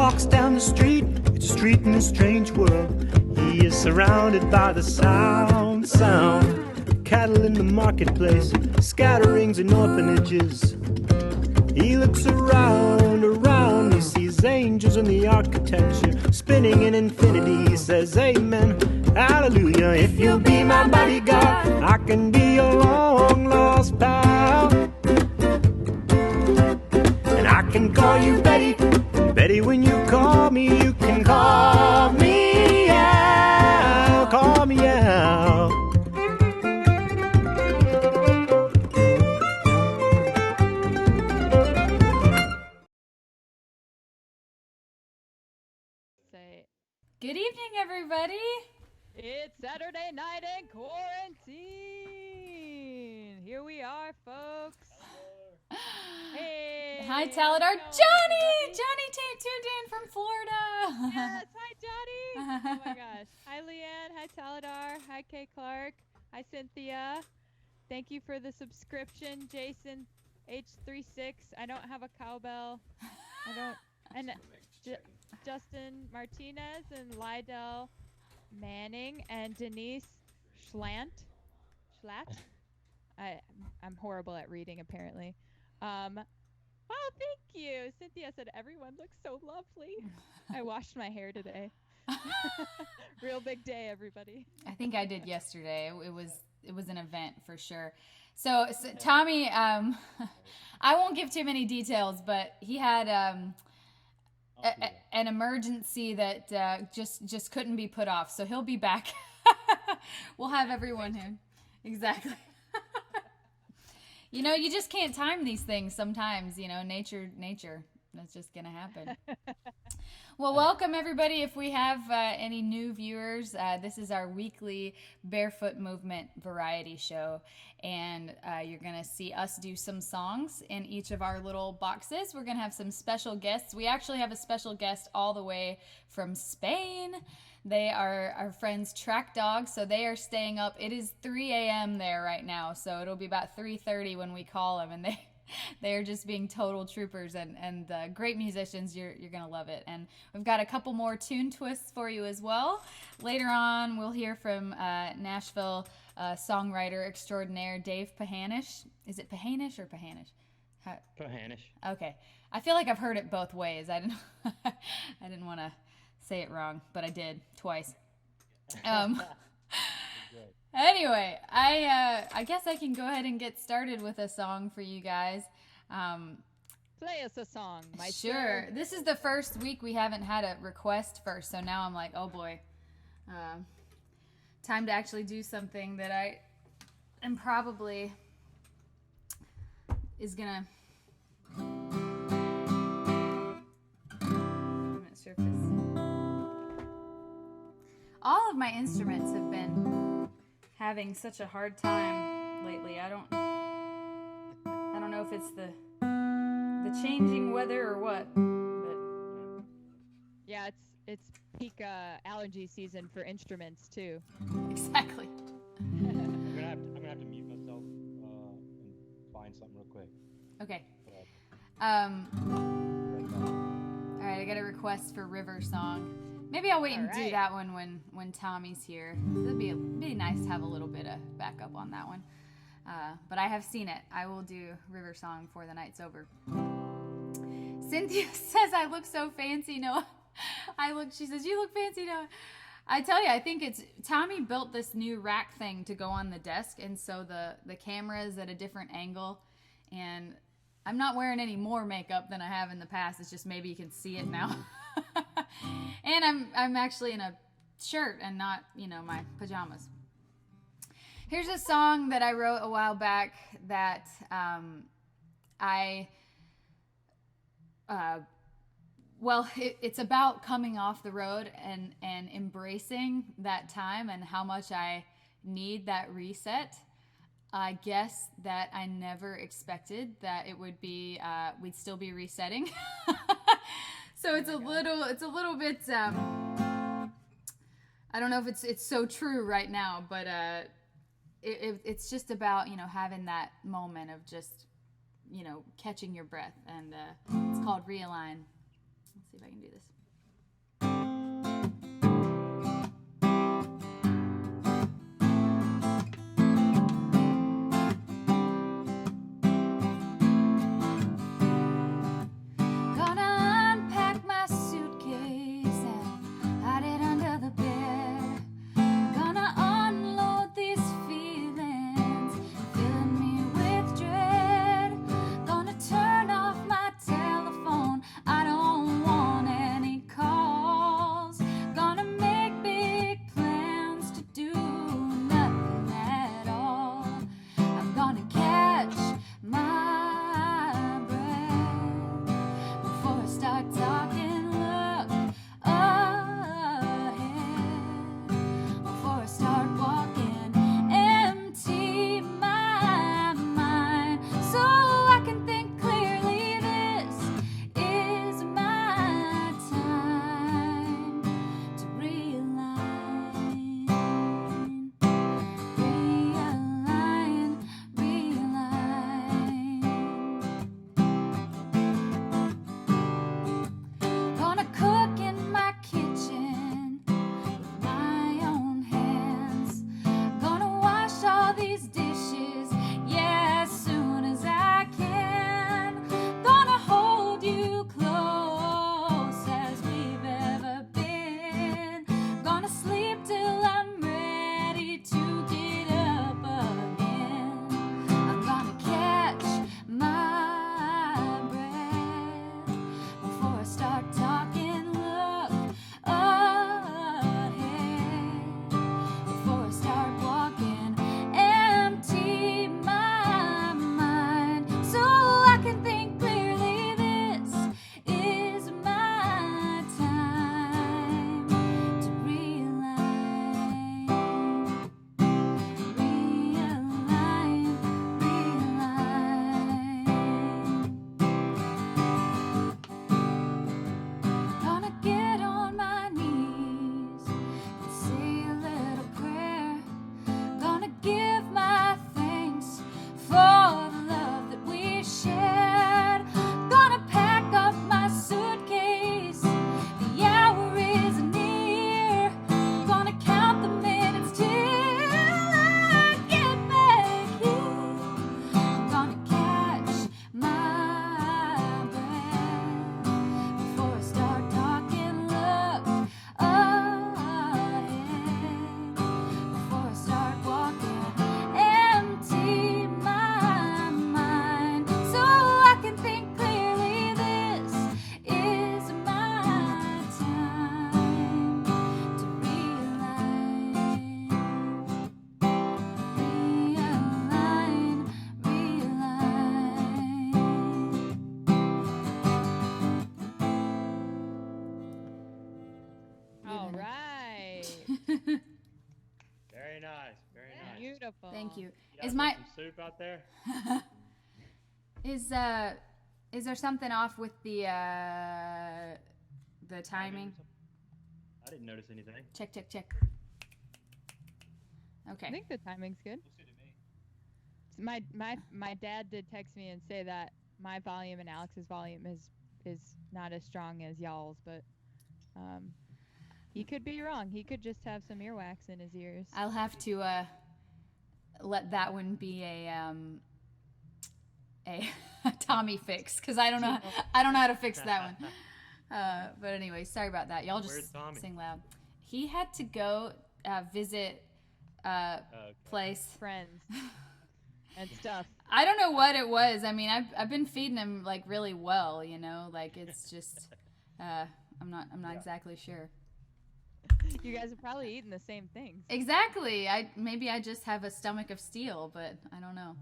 walks down the street. It's a street in a strange world. He is surrounded by the sound. Cattle in the marketplace, scatterings in orphanages. He looks around, he sees angels in the architecture, spinning in infinity. He says, amen, hallelujah. If you'll be my bodyguard, I can be your long lost pal. And I can call you Betty. Betty, when you call me, you can call me out. Call me out. Good evening, everybody. It's Saturday night in quarantine. Here we are, folks. Hey. Hi, Taladar. Johnny tuned in from Florida. Yes, hi, Johnny. Oh, my gosh. Hi, Leanne. Hi, Taladar. Hi, Kay Clark. Hi, Cynthia. Thank you for the subscription, Jason H36. I don't have a cowbell. I don't. And Justin Martinez and Lydell Manning and Denise Schlatt. I'm horrible at reading, apparently. Oh, thank you. Cynthia said everyone looks so lovely. I washed my hair today. Real big day, everybody. I think I did yesterday. It was an event for sure. So Tommy, I won't give too many details, but he had an emergency that just couldn't be put off. So he'll be back. We'll have everyone here. Exactly. You just can't time these things sometimes. Nature. That's just going to happen. Well, welcome everybody. If we have any new viewers, this is our weekly Barefoot Movement variety show. And you're going to see us do some songs in each of our little boxes. We're going to have some special guests. We actually have a special guest all the way from Spain. They are our friends Track Dog, so they are staying up. It is 3 a.m. there right now, so it'll be about 3:30 when we call them, and they are just being total troopers and great musicians. You're going to love it. And we've got a couple more tune twists for you as well. Later on, we'll hear from Nashville songwriter extraordinaire Dave Pahanish. Is it Pahanish or Pahanish? Pahanish. Okay. I feel like I've heard it both ways. I didn't want to say it wrong, but I did twice. Anyway, I guess I can go ahead and get started with a song for you guys. Play us a song, my Sure. This is the first week we haven't had a request first, so now I'm like, oh boy. Time to actually do something that I am probably is gonna... I'm not sure if this... All of my instruments have been having such a hard time lately. I don't know if it's the changing weather or what. But yeah, it's peak allergy season for instruments too. Exactly. I'm gonna have to mute myself and find something real quick. Okay. All right, I got a request for River Song. Maybe I'll wait and do that one when Tommy's here. It'd be nice to have a little bit of backup on that one. But I have seen it. I will do River Song before the night's over. Cynthia says I look so fancy, Noah. She says, you look fancy, Noah. I tell you, I think it's Tommy built this new rack thing to go on the desk, and so the camera is at a different angle, and I'm not wearing any more makeup than I have in the past. It's just maybe you can see it now. And I'm actually in a shirt and not, my pajamas. Here's a song that I wrote a while back that it's about coming off the road and embracing that time and how much I need that reset. I guess that I never expected that it would be, we'd still be resetting. So it's a little bit, I don't know if it's so true right now, but it's just about, having that moment of just, catching your breath. And it's called Realign. Let's see if I can do this. Gonna unpack my suitcase and hide it under the bed. Gonna unload these feelings, filling me with dread. Gonna turn off my telephone, I don't want any calls. Gonna make big plans to do nothing at all. I'm gonna catch my breath before I start talking. Look ahead before I start walking. Empty my mind so I can think clearly. This is my time to realign, realign, realign. Gonna cook in my kitchen with my own hands. Gonna wash all these dishes, yeah, as soon as I can. Gonna hold you close as we've ever been. Gonna sleep till I'm ready to get up again. I'm gonna catch my breath before I start talking. Look ahead before I start walking. Empty my mind so I can think clearly. This is my time to realign, realign, realign. Gonna get on my knees and say a little prayer. Gonna give my thanks for the love that we shared. Gonna pack up my suitcase, the hour is near. Gonna count the minutes till I get back here. I'm gonna catch my breath before I start talking. Look ahead before I start walking. Empty my mind so I can think clearly. This is my time to realign, realign, All realign. right. Very nice. Very nice. Beautiful. Thank you. You Is guys my want some soup out there? is there something off with the timing? I didn't notice anything. Check. Okay. I think the timing's good. Looks good to me. My dad did text me and say that my volume and Alex's volume is not as strong as y'all's, but he could be wrong. He could just have some earwax in his ears. I'll have to let that one be a Tommy fix because I don't know how to fix that one. But anyway, sorry about that. Y'all Where's just Tommy? sing loud. He had to go visit Okay. place. Friends and stuff. I don't know what it was. I mean, I've been feeding him like really well, you know. Like it's just I'm not exactly sure. You guys are probably eating the same things. Exactly. Maybe I just have a stomach of steel, but I don't know.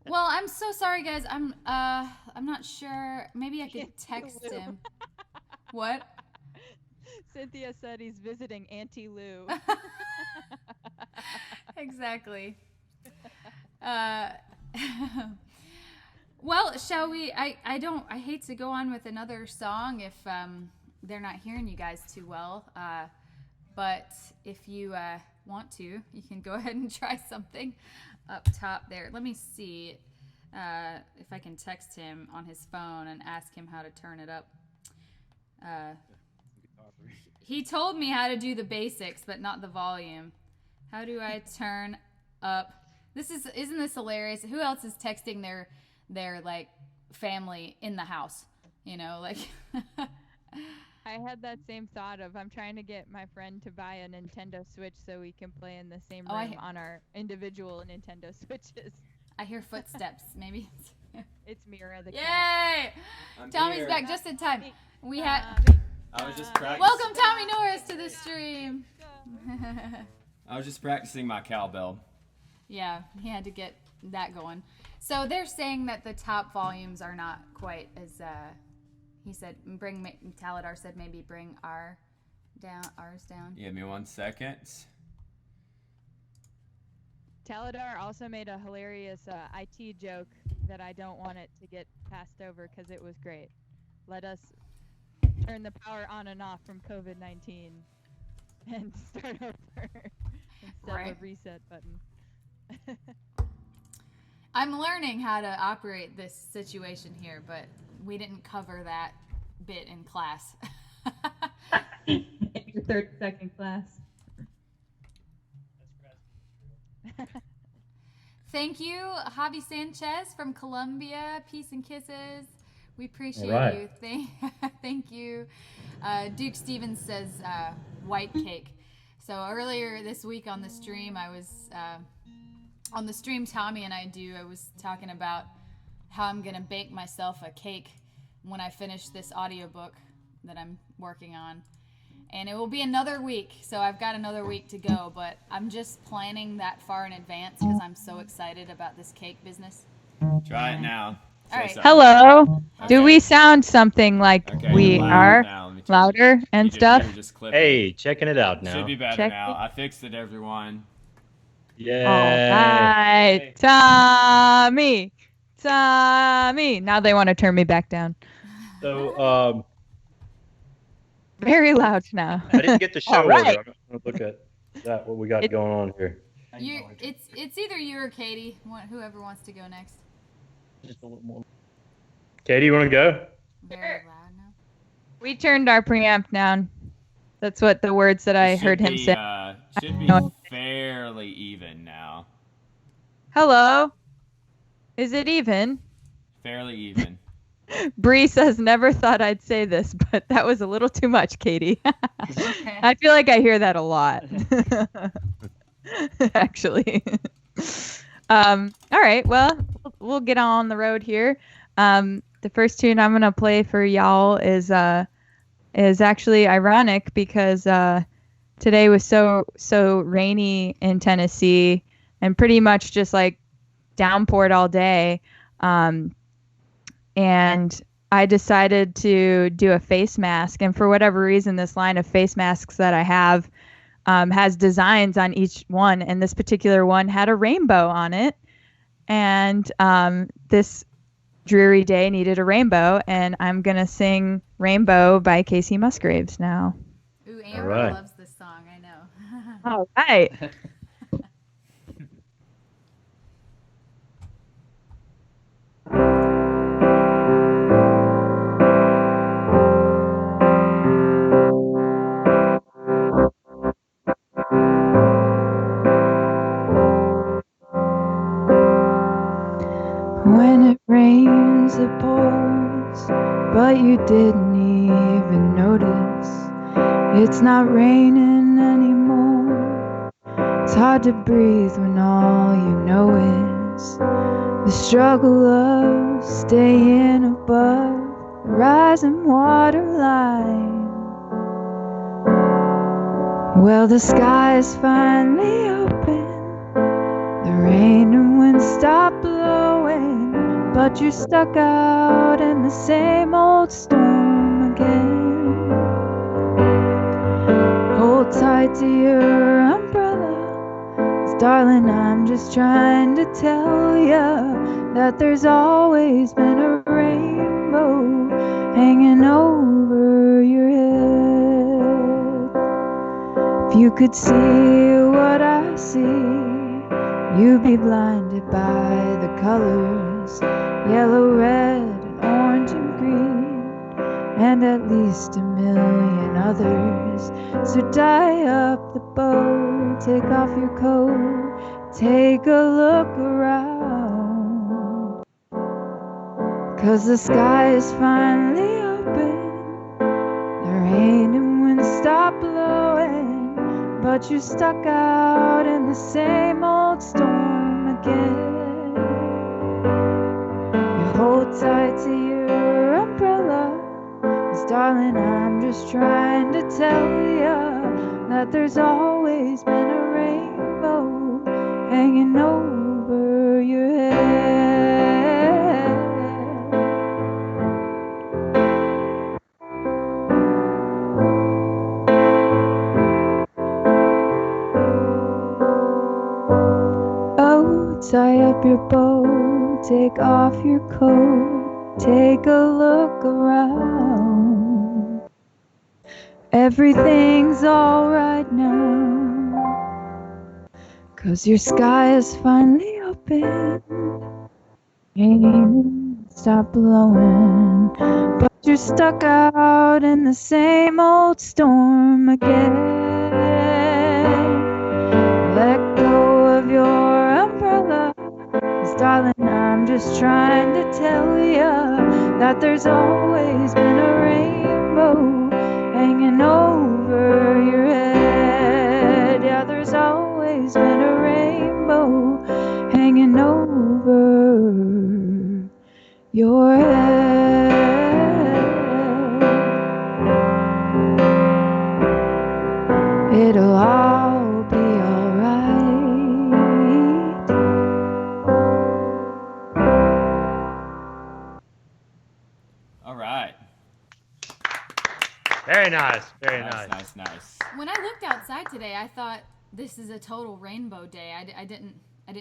Well, I'm so sorry, guys. I'm not sure. Maybe I could text him. What? Cynthia said he's visiting Auntie Lou. Exactly. Well, shall we? I hate to go on with another song if they're not hearing you guys too well. But if you want to, you can go ahead and try something up top there. Let me see. if I can text him on his phone and ask him how to turn it up. He told me how to do the basics, but not the volume. How do I turn up? Isn't this hilarious? Who else is texting their like family in the house? You know, like. I had that same thought of I'm trying to get my friend to buy a Nintendo Switch so we can play in the same room on our individual Nintendo Switches. I hear footsteps. Maybe it's Mira the Yay! cat. I'm Tommy's here. back just in time. We had. I was just practicing. Welcome, Tommy Norris, to the stream. I was just practicing my cowbell. Yeah, he had to get that going. So they're saying that the top volumes are not quite as. He said, Taladar said maybe bring ours down. Give me 1 second. Taladar also made a hilarious IT joke that I don't want it to get passed over because it was great. Let us turn the power on and off from COVID-19 and start over instead of a reset button. I'm learning how to operate this situation here, but we didn't cover that bit in class. In your 30-second class. Thank you, Javi Sanchez from Colombia. Peace and kisses. We appreciate you. Thank you. Duke Stevens says white cake. So earlier this week on the stream, I was on the stream Tommy and I was talking about how I'm going to bake myself a cake when I finish this audiobook that I'm working on. And it will be another week, so I've got another week to go, but I'm just planning that far in advance because I'm so excited about this cake business. Try it now. All right. Hello. Okay. Do we sound something like we are louder and stuff? Hey, checking it out now. Should be better now. I fixed it, everyone. Yeah. All right, Tommy. Now they want to turn me back down. So, Very loud now. I didn't get the show All right. order. I'm gonna look at that. What we got going on here? It's either you or Katie, whoever wants to go next. Just a little more. Katie, you want to go? Very loud now. We turned our preamp down. That's what the words that I heard him say. Should be fairly even now. Hello. Is it even? Fairly even. Bree says, never thought I'd say this, but that was a little too much, Katie. I feel like I hear that a lot. Actually. All right, well, we'll get on the road here. The first tune I'm going to play for y'all is actually ironic because today was so rainy in Tennessee and pretty much just like downpoured all day. And I decided to do a face mask. And for whatever reason, this line of face masks that I have has designs on each one. And this particular one had a rainbow on it. And this dreary day needed a rainbow. And I'm going to sing Rainbow by Casey Musgraves now. Ooh, Amber loves this song, I know. All right. When it rains, it pours, but you didn't even notice. It's not raining anymore. It's hard to breathe when all you know is the struggle of staying above the rising water line. Well, the sky is finally open. The rain and wind stop blowing, but you're stuck out in the same old storm again. Hold tight to your umbrella, 'cause darling, I'm just trying to tell ya that there's always been a rainbow hanging over your head. If you could see what I see, you'd be blinded by the colors colors, yellow, red, and orange and green, and at least a million others. So tie up the bow, take off your coat, take a look around, 'cause the sky is finally open, the rain and wind stop blowing, but you're stuck out in the same old storm again. You hold tight to your umbrella, 'cause darling, I'm just trying to tell ya that there's always been a rainbow hanging over your head. Oh, tie up your bow, take off your coat, take a look around. Everything's alright now, 'cause your sky is finally open, rain stop blowing, but you're stuck out in the same old storm again. Let go of your umbrella, 'cause darling, I'm just trying to tell ya that there's always been a rainbow hanging over your head. Yeah, there's always been a rainbow hanging over your head. It'll all be alright. All right. Very nice. Very Nice, nice. nice. When I looked outside today, I thought this is a total rainbow day. I didn't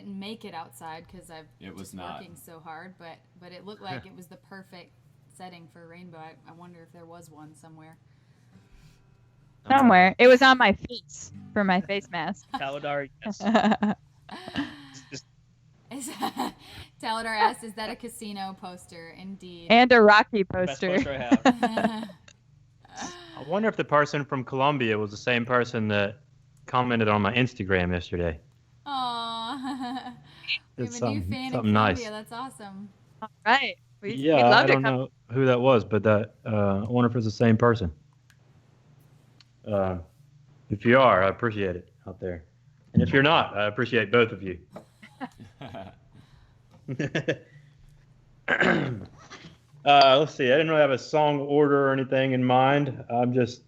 make it outside because I've It was just not. working so hard, but it looked like it was the perfect setting for a rainbow. I wonder if there was one somewhere. Somewhere. It was on my face for my face mask. Taladar, yes. Taladar asked, "Is that a casino poster?" Indeed. And a Rocky Best poster. poster I have. I wonder if the person from Colombia was the same person that commented on my Instagram yesterday. Aww. We It's have a new fan in something Colombia. nice. That's awesome. Right. We'd Yeah, love I to don't come. know who that was, but that I wonder if it's the same person. If you are, I appreciate it out there. And if you're not, I appreciate both of you. Let's see. I didn't really have a song order or anything in mind. I'm just,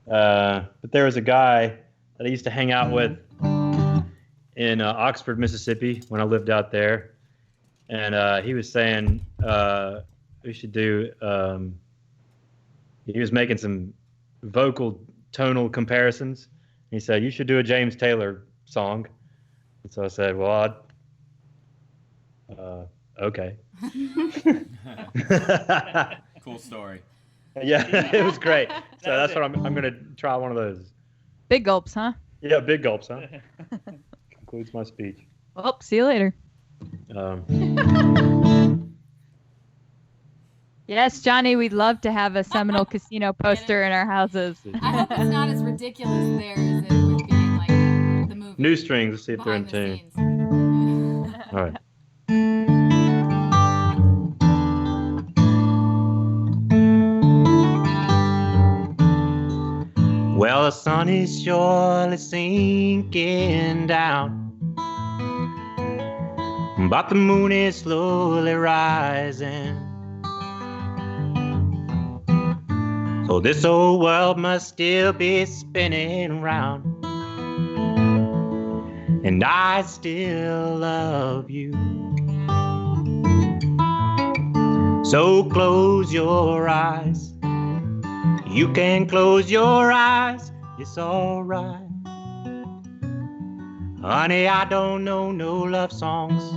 but there was a guy that I used to hang out with in Oxford, Mississippi when I lived out there, and he was saying we should do. He was making some vocal tonal comparisons. He said you should do a James Taylor song, and so I said, well, okay. Cool story. Yeah, it was great. So that's what I'm gonna try one of those. Big gulps, huh? Yeah, big gulps, huh? Concludes my speech. Well, see you later. Yes, Johnny, we'd love to have a Seminole Casino poster in our houses. I hope it's not as ridiculous there as it would be in like the movie. New strings. Let's see if they're in Behind the tune. scenes. All right. Well, the sun is surely sinking down, but the moon is slowly rising. So this old world must still be spinning round, and I still love you. So close your eyes. You can close your eyes, it's alright. Honey, I don't know no love songs,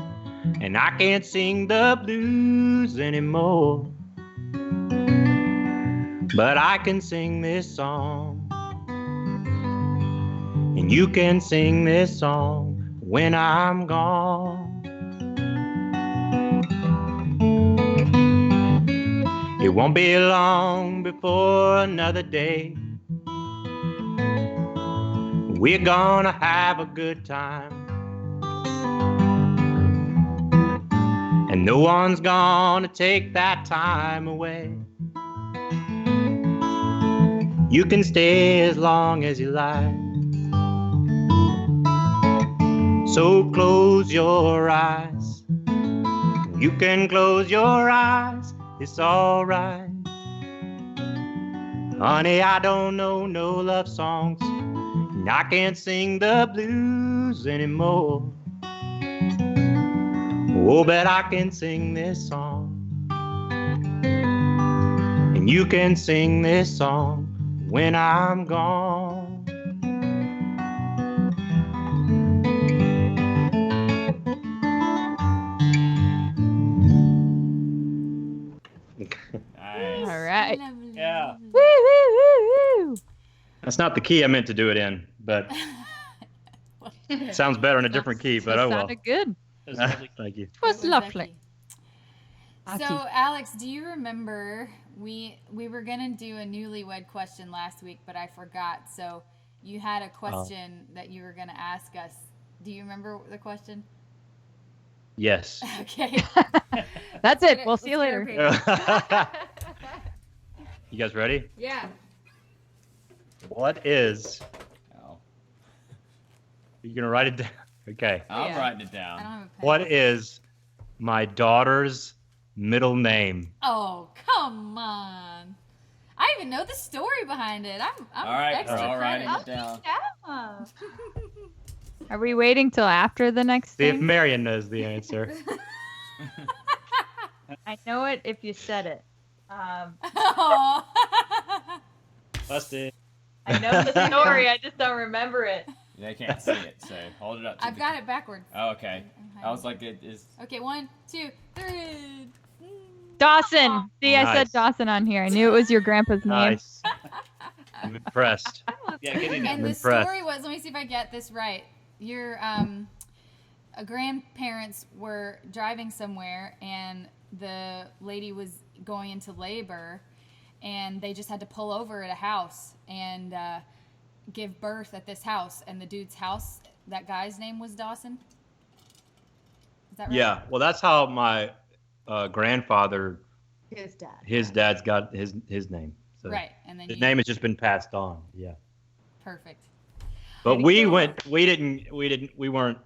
and I can't sing the blues anymore. But I can sing this song, and you can sing this song when I'm gone. It won't be long before another day. We're gonna have a good time. And no one's gonna take that time away. You can stay as long as you like. So close your eyes. You can close your eyes. It's alright. Honey, I don't know no love songs. And I can't sing the blues anymore. Oh, but I can sing this song. And you can sing this song when I'm gone. Nice. All right. Lovely, Yeah. lovely. Woo, woo, woo, woo. That's not the key I meant to do it in, but it sounds better in a different key, but Still oh well. sounded good. That was lovely. Thank you. It was It was lovely. lucky. So, Alex, do you remember we were gonna do a newlywed question last week, but I forgot. So you had a question that you were gonna ask us. Do you remember the question? Yes. Okay. That's it. We'll Let's see you get our later. paper. You guys ready? Yeah. What is? Oh, Are you gonna write it down? Okay. I'm Yeah. writing it I down. don't have a pen. What is my daughter's middle name? Oh, come on. I even know the story behind it. I'm All right, extra we're all writing credit. it down. Yeah. Are we waiting till after the next See if thing? Marion knows the answer. I know it if you said it. Aw. Busted. I know the story, I just don't remember it. They can't see it, so hold it up. To I've got it backwards. Oh, okay. I was like, it is. Okay, 1, 2, 3. Dawson. See, I Nice. said Dawson on here. I knew it was your grandpa's name. Nice. I'm impressed. Yeah, get in there. And the impressed. story was, let me see if I get this right. Your grandparents were driving somewhere, and the lady was going into labor, and they just had to pull over at a house and give birth at this house. And the dude's house, that guy's name was Dawson. Is that right? Yeah. Well, that's how my grandfather, His dad. his dad's got his name. So Right, and then his you, name has just been passed on. Yeah. perfect. But Very we cool. we weren't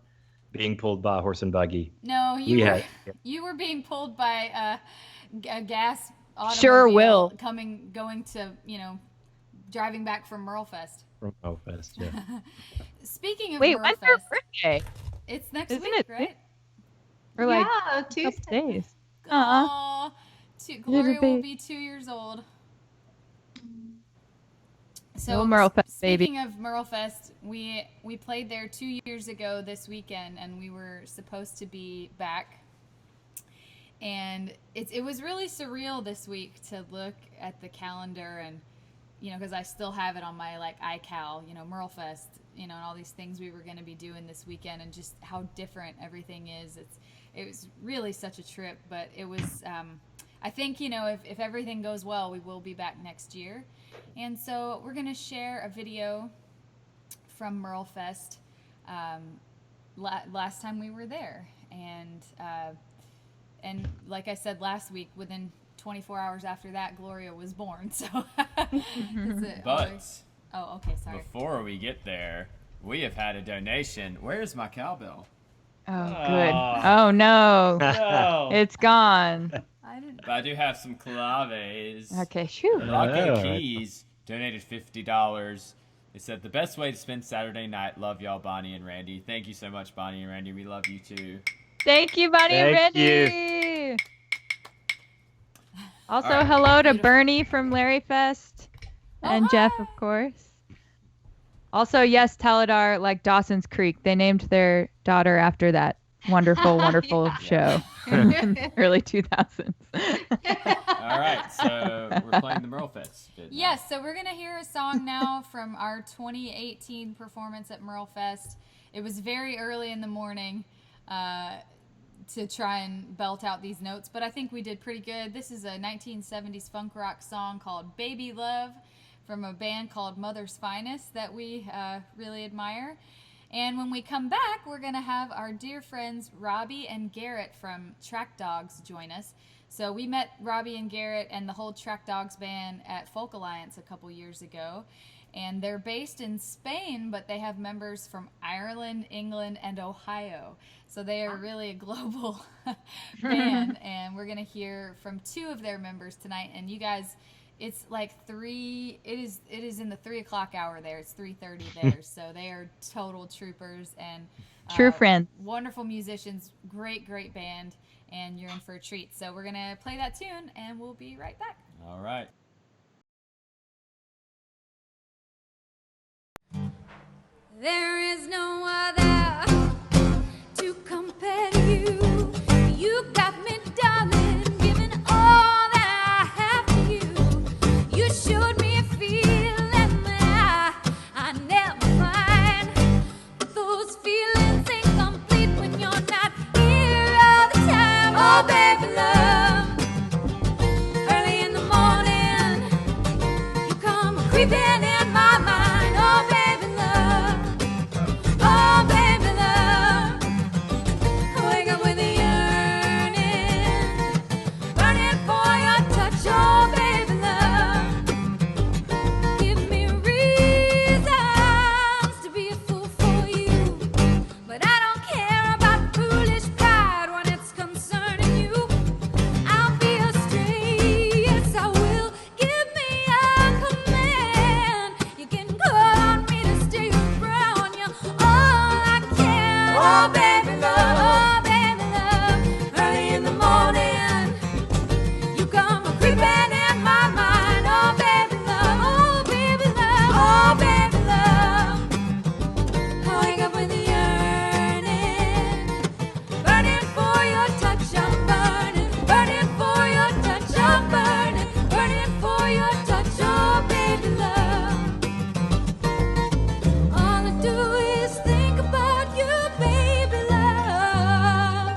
being pulled by a horse and buggy. No, We you were, had- you were being pulled by a gas automobile Sure will. going to, driving back from Merlefest. From Fest, yeah. Speaking of Wait, when's her Merlefest, birthday? it's next Isn't week, it right? Or like yeah, a couple Tuesday. days. Aw, Gloria will baby. be 2 years old. No Merlefest, baby. Speaking of Merlefest, we played there 2 years ago this weekend, and we were supposed to be back. And it was really surreal this week to look at the calendar and, because I still have it on my iCal, Merlefest, and all these things we were going to be doing this weekend, and just how different everything is. It was really such a trip, but it was. I think if everything goes well, we will be back next year, and so we're going to share a video from Merlefest last time we were there, and like I said last week, within 24 hours after that, Gloria was born. So, But oh, okay, sorry. before we get there, we have had a donation. Where's my cowbell? Oh, good. Aw. Oh, no. No. It's gone. I didn't. But I do have some claves. Okay, shoo. Rocco Oh. Keys donated $50. They said, the best way to spend Saturday night. Love y'all, Bonnie and Randy. Thank you so much, Bonnie and Randy. We love you too. Thank you, Bonnie and Thank Randy. Also, All right. hello to Beautiful. Bernie from Larry Fest and Oh, Jeff, hi. of course. Also, yes, Taladar, like Dawson's Creek, they named their daughter after that wonderful, wonderful show in the early 2000s. All right, so we're playing the Merlefest bit now. Yes, so we're going to hear a song now from our 2018 performance at Merlefest. It was very early in the morning. to try and belt out these notes, but I think we did pretty good. This is a 1970s funk rock song called Baby Love from a band called Mother's Finest that we really admire. And when we come back, we're going to have our dear friends Robbie and Garrett from Track Dogs join us. So we met Robbie and Garrett and the whole Track Dogs band at Folk Alliance a couple years ago. And they're based in Spain, but they have members from Ireland, England, and Ohio. So they are really a global band. And we're going to hear from 2 of their members tonight. And you guys, it's like it is in the 3 o'clock hour there. It's 3:30 there. So they are total troopers and True friends. wonderful musicians, great band. And you're in for a treat. So we're going to play that tune and we'll be right back. All right. There is no other to compare to you. You got me, darling, giving all that I have to you. You showed me a feeling that I never find. But those feelings incomplete when you're not here all the time. Oh, baby, love. Early in the morning, you come creeping in my mind. Oh, baby, love. Oh, baby, love, I wake up with a yearning, burning for your touch. Oh, baby, love, give me reasons to be a fool for you, but I don't care about foolish pride when it's concerning you. I'll be a stray, yes, I will. Give me a command. You can call on me to stay around you. Oh, baby love, early in the morning, you come creeping in my mind. Oh, baby love, oh, baby love, oh, baby love, I wake up with a yearning, burning for your touch. I'm burning for your touch. I'm burning for your touch. Oh, baby love, all I do is think about you, baby love.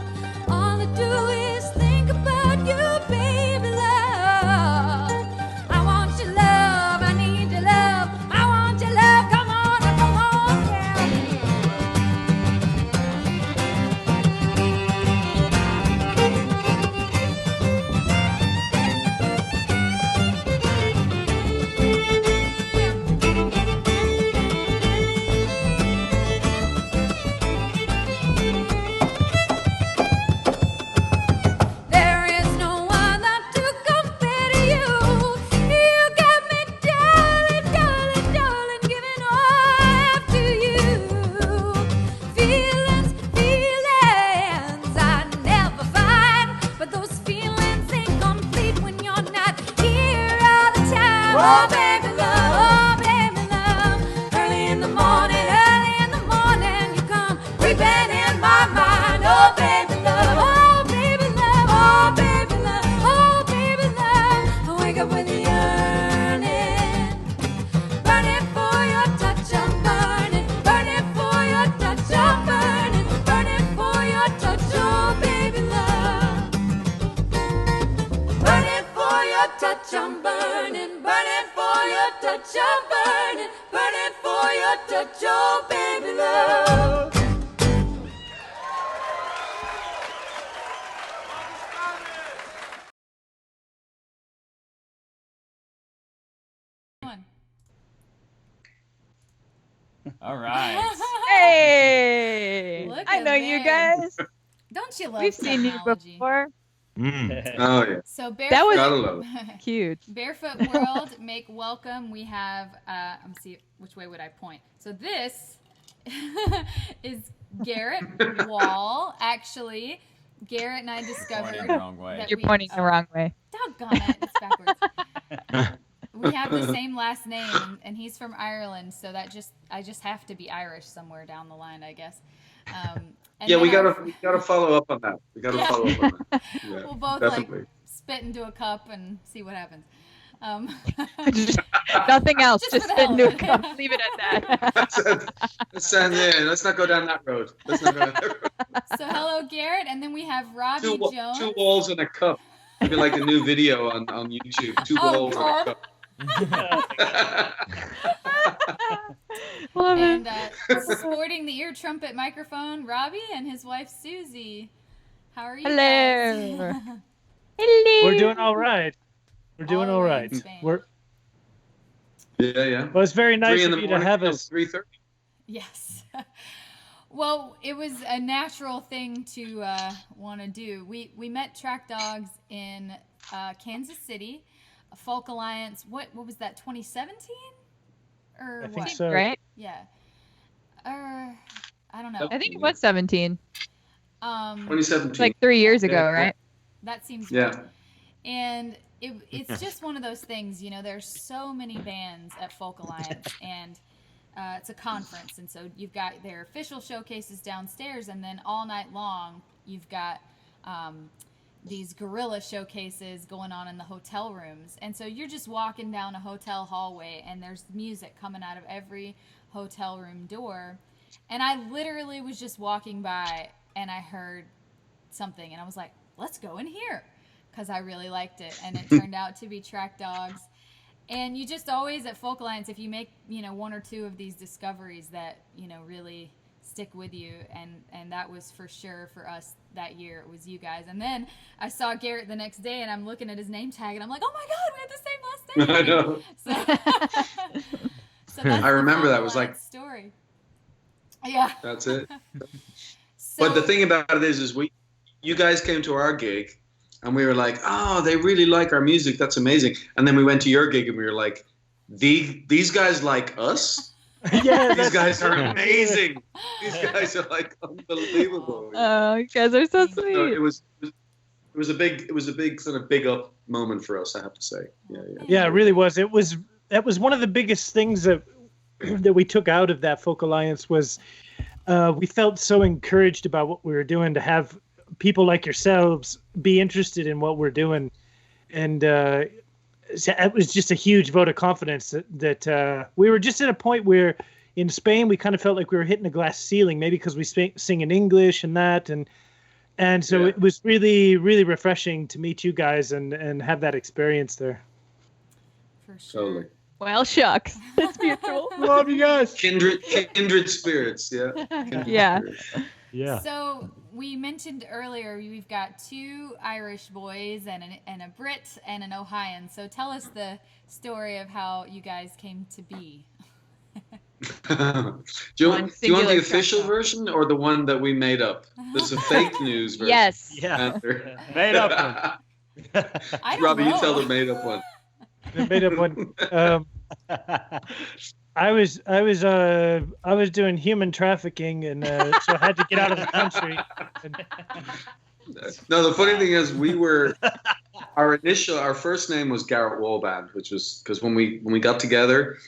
All I do is think about you, baby love. I want your love, I need your love, I want your love. Come on, there is no other to compare to you. You got me, darling, giving all to you. Feelings I never find, but those feelings incomplete when you're not here all the time. Oh, baby love, early in the morning, you come creeping in my mind. Oh, baby love, oh, baby love, oh, baby love, oh, baby love, I wake up with a yearning, burning for your touch. I'm burning for your touch. I'm burning for your touch. Oh, baby love, burning for your touch. I'm burning for your touch. I'm burning for your touch. Oh, baby love. One. All right. Hey! Look I at know you there. guys. Don't you love We've seen you technology? before. Oh yeah. So That was Gotta love cute. Barefoot World, make welcome. We have, let me see, which way would I point? So this is Garrett Wall. Actually, Garrett and I discovered Pointing the wrong way. that You're we- pointing the wrong way. Doggone it, it's backwards. We have the same last name, and he's from Ireland, so I just have to be Irish somewhere down the line, I guess. And Yeah, then we our- gotta follow up on that. We gotta follow up on that. Yeah, We'll both definitely. like spit into a cup and see what happens. Nothing else. Just Just for the spit into a hell cup. of it. Leave it at that. Let's not go down that road. Let's not go down that road. So hello, Garrett, and then we have Robbie Two Jones. balls in a cup. It'd be like a new video on YouTube. Two Oh, balls God. in a cup. Love And it. sporting the ear trumpet microphone, Robbie and his wife Susie. How are you? Hello. Guys? Hello. We're doing all right. We're doing All all the way right. in Spain. We're Yeah. well. It's very nice 3 in of the you to morning have till us. 3:30. Yes. Well, it was a natural thing to want to do. We met Track Dogs in Kansas City, Folk Alliance. What was that? 2017 or I think what? so. Right? Yeah. I don't know. I think it was 17. 2017. It's like 3 years ago, Yeah. right? That seems Yeah. right. And it's just one of those things, there's so many bands at Folk Alliance, and it's a conference, and so you've got their official showcases downstairs, and then all night long you've got these guerrilla showcases going on in the hotel rooms. And so you're just walking down a hotel hallway, and there's music coming out of every hotel room door. And I literally was just walking by, and I heard something, and I was like, let's go in here, because I really liked it. And it turned out to be Track Dogs. And you just always, at Folk Alliance, if you make, one or two of these discoveries that, really stick with you, and that was for sure for us that year, it was you guys. And then I saw Garrett the next day, and I'm looking at his name tag, and I'm like, oh my God, we had the same last name. I know. So that's I remember the that Folk was like- Alliance story. Yeah. That's it. So, But the thing about it is you guys came to our gig, and we were like, oh, they really like our music. That's amazing. And then we went to your gig, and we were like, these guys like us? Yeah, These guys are amazing. These guys are like unbelievable. Oh, you guys are so So sweet. it was a big sort of big up moment for us, I have to say. Yeah. Yeah, it really was. That was one of the biggest things that we took out of that Folk Alliance was we felt so encouraged about what we were doing, to have people like yourselves be interested in what we're doing. And it was just a huge vote of confidence that we were just at a point where in Spain we kind of felt like we were hitting a glass ceiling, maybe because we sing in English and that. And so Yeah. it was really, really refreshing to meet you guys and have that experience there. for sure. Totally. Well, shucks. It's beautiful. Love you guys. Kindred spirits, yeah. Yeah. Yeah. So we mentioned earlier we've got two Irish boys and a Brit and an Ohioan. So tell us the story of how you guys came to be. do you want singular the official track. version or the one that we made up? There's a fake news version. Yes. Yeah. Made up one. I don't Robbie, know. you tell the made up one. The made up one. I was doing human trafficking, and so I had to get out of the country. And, No, the funny thing is, our first name was Garrett Wallband, which was because when we got together,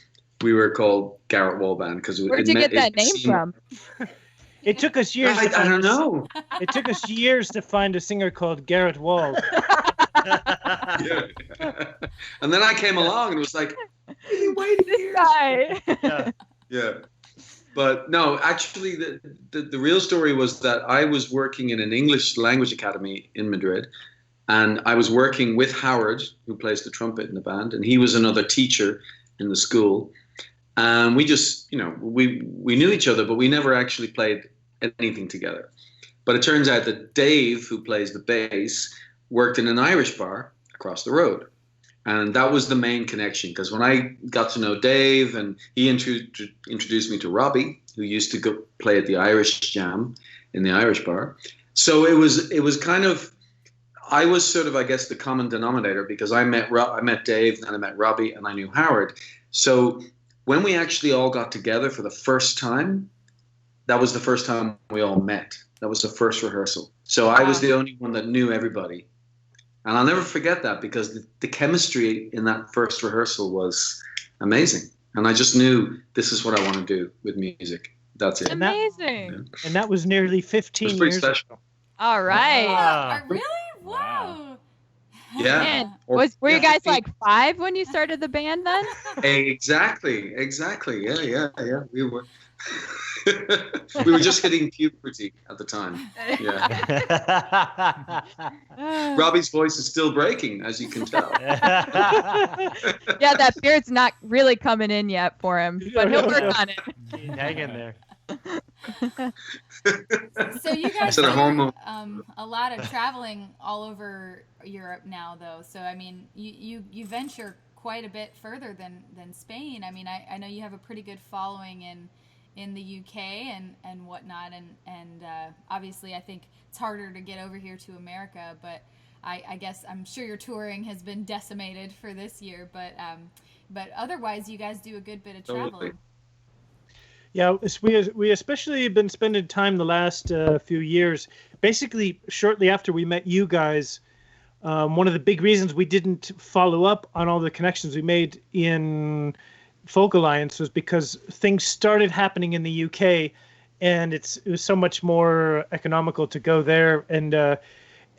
we were called Garrett Wallband because Where'd you get that name from? it took us years. I don't know. It took us years to find a singer called Garrett Wall. Yeah. And then I came along and was like, "Really waiting This years?" guy. Yeah. But no, actually, the real story was that I was working in an English language academy in Madrid, and I was working with Howard, who plays the trumpet in the band, and he was another teacher in the school. And we just, we knew each other, but we never actually played anything together. But it turns out that Dave, who plays the bass, worked in an Irish bar across the road. And that was the main connection, because when I got to know Dave, and he introduced me to Robbie, who used to go play at the Irish Jam in the Irish bar. So it was kind of, I was sort of, I guess, the common denominator, because I met Dave, then I met Robbie, and I knew Howard. So when we actually all got together for the first time, that was the first time we all met. That was the first rehearsal. So I was the only one that knew everybody. And I'll never forget that, because the chemistry in that first rehearsal was amazing. And I just knew this is what I want to do with music. That's it. Amazing. And that was nearly It 15 was pretty years special. ago. All right. Really? Wow. Yeah. Man, Or- were you yeah, guys me. like 5 when you started the band then? Exactly. Yeah. We were. We were just hitting puberty at the time. Yeah. Robbie's voice is still breaking, as you can tell. Yeah, that beard's not really coming in yet for him, but he'll work on it. Hang in there. So you guys Instead do of hormone. a lot of traveling all over Europe now, though. So I mean, you venture quite a bit further than Spain. I mean, I know you have a pretty good following in the UK and whatnot, and obviously I think it's harder to get over here to America. But I guess I'm sure your touring has been decimated for this year. But otherwise, you guys do a good bit of traveling. Totally. Yeah, we especially have been spending time the last few years. Basically, shortly after we met you guys, one of the big reasons we didn't follow up on all the connections we made in Folk Alliance was because things started happening in the UK, and it was so much more economical to go there, and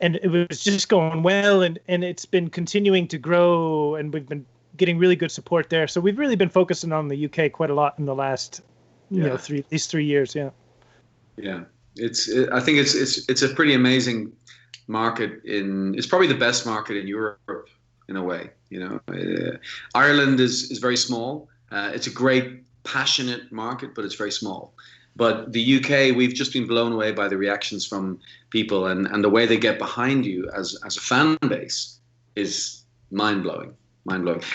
it was just going well, and it's been continuing to grow, and we've been getting really good support there. So we've really been focusing on the UK quite a lot in the last these 3 years. Yeah. I think it's a pretty amazing market. It's probably the best market in Europe in a way. Ireland is very small. It's a great passionate market, but it's very small. But the UK, we've just been blown away by the reactions from people, and the way they get behind you as a fan base is mind blowing.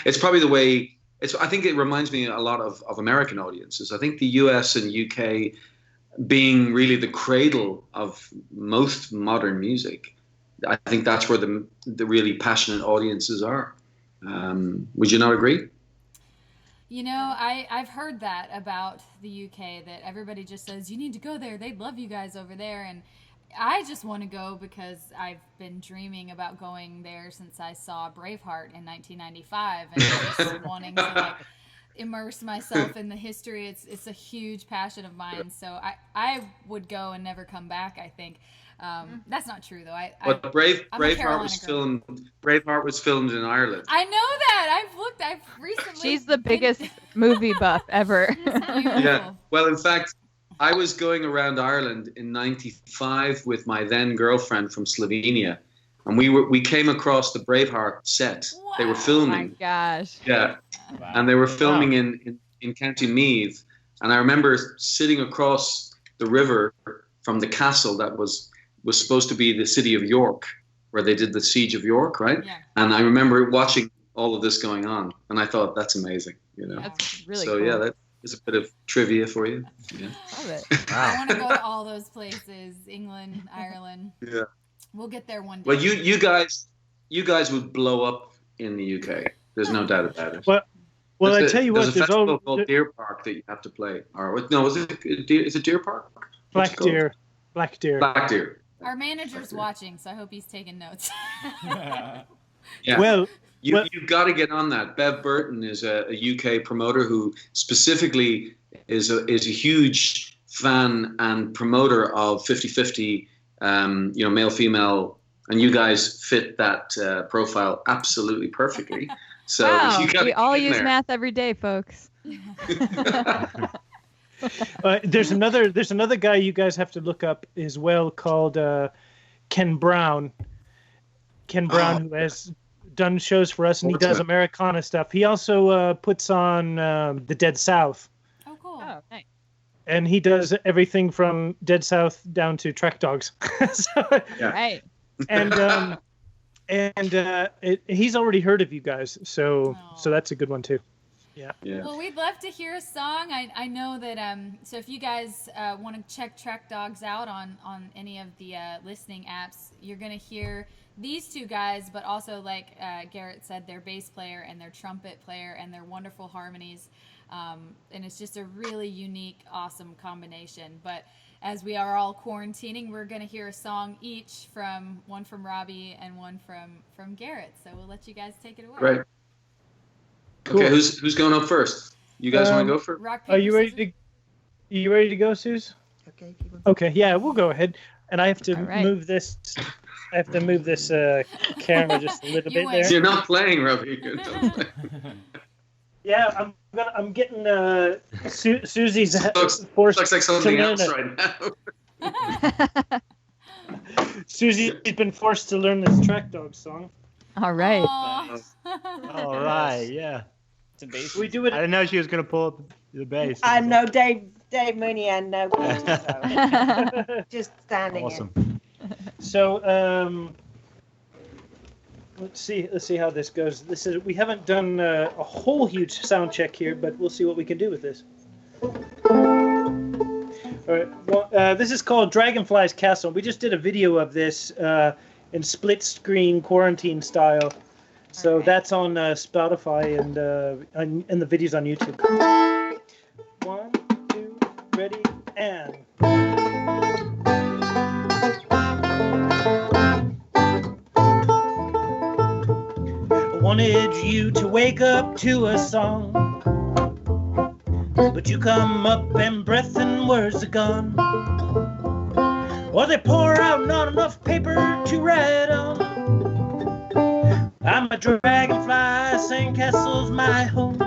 It's probably the way. I think it reminds me a lot of American audiences. I think the US and UK, being really the cradle of most modern music, I think that's where the really passionate audiences are. Would you not agree? I've heard that about the UK, that everybody just says, you need to go there. They'd love you guys over there. And I just want to go because I've been dreaming about going there since I saw Braveheart in 1995 and just wanting to immerse myself in the history. It's a huge passion of mine. So I would go and never come back, I think. That's not true though. But Braveheart was filmed in Ireland. I know that. I've recently. She's the biggest movie buff ever. Yeah. Well, in fact, I was going around Ireland in '95 with my then girlfriend from Slovenia, and we came across the Braveheart set. Wow. They were filming. Oh my gosh. Yeah. Wow. And they were filming in County Meath, and I remember sitting across the river from the castle that was supposed to be the city of York, where they did the siege of York, right? Yeah. And I remember watching all of this going on, and I thought that's amazing, That's really So cool. yeah, that is a bit of trivia for you. Yeah. Love it. I want to go to all those places, England, Ireland. Yeah. We'll get there one day. Well, you guys would blow up in the UK. There's no doubt about it. Well, I tell you what, there's a festival called Deer Park that you have to play. Or no, is it Deer Park? What's it called? Black Deer. Black Deer. Our manager's watching, so I hope he's taking notes. Yeah. Well, You've got to get on that. Bev Burton is a UK promoter who specifically is a huge fan and promoter of 50-50, male female, and you guys fit that profile absolutely perfectly. So Wow, you got we all use there. math every day, folks. there's another guy you guys have to look up as well called Ken Brown. Ken Brown, who has done shows for us, and he does Americana stuff. He also puts on the Dead South. Oh, cool. Oh, nice. And he does everything from Dead South down to Track Dogs. Yeah. Right. And he's already heard of you guys, so that's a good one too. Yeah. Well, we'd love to hear a song. I know that so if you guys want to check Track Dogs out on any of the listening apps, you're gonna hear these two guys, but also like Garrett said, their bass player and their trumpet player and their wonderful harmonies, and it's just a really unique, awesome combination. But as we are all quarantining, we're gonna hear a song each, one from Robbie and one from Garrett. So we'll let you guys take it away. Right. Cool. Okay, who's going up first? You guys want to go first? Rock, Are paper, you ready scissors? to? You ready to go, Suze? Okay, keep on. Okay, yeah, we'll go ahead. And I have to All right. move this I have to move this camera just a little You bit win. there. You're not playing, Robbie. You're not playing. Yeah, I'm getting Susie's Looks forced like to something learn else it. right now. Susie's been forced to learn this Track Dog song. All right. Aw. All right, yeah. Some bass. We do it. I didn't know she was gonna pull up the bass. I know Dave Mooney and no Peter, so just standing in. Awesome. So let's see how this goes. We haven't done a whole huge sound check here, but we'll see what we can do with this. All right. Well, this is called Dragonfly's Castle. We just did a video of this in split screen quarantine style. So that's on Spotify and the videos on YouTube. 1, 2, ready, and. I wanted you to wake up to a song, but you come up and breath and words are gone, or they pour out not enough paper to write on. I'm a dragonfly, sandcastle's my home.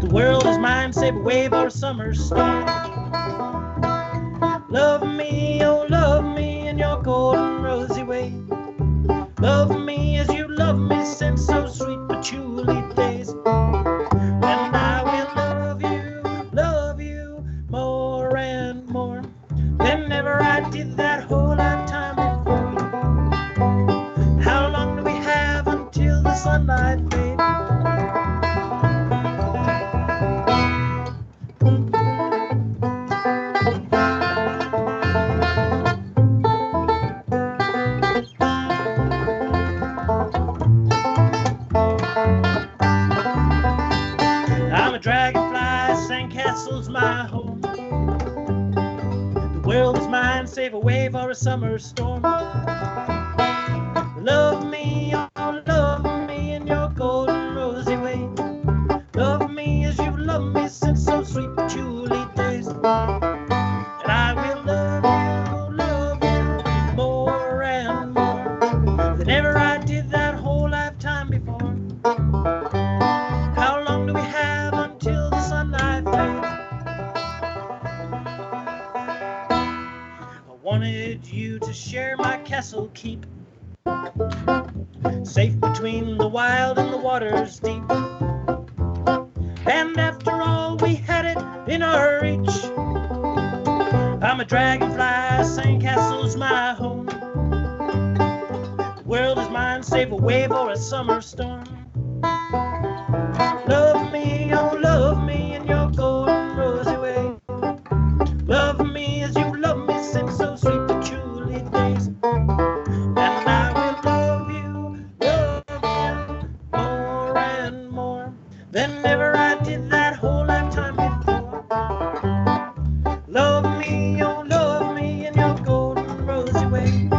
The world is mine, save a wave or a summer storm. Love me, oh love me in your golden rosy way. Love me as you love me since those sweet patchouli days. And I will love you more and more than ever I did that whole lifetime before. How long do we have until the sunlight fades? I'm a dragonfly, sandcastle's my home. The world is mine, save a wave or a summer storm. Love me, oh love me in your golden rosy way. Love me as you love me since those sweet patchouli days. And I will love you more and more than ever I did that whole lifetime before. How long do we have until the sunlight fades? I wanted you to share my castle keep, safe between the wild and the waters deep. And after all, we had it in our reach. I'm a dragonfly, sandcastle's my home. The world is mine, save a wave or a summer storm. Love me, oh love me in your golden rosy way. Love me as you love me since those sweet patchouli days. And I will love you more and more than ever I did that whole lifetime before. Love me, oh love me in your golden rosy way.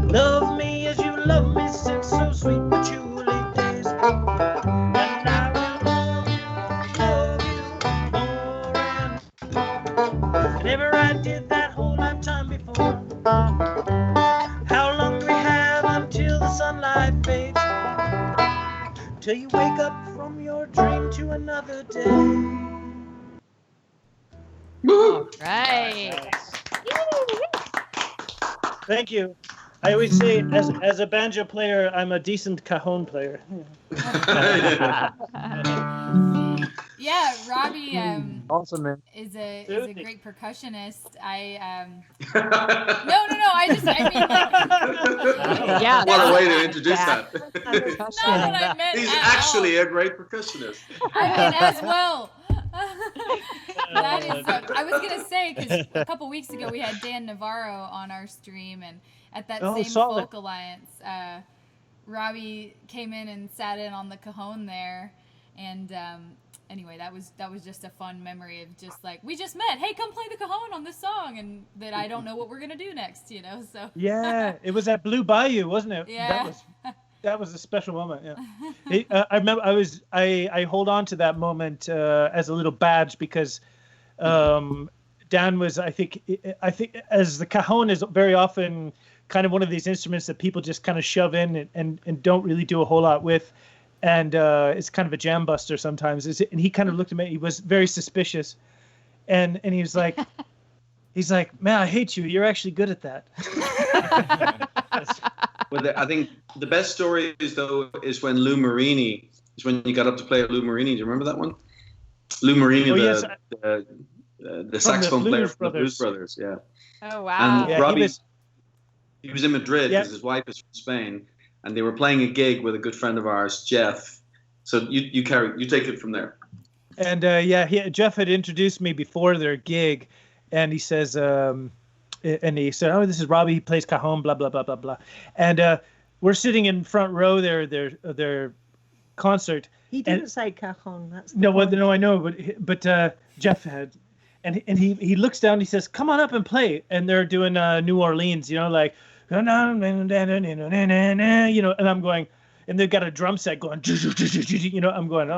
Love me as you love me since those sweet patchouli days. And I will love you more than ever I did that whole lifetime before. How long do we have until the sunlight fades? Till you wake up from your dream to another day. Right. Thank you. I always say, as a banjo player, I'm a decent cajon player. Yeah, Robbie Awesome, man. is a Dude. great percussionist. I mean like Yeah. What a way to introduce Yeah. that. not what I meant. He's at actually all. a great percussionist. I mean as well. That is. I was gonna say because a couple weeks ago we had Dan Navarro on our stream, and at that Oh, same solid. folk alliance, Robbie came in and sat in on the cajon there, and anyway, that was just a fun memory of just like we just met. Hey, come play the cajon on this song, and that I don't know what we're gonna do next, you know. So Yeah, it was at Blue Bayou, wasn't it? Yeah. That was a special moment. Yeah, I remember. I hold on to that moment as a little badge because Dan was. I think as the cajon is very often kind of one of these instruments that people just kind of shove in and don't really do a whole lot with. And it's kind of a jam buster sometimes. And he kind of looked at me. He was very suspicious. And he was like, man, I hate you. You're actually good at that. Well, I think the best story is when Lou Marini, is when you got up to play at Lou Marini. Do you remember that one? Lou Marini, the saxophone player from the Blues Brothers. Yeah. Oh, wow. And Robbie, he was in Madrid because his wife is from Spain, and they were playing a gig with a good friend of ours, Jeff. So you take it from there. And Jeff had introduced me before their gig, and he says, oh, this is Robbie. He plays cajon, blah blah blah blah blah. And we're sitting in front row their concert. He didn't say cajon. That's no, I know, but Jeff had, and he looks down. He says, "Come on up and play." And they're doing New Orleans, like, and I'm going, and they've got a drum set going, I'm going,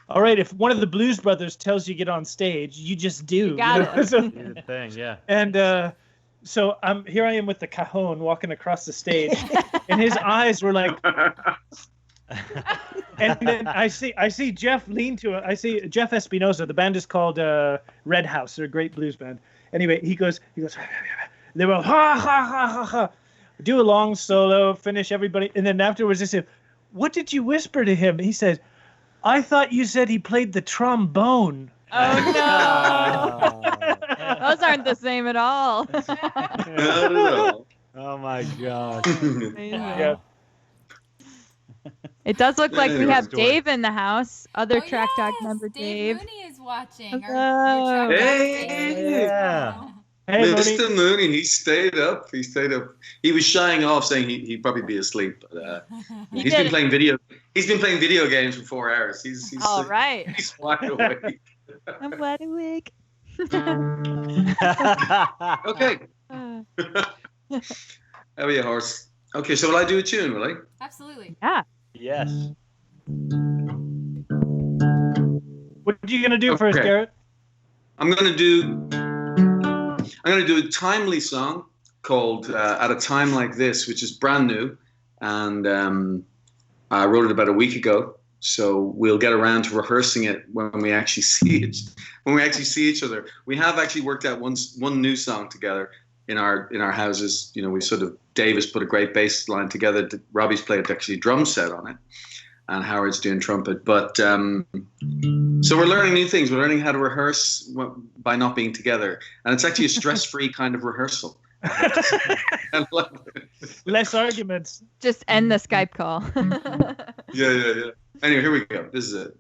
all right, if one of the Blues Brothers tells you to get on stage, you just do. You got it. So, Good thing, yeah. and so here I am with the cajon walking across the stage, and his eyes were like, and then I see Jeff lean to it. I see Jeff Espinosa. The band is called Red House. They're a great blues band. Anyway, he goes. They were ha ha ha ha ha. Do a long solo, finish everybody, and then afterwards they said, "What did you whisper to him?" He said, "I thought you said he played the trombone." Oh no! Those aren't the same at all. Not at all. Oh my gosh. Yeah. It does look like we have Story. Dave in the house. Other Track Dog yes, member Dave Dave. Mooney is watching. Hello. Yeah. Hey, Mr. Mooney, he stayed up. He was shying off, saying he'd probably be asleep. But he's been playing video. He's been playing video games for 4 hours. He's All right. He's wide awake. I'm wide awake. Okay. How are you, horse? Okay, so will I do a tune? Will I? Absolutely. Yeah. Yes. What are you gonna do first, Okay. Garrett? I'm gonna do a timely song called "At a Time Like This," which is brand new, and I wrote it about a week ago. So we'll get around to rehearsing it when we actually see it. When we actually see each other, we have actually worked out one new song together in our houses. We sort of Davis put a great bass line together. Robbie's played actually a drum set on it, and Howard's doing trumpet. But so we're learning new things. We're learning how to rehearse by not being together, and it's actually a stress-free kind of rehearsal. I love it. Less arguments. Just end the Skype call. Yeah. Anyway, here we go. This is it.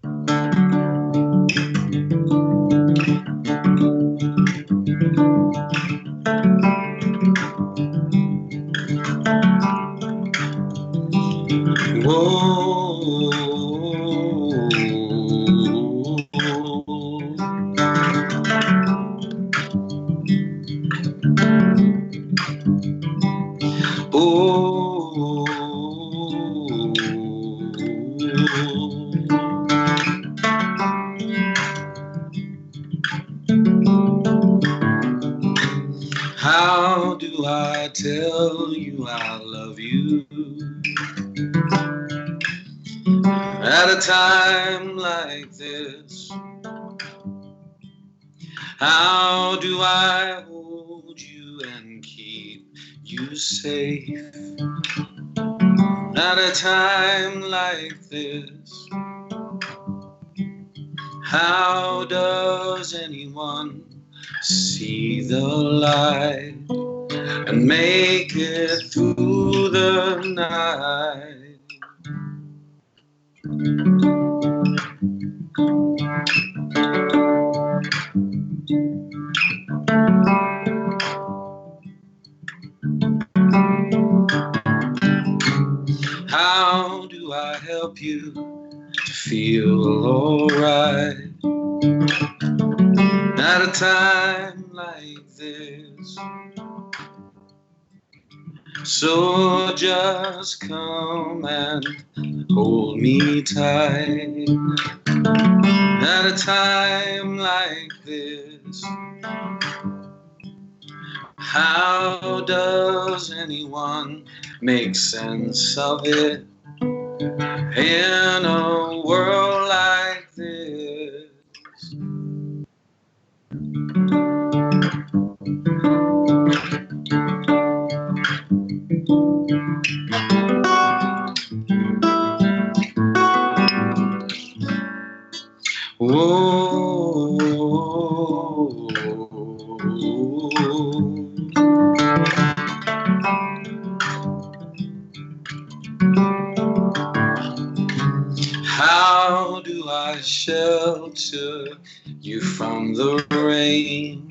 How do I tell you I love you at a time like this? How do I hold you and keep you safe at a time like this? How does anyone see the light and make it through the night? How do I help you to feel alright at a time like this? So just come and hold me tight at a time like this. How does anyone make sense of it in a world like this? Whoa. How do I shelter you from the rain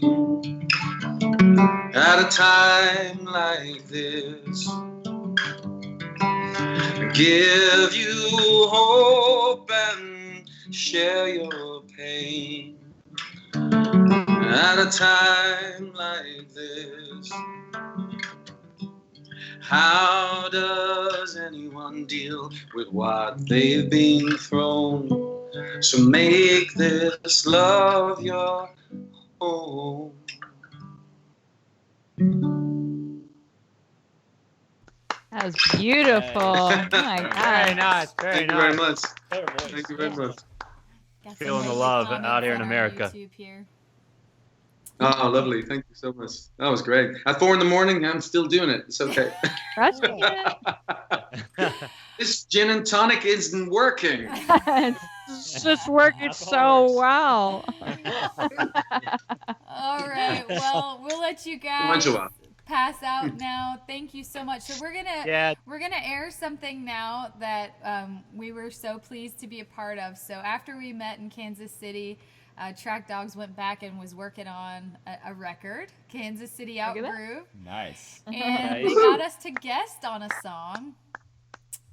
at a time like this? Give you hope and share your pain at a time like this. How does anyone deal with what they've been thrown? So make this love your home. That was beautiful. Oh my Very God. nice. Very Thank you nice. very much. Better voice. Thank you very much. Got some Feeling the lovely love comments out here in on our America. YouTube here. Oh, lovely. Thank you so much. That was great. At 4 a.m, I'm still doing it. It's okay. Crushing it. This gin and tonic isn't working. It's just working so well. All right. Well, we'll let you guys Angela. pass out now. Thank you so much. So we're gonna air something now that we were so pleased to be a part of. So after we met in Kansas City, Track Dogs went back and was working on a record, Kansas City Out Groove. Nice. And they got us to guest on a song.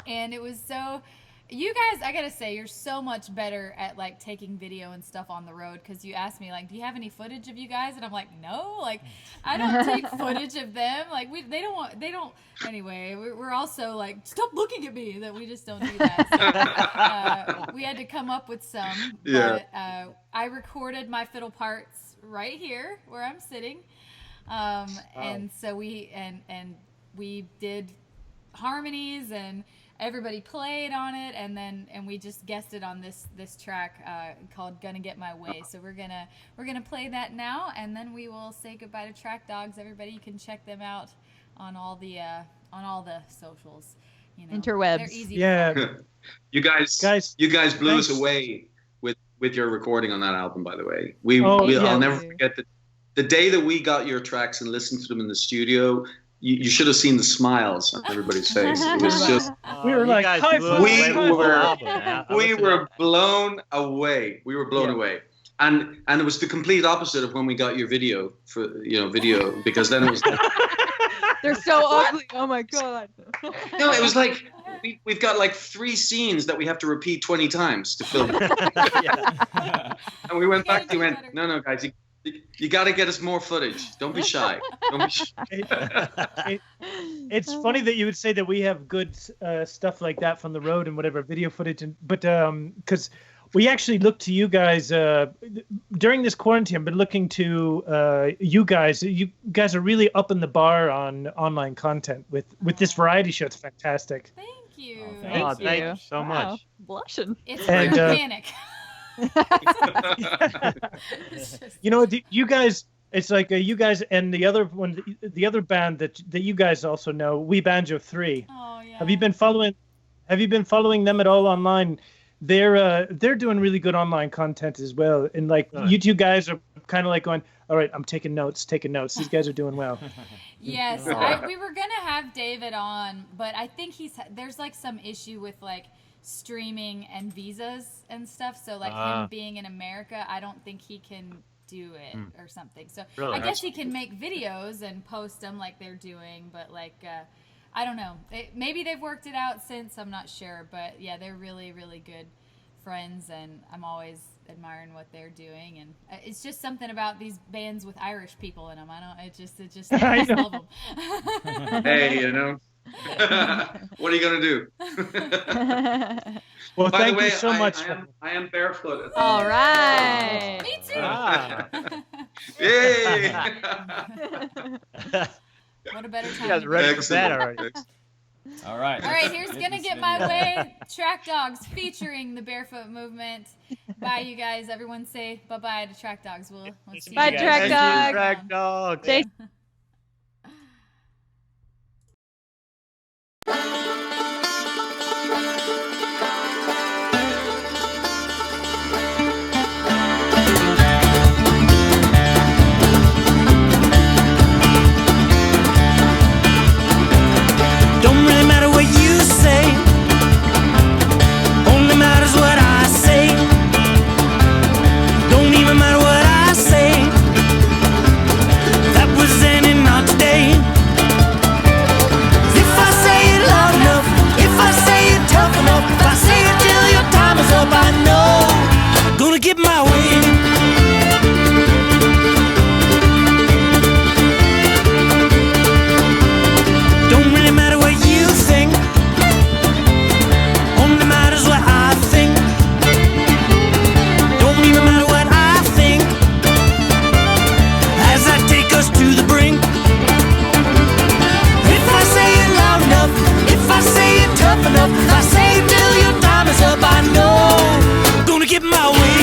And it was so, you guys, I gotta say, you're so much better at like taking video and stuff on the road, because you asked me like, do you have any footage of you guys? And I'm like, no, like I don't take footage of them. Like they don't. Anyway, we're also like, stop looking at me, that we just don't do that. So, we had to come up with some. But I recorded my fiddle parts right here where I'm sitting, and so we did harmonies and everybody played on it, and we just guested on this track called "Gonna Get My Way." So we're gonna play that now, and then we will say goodbye to Track Dogs. Everybody, you can check them out on all the socials. You know, Interwebs. They're easy. Yeah. You guys blew us away with your recording on that album. By the way, I'll never forget the day that we got your tracks and listened to them in the studio. You should have seen the smiles on everybody's face. It was just we were like, we were blown away. We were blown away. And it was the complete opposite of when we got your video because then it was like, they're so ugly. Oh my God. No, it was like we've got like 3 scenes that we have to repeat 20 times to film. And we went back to you and went, no, guys, you got to get us more footage. Don't be shy. It's funny that you would say that we have good stuff like that from the road and whatever video footage, but because we actually looked to you guys during this quarantine. I've been looking to you guys. You guys are really upping the bar on online content with this variety show. It's fantastic. Thank you. Thank you so much. Blushing. It's organic. You know, you guys, it's like you guys and the other band that you guys also know, We Banjo 3. Oh yeah. Have you been following them at all online? They're doing really good online content as well, and like you two guys are kind of like going, all right, I'm taking notes. These guys are doing well. Yes, we were gonna have David on, but I think there's like some issue with like streaming and visas and stuff, so like him being in America, I don't think he can do it or something. So really? I guess he can make videos and post them like they're doing, but like I don't know, maybe they've worked it out since, I'm not sure, but yeah, they're really, really good friends, and I'm always admiring what they're doing, and it's just something about these bands with Irish people in them. I just love them. Hey, you know. What are you gonna do? Well, by thank the way, you so much. I am barefoot. All right. Me too. Yay! What a better You time. guys to ready be. for that already? All right. All right, here's Gonna this Get My video. Way, Track Dogs featuring the Barefoot Movement. Bye, you guys. Everyone say bye-bye to Track Dogs. We'll see Bye, you guys. Track Thank Dog. you, Track Dog. Jason. Don't really matter what you say, only matters what I say. Don't even matter what I say, that was then and not today. If I say it loud enough, if I say it tough enough, if I say it till your time is up, I know I'm gonna get my way. Don't really matter what you think, only matters what I think. Don't even matter what I think, as I take us to the brink. If I say it loud enough, if I say it tough enough, if I say it till your time is up, I know I'm gonna get my way.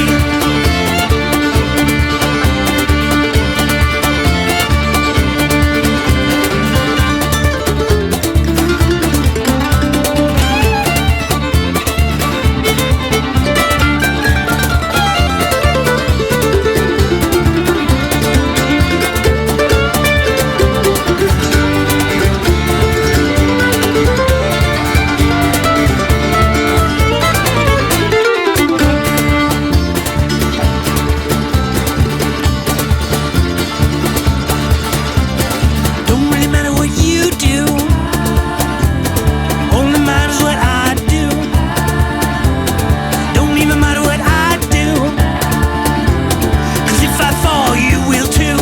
Don't really matter what you do, only matters what I do. Don't even matter what I do, 'cause if I fall, you will too.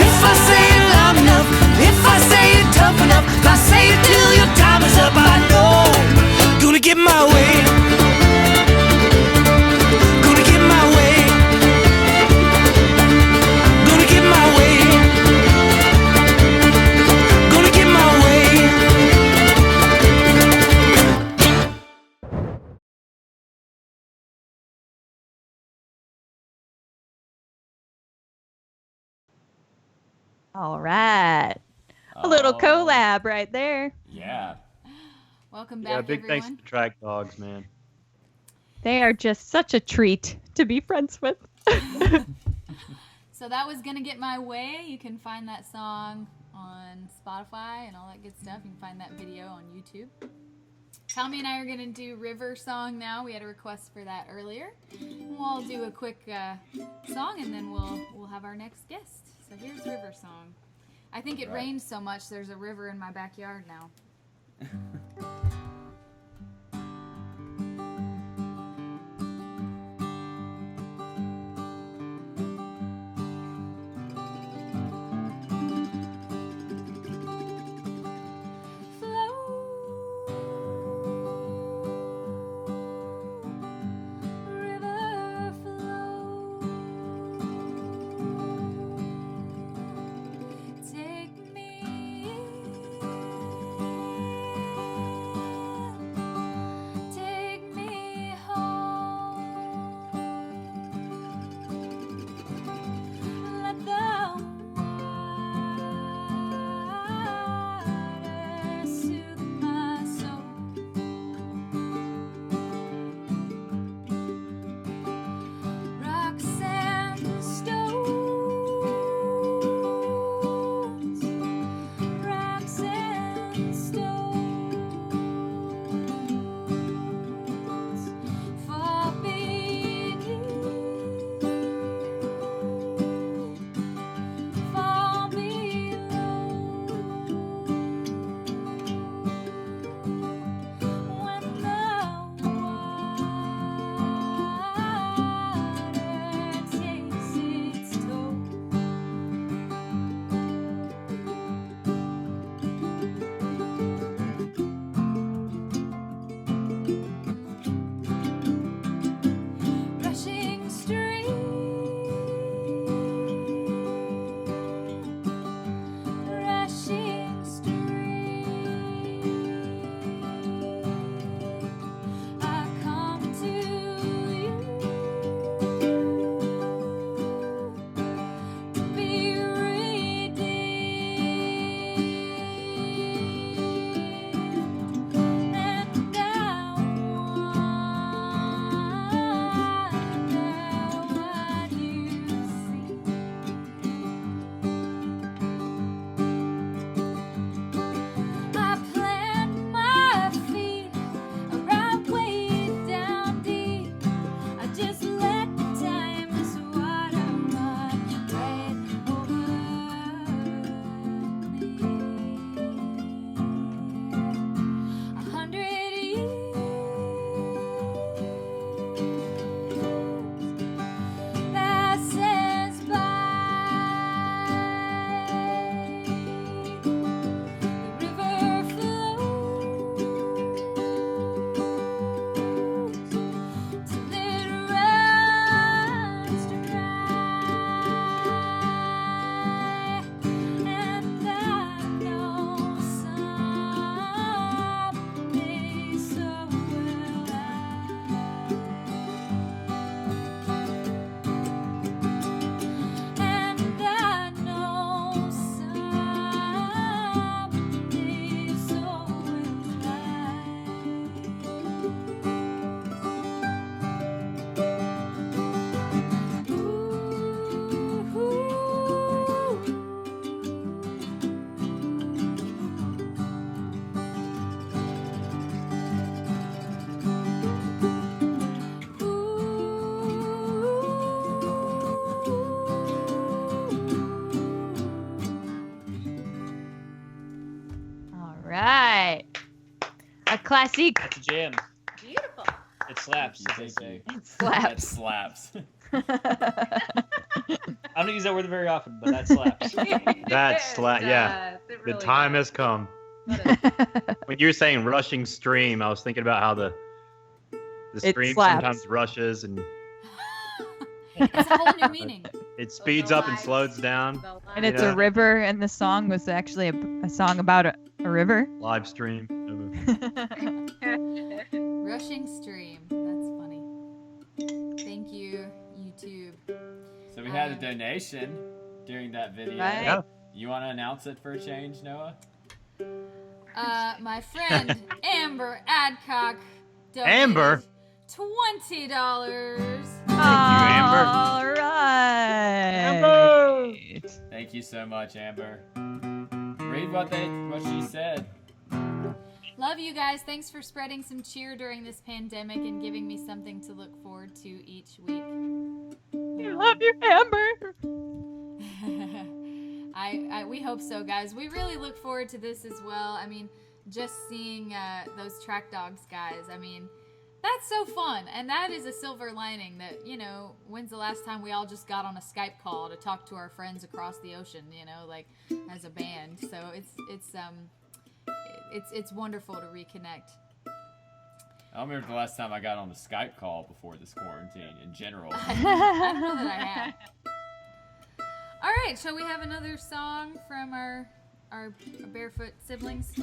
If I say it loud enough, if I say it tough enough, if I say it till your time is up, I know I'm gonna get my way. Gonna get my way. Gonna get my way. Gonna get my way. All right. A little Oh, collab right there. Yeah. Welcome back, Yeah, big everyone. thanks to Track Dogs, man. They are just such a treat to be friends with. So that was Gonna Get My Way. You can find that song on Spotify and all that good stuff. You can find that video on YouTube. Tommy and I are gonna do River Song now. We had a request for that earlier. We'll do a quick song and then we'll have our next guest. So here's River Song. I think it Right. rained so much there's a river in my backyard now. River flow, take me Classic. That's a jam. Beautiful. It slaps. Thank as they you. say. It That slaps. slaps. I don't use that word very often, but that slaps. That's yeah. The time has come. When you were saying rushing stream, I was thinking about how the It stream slaps. sometimes rushes and It's a whole new meaning. it speeds up and slows down. And it's a river, and the song was actually a song about a river. Live stream. Rushing stream. That's funny. Thank you, YouTube. So we had a donation during that video. Right. Yeah. You want to announce it for a change, Noah? My friend Amber Adcock donated Amber? $20. Amber. All right. Amber. Thank you so much, Amber. Read what she said. Love you guys. Thanks for spreading some cheer during this pandemic and giving me something to look forward to each week. I love you, Amber. We hope so, guys. We really look forward to this as well. I mean, just seeing those track dogs, guys. I mean, that's so fun, and that is a silver lining. That, you know, when's the last time we all just got on a Skype call to talk to our friends across the ocean? You know, like as a band. So it's wonderful to reconnect. I don't remember the last time I got on a Skype call before this quarantine in general. I don't know that I have. All right, shall we have another song from our Barefoot siblings?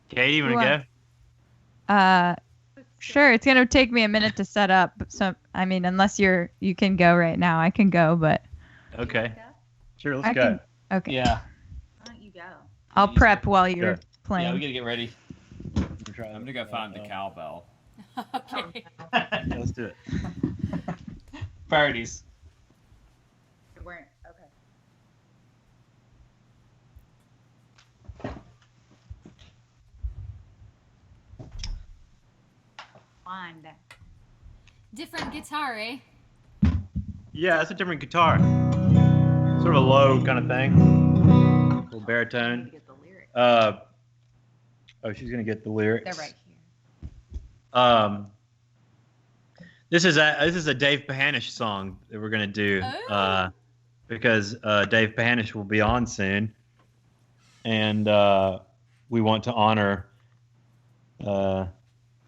Katie, you want to Sure. It's gonna take me a minute to set up. So I mean, unless you can go right now, I can go. But go? Okay. Sure, let's I go. can. Okay. Yeah. Why don't you go? I'll prep while you're Sure. Yeah, playing. we gotta get ready. I'm gonna go find the cowbell. Okay. Yeah, let's do it. Priorities. It weren't. Okay. Find. Different guitar, eh? Yeah, that's a different guitar. Sort of a low kind of thing. A little baritone. Get the lyrics. Oh, she's gonna get the lyrics. They're right here. This is a Dave Pahanish song that we're gonna do. Oh. Because Dave Pahanish will be on soon, and we want to honor the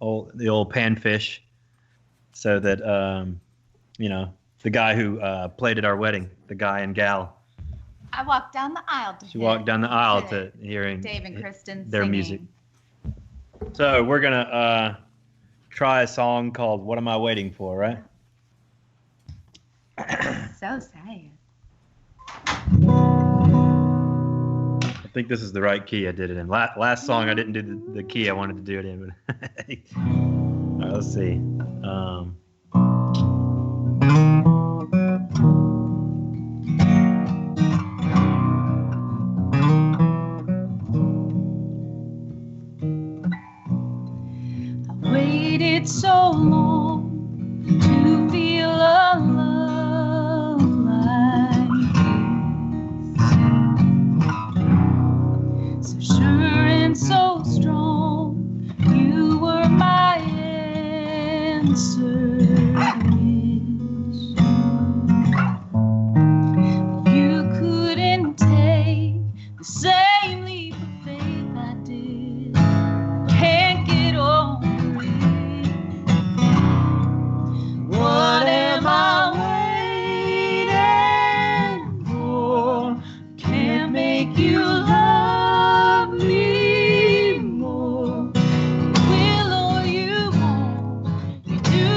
old panfish, so that you know, the guy who played at our wedding, the guy and gal. I walked down the aisle to She walked down the aisle to to hearing Dave and Kristen their singing. music. So we're gonna try a song called "What Am I Waiting For," right? So sad. I think this is the right key I did it in. Last song I didn't do the key I wanted to do it in. But all right, let's see. Waited so long to feel a love like this. So sure and so strong, you were my answer. You couldn't take the same leap of faith I did. Can't get over it. What am I waiting for? Can't make you love me more. You will or you won't. You do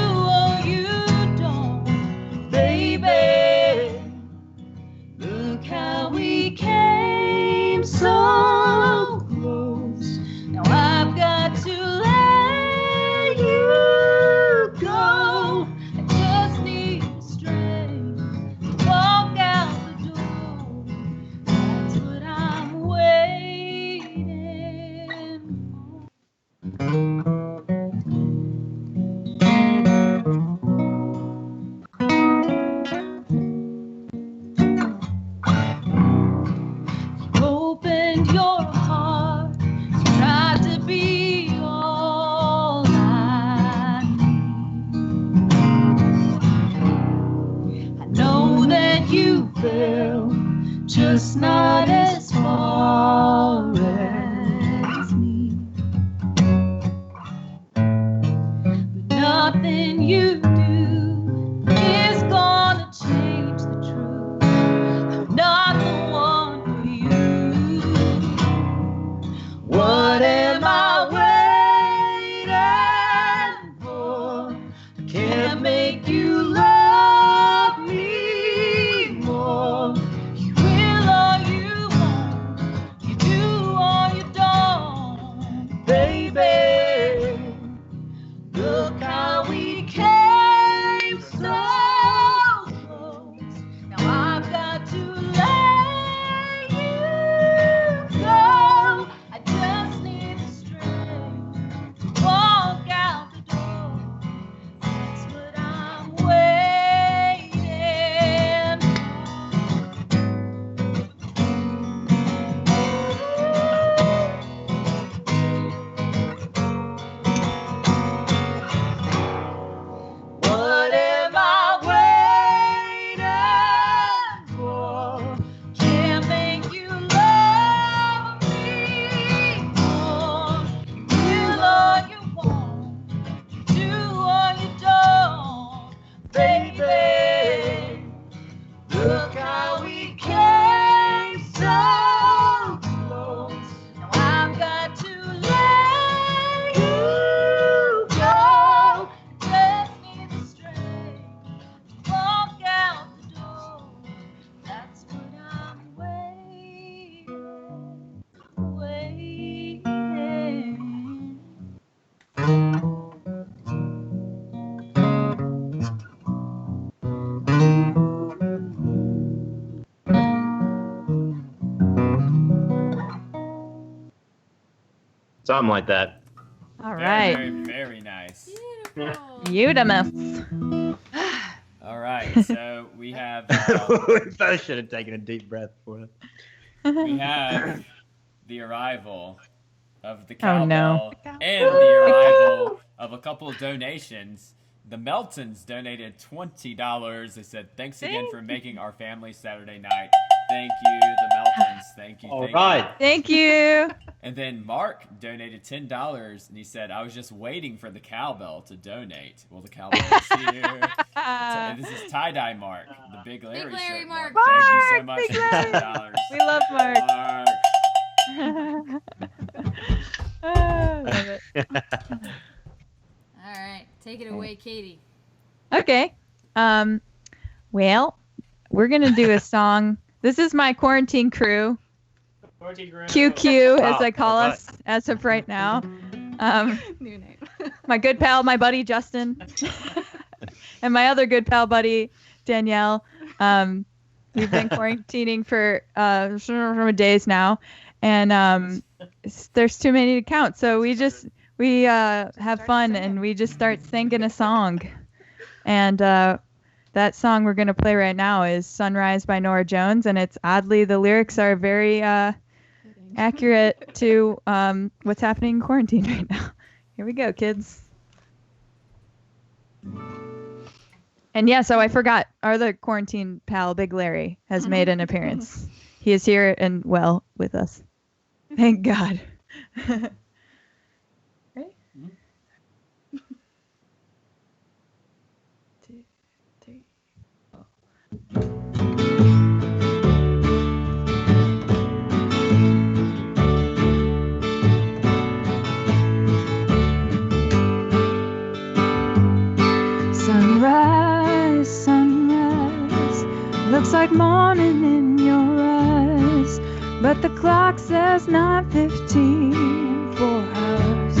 you do is gonna change the truth. I'm not the one for you. What am I waiting for? I can't make you love me more. You will or you won't. You do or you don't, baby. Look how we came so close. Now I've got to let you go. I just need the strength to walk out the door. That's what I'm waiting What am I waiting for? Can't make you love me more. You will or you won't. You do or you don't, baby. Look how we came so close. Now I've got to let you go. Just need the strength to walk out the door. That's what I'm waiting. Something like that. All Very, right. very, very nice. Beautiful. All right, so we have I should have taken a deep breath before that. we have the arrival of the Oh, cowbell no. and the arrival of a couple of donations. The Meltons donated $20. They said, "Thanks again for making our family Saturday night." Thank you, the Meltons. Thank you. All thank right. you. Thank you. And then Mark donated $10, and he said, "I was just waiting for the cowbell to donate." Well, the cowbell is here. And this is tie-dye Mark, the Big Larry, Larry shirt. Mark. Thank you so Mark, much Big for the Larry. $10. We love Mark. Love it. All right, take it away, Katie. Okay. Well, we're gonna do a song. This is my quarantine crew. QQ, as I call us as of right now. New name. My good pal, my buddy Justin, and my other good pal buddy Danielle. We've been quarantining for days now, and there's too many to count. So we have fun and we just start singing a song, and that song we're gonna play right now is "Sunrise" by Nora Jones, and it's oddly the lyrics are very accurate to what's happening in quarantine right now. Here we go, kids. And yeah, so I forgot, our other quarantine pal, Big Larry, has made an appearance. He is here and well with us. Thank God. Ready? 2, 3, 4. Sunrise, sunrise, looks like morning in your eyes, but the clock says 9:15, 4 hours.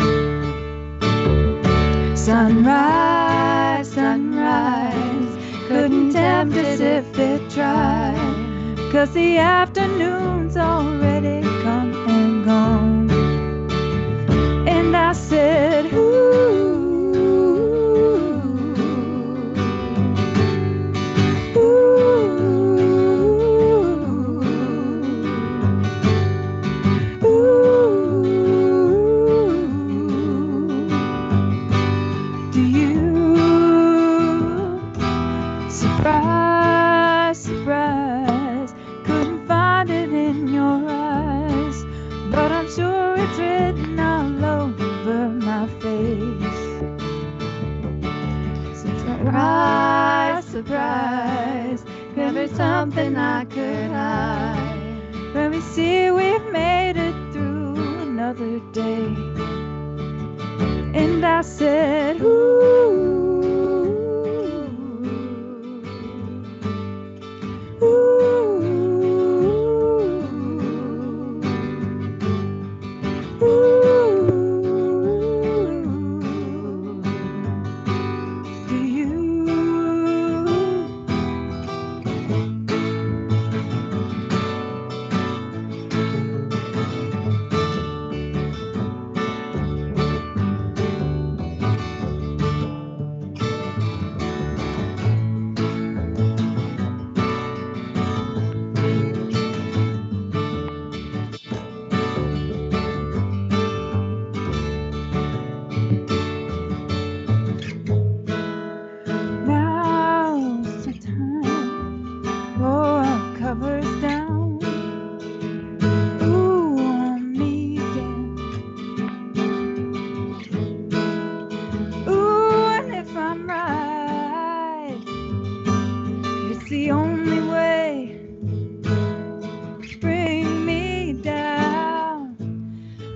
Sunrise, sunrise, couldn't tempt us if it tried, 'cause the afternoon's already come and gone. And I said, ooh, do you? Surprise, surprise, couldn't find it in your eyes, but I'm sure it's written all over my face. Surprise, surprise, never something I could hide. When we see we've made it through another day. And I said, ooh, ooh, ooh, do you? Now's the time. Roll our covers down. Ooh, on me again. Ooh, and if I'm right, it's the only way to bring me down.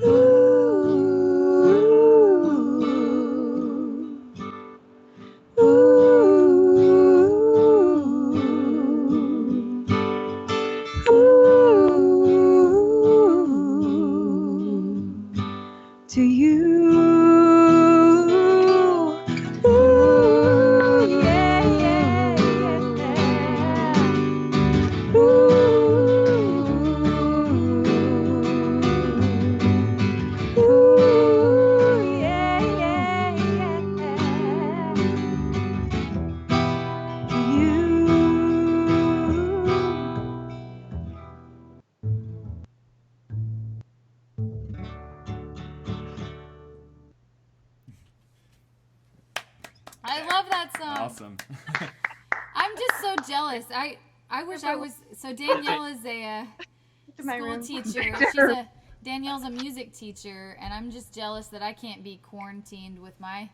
Ooh, to you. Ooh, yeah, yeah, yeah. Ooh, yeah, yeah, yeah. To you. I love that song. Awesome. I'm just so jealous. I wish I was. So Danielle is a To my school room. teacher. Danielle's a music teacher, and I'm just jealous that I can't be quarantined with my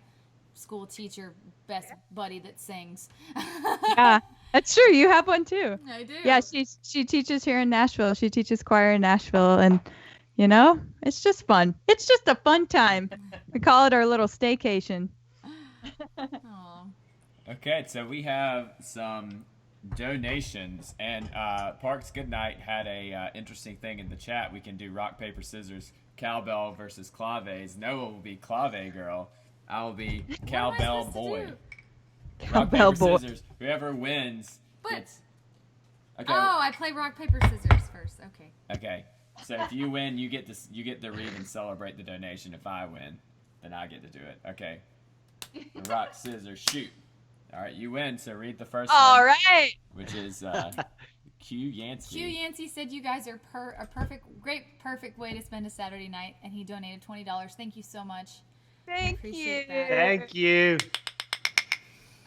school teacher best buddy that sings. Yeah, that's true. You have one too. I do. Yeah, she teaches here in Nashville. She teaches choir in Nashville, and you know, it's just fun. It's just a fun time. We call it our little staycation. Aw. Okay, so we have some donations, and Parks Goodnight had a interesting thing in the chat. We can do rock, paper, scissors, cowbell versus claves. Noah will be clave girl. I will be cowbell boy. Rock, Cowbell paper, boy. scissors. Whoever wins But gets. Okay. oh, I play rock paper scissors first. Okay. Okay. So if you win, you get to read and celebrate the donation. If I win, then I get to do it. Okay. The rock, scissors, shoot. All right, you win. So read the first All one, right. which is Q Yancey. Q Yancey said you guys are a perfect way to spend a Saturday night, and he donated $20. Thank you so much. Thank Appreciate you. that. Thank you.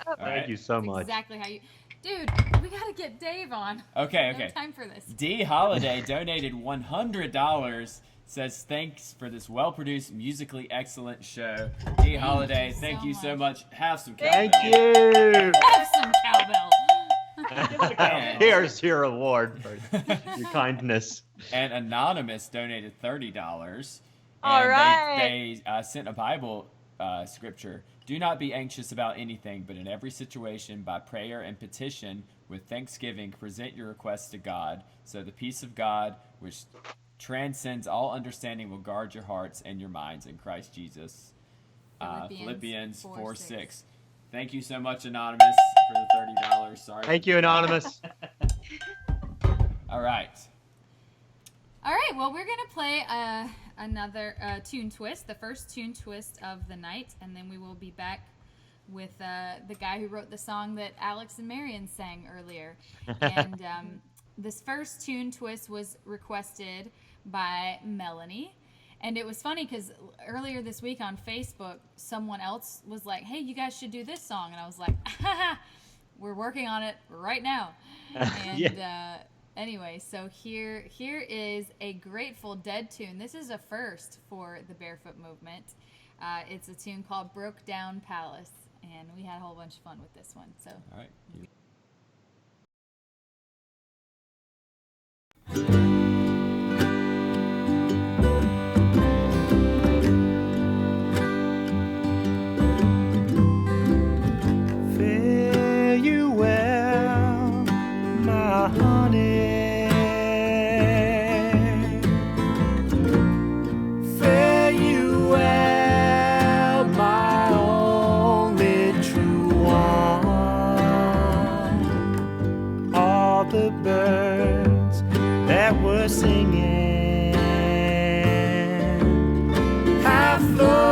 All right. Thank you so That's much. exactly how you. Dude, we gotta get Dave on. Okay, No okay. time for this. D Holiday donated $100. Says thanks for this well-produced, musically excellent show. D Holiday, thank you so much. Have some cowbell. Thank you. Have some cowbell. Here's your award for your kindness. And Anonymous donated $30. All And right. They sent a Bible scripture. Do not be anxious about anything, but in every situation, by prayer and petition, with thanksgiving, present your requests to God. So the peace of God, which transcends all understanding, will guard your hearts and your minds in Christ Jesus. Philippians 4:6. Thank you so much, Anonymous, for the $30. Sorry. Thank you, Anonymous. All right. All right, well, we're going to play another tune twist, the first tune twist of the night, and then we will be back with the guy who wrote the song that Alex and Marion sang earlier. And this first tune twist was requested by Melanie. And it was funny because earlier this week on Facebook, someone else was like, hey, you guys should do this song. And I was like, we're working on it right now. And anyway, so here is a Grateful Dead tune. This is a first for the Barefoot movement. It's a tune called Broke Down Palace. and we had a whole bunch of fun with this one. So. All right. Fare you well, my honey. Fare you well, my only true one. All the birds that were singing have flown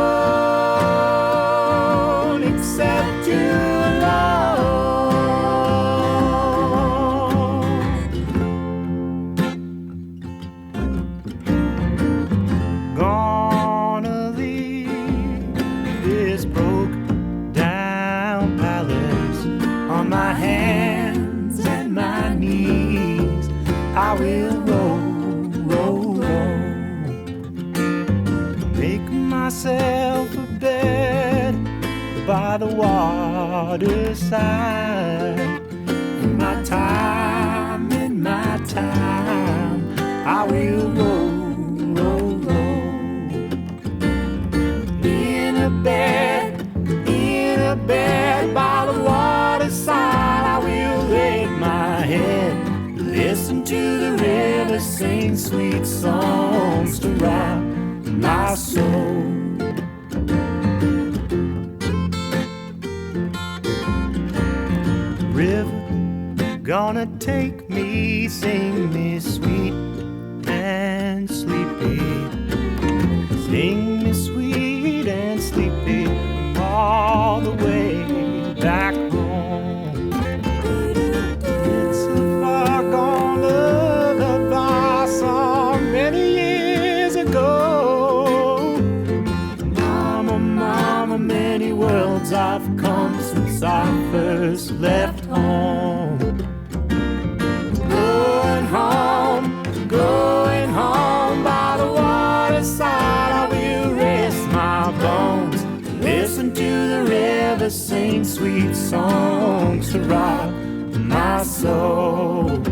except you alone. Gonna leave this broke down palace on my hands and my knees. I will roll, roll, roll. Make myself a bed by the waterside. In my time, I will roll, roll, roll. In a bed by the waterside, I will lay my head, listen to the river sing sweet songs to rock my soul. River, gonna take me, sing me sweet and sleepy. Sing me sweet and sleepy all the way back home. It's a far gone lullaby song many years ago. Mama, mama, many worlds I've come since I first left home. Going home by the waterside. I will rest my bones, listen to the river sing sweet songs to rock my soul.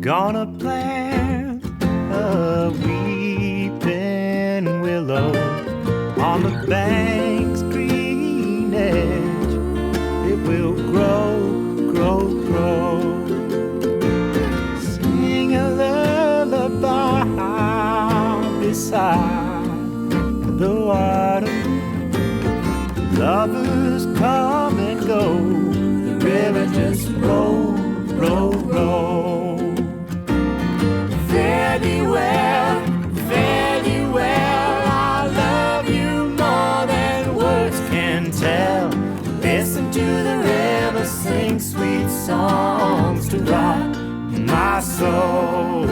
Gonna plant a weeping willow on the bank's green edge. It will grow, grow, grow. Sing a lullaby beside the water. Lovers come and go. The river just roll, roll, roll. Fare thee well, fare thee well. I love you more than words can tell. Listen to the river sing sweet songs to rock my soul.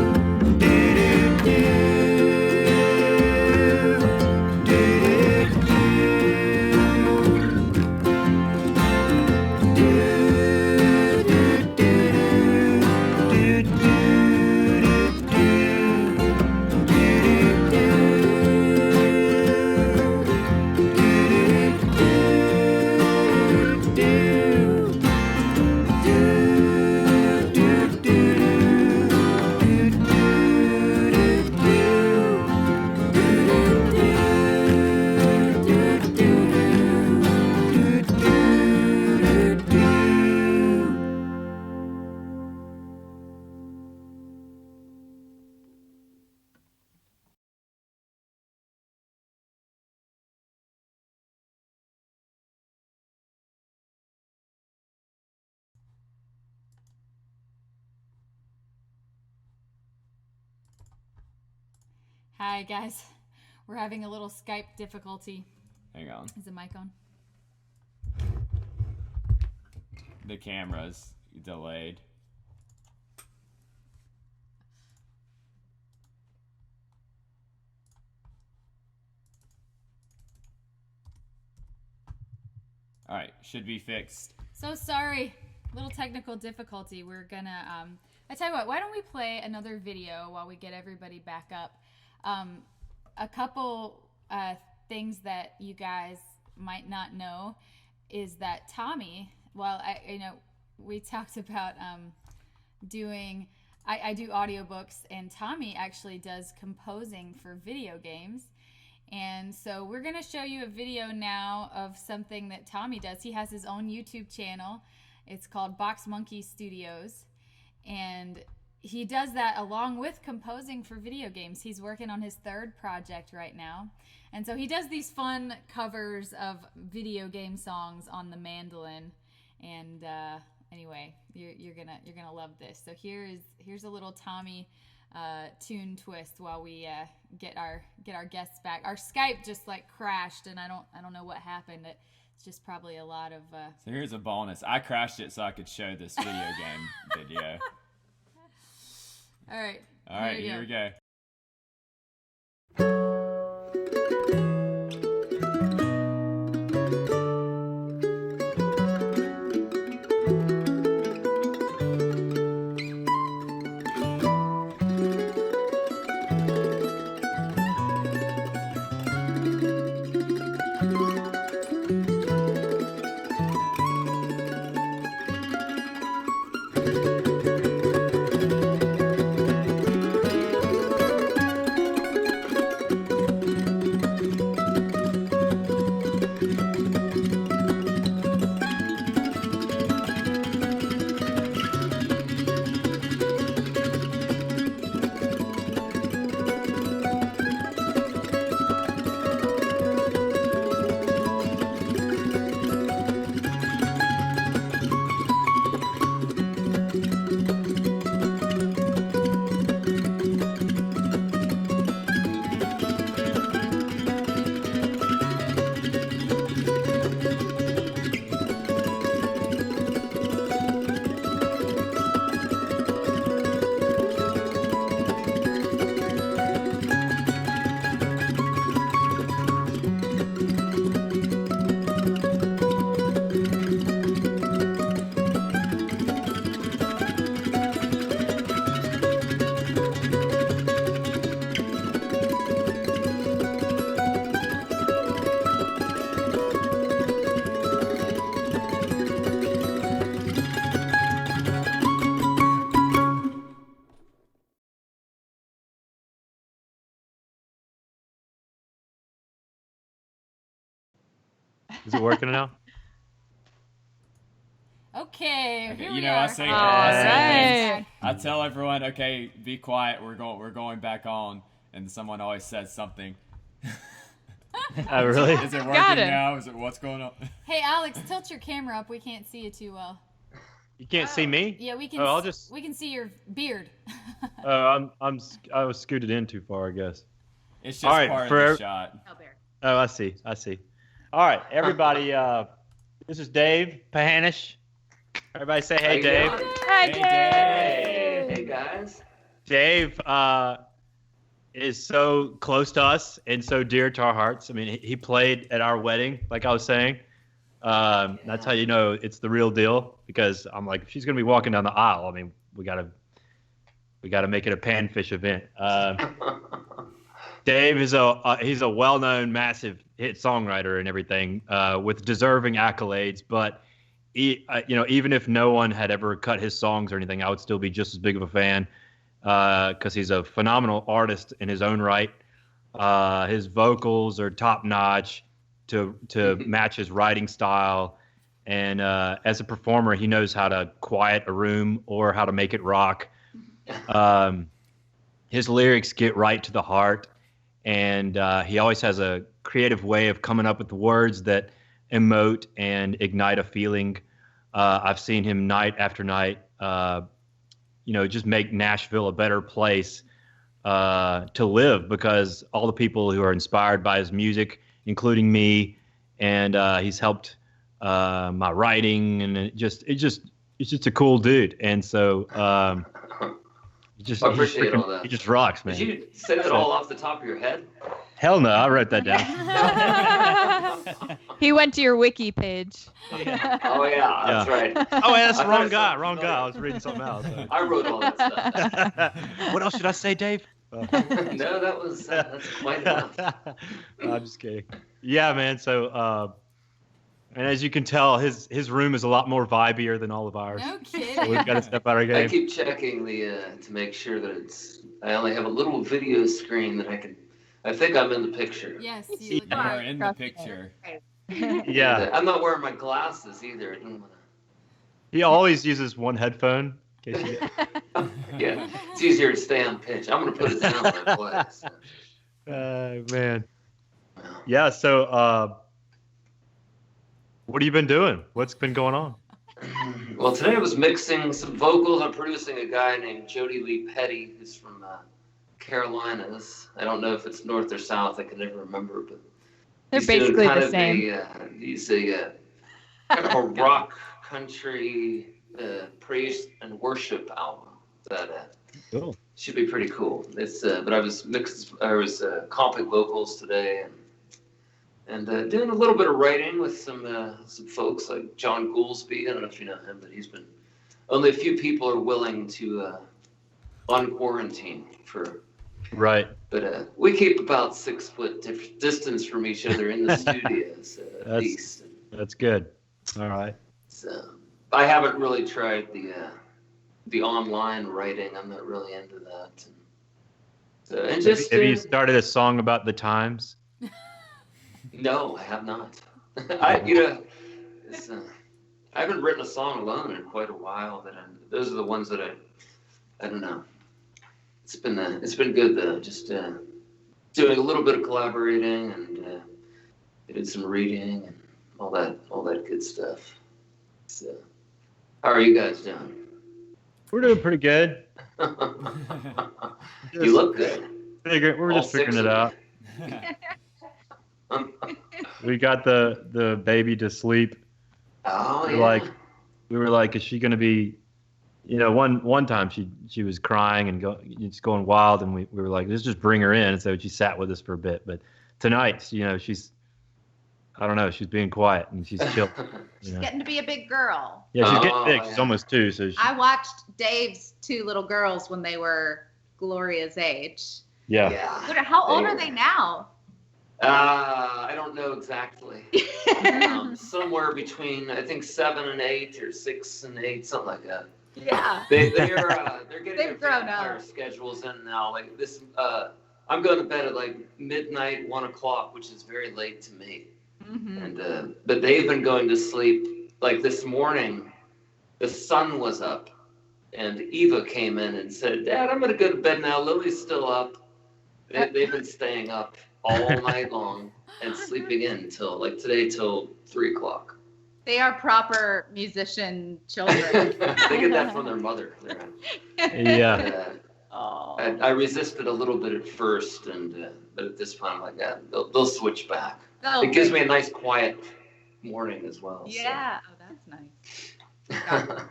Hi guys, We're having a little Skype difficulty. Hang on. Is the mic on? The camera's delayed. All right, should be fixed. So sorry, little technical difficulty. We're gonna, I tell you what, why don't we play another video while we get everybody back up? A couple things that you guys might not know is that Tommy, we talked about doing, I do audiobooks, and Tommy actually does composing for video games. And so we're going to show you a video now of something that Tommy does. He has his own YouTube channel. It's called Box Monkey Studios. And he does that along with composing for video games. He's working on his third project right now. And so he does these fun covers of video game songs on the mandolin. And anyway, you're gonna love this. So here's a little Tommy tune twist while we get our guests back. Our Skype just like crashed, and I don't know what happened. It's just probably a lot of. So here's a bonus. I crashed it so I could show this video game video. All right. All right, here we go. Is it working now? Okay, here we You know, are. I tell everyone, okay, be quiet. We're going back on, and someone always says something. Oh, really? Is it working now? Is it what's going on? Hey, Alex, tilt your camera up. We can't see you too well. You can't see me? Yeah, we can. Oh, We can see your beard. I was scooted in too far, I guess. It's just part of the shot. Oh, I see. All right, everybody. This is Dave Pahanish. Everybody say hey, Dave. Hi, Dave. Hey, guys. Dave is so close to us and so dear to our hearts. I mean, he played at our wedding, like I was saying. That's how you know it's the real deal, because I'm like, if she's gonna be walking down the aisle, I mean, we gotta make it a panfish event. Dave is he's a well-known, massive hit songwriter and everything, with deserving accolades. But even if no one had ever cut his songs or anything, I would still be just as big of a fan, because he's a phenomenal artist in his own right. His vocals are top-notch to match his writing style, and as a performer, he knows how to quiet a room or how to make it rock. His lyrics get right to the heart. And he always has a creative way of coming up with words that emote and ignite a feeling. I've seen him night after night, just make Nashville a better place to live, because all the people who are inspired by his music, including me, and he's helped my writing, and it's just a cool dude. And so I appreciate all that. he just rocks, man. Did you say that all off the top of your head? Hell no, I wrote that down. He went to your wiki page. Oh yeah, that's right. Oh, yeah, that's I the wrong thought guy. it Wrong sounded guy. I was reading something else. I wrote all that stuff. What else should I say, Dave? No, that's quite enough. I'm just kidding. Yeah, man. So, and as you can tell, his room is a lot more vibier than all of ours. No kidding. So we've got to step out our I game. keep checking to make sure that I only have a little video screen that I can. I think I'm in the picture. Yes, You are in the picture. Yeah. I'm not wearing my glasses either. I didn't wanna... He always uses one headphone. In case you get... Yeah, it's easier to stay on pitch. I'm gonna put it down when I play. So. Man. Yeah. So, what have you been doing? What's been going on? Well, today I was mixing some vocals. I'm producing a guy named Jody Lee Petty, who's from Carolinas. I don't know if it's north or south. I can never remember, but They're he's doing basically kind the of same. He's a kind of a rock country praise and worship album that Cool. should be pretty cool. It's but I was comping vocals today and doing a little bit of writing with some folks like John Goolsby. I don't know if you know him, but only a few people are willing to unquarantine for. Right. But we keep about 6 foot distance from each other in the studios at least. That's good. All right. So I haven't really tried the online writing. I'm not really into that. Have you started a song about the times? No, I have not. I haven't written a song alone in quite a while. Those are the ones that I don't know. It's been good though. Just doing a little bit of collaborating and did some reading and all that good stuff. So, how are you guys doing? We're doing pretty good. You look good. We're just figuring it out. We got the baby to sleep. Oh yeah. yeah. We were like, is she gonna be? One time she was crying and just going wild, and we were like, let's just bring her in. And so she sat with us for a bit. But tonight, she's, I don't know, she's being quiet and she's chill. She's getting to be a big girl. Yeah, she's getting big. She's almost 2. So I watched Dave's 2 little girls when they were Gloria's age. Yeah. How old are they now? I don't know exactly. Somewhere between I think 7 and 8 or 6 and 8, something like that. Yeah. They're getting their grown vampire schedules in now. Like this, I'm going to bed at like midnight, 1 o'clock, which is very late to me. Mm-hmm. And but they've been going to sleep. Like this morning, the sun was up, and Eva came in and said, "Dad, I'm going to go to bed now. Lily's still up." They've been staying up all night long and sleeping in till 3 o'clock. They are proper musician children. They get that from their mother. Yeah. I resisted a little bit at first, but at this point, I'm like, yeah, they'll switch back. Oh, it gives me a nice quiet morning as well. Yeah. So. Oh, that's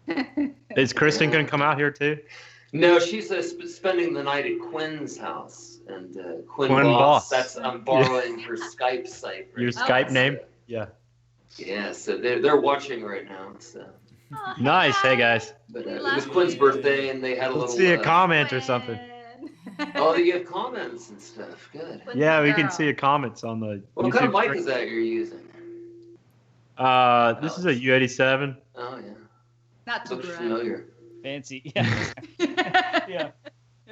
nice. Is Kristen gonna come out here too? No, she's spending the night at Quinn's house, and Quinn Boss. I'm borrowing her Skype site. Your Skype name? Yeah. Yeah, so they're watching right now. So. Nice. Hey guys. But it was Quinn's birthday, and they had a little. Let's see a comment or something. Oh, you have comments and stuff. Good. Yeah, we can see a comments on the. What YouTube kind of mic screen. is that you're using? This is a U87. Oh yeah. Not too Looks familiar. Fancy. Yeah. Yeah.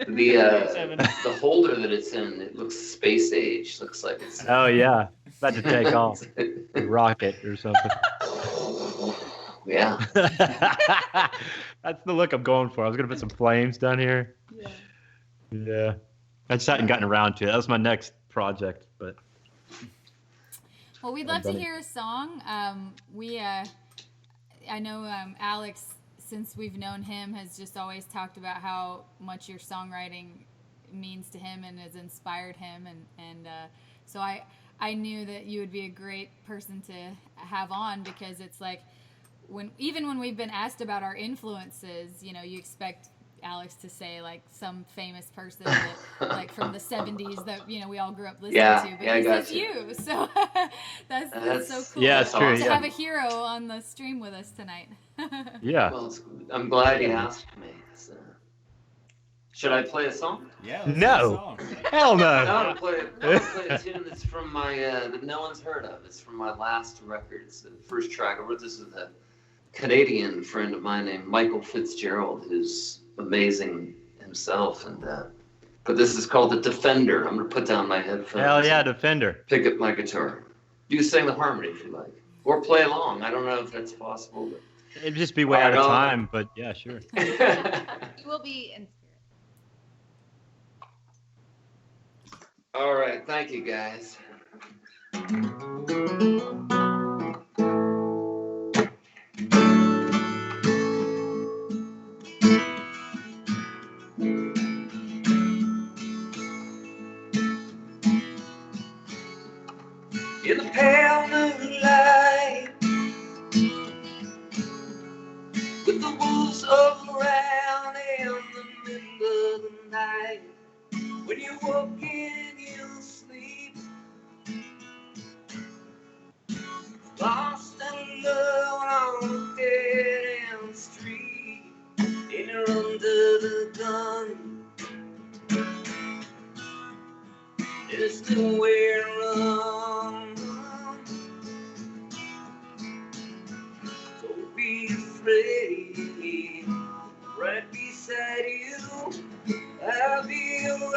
The holder that it's in, it looks space age. Looks like it's. Oh yeah, about to take off, a rocket or something. Yeah. That's the look I'm going for. I was gonna put some flames down here. Yeah. I just hadn't gotten around to it. That was my next project, but. Well, we'd love to hear a song. I know Alex since we've known him, has just always talked about how much your songwriting means to him and has inspired him, and so I knew that you would be a great person to have on, because it's like even when we've been asked about our influences, you know, you expect Alex to say like some famous person that, like from the 70s that, you know, we all grew up listening to, but he says you. So that's so cool. Yeah, it's true. To Yeah. have a hero on the stream with us tonight. Yeah. Well, I'm glad you asked me. So, should I play a song? Yeah. No. Hell no. I'll play a tune that's from my that no one's heard of. It's from my last record. It's the first track. I wrote this with a Canadian friend of mine named Michael Fitzgerald, who's amazing himself, and but this is called The Defender. I'm gonna put down my headphones. Hell yeah, Defender. Pick up my guitar. You sing the harmony if you like, or play along. I don't know if that's possible, but It'd just be way out of time, but yeah, sure. You will be in spirit. All right, thank you guys. In the pale moonlight, with the wolves all around in the middle of the night, when you woke in your sleep, lost and alone on a dead-end street, and you're under the gun. There's nowhere to run. Don't be afraid. Right beside you, I'll be around.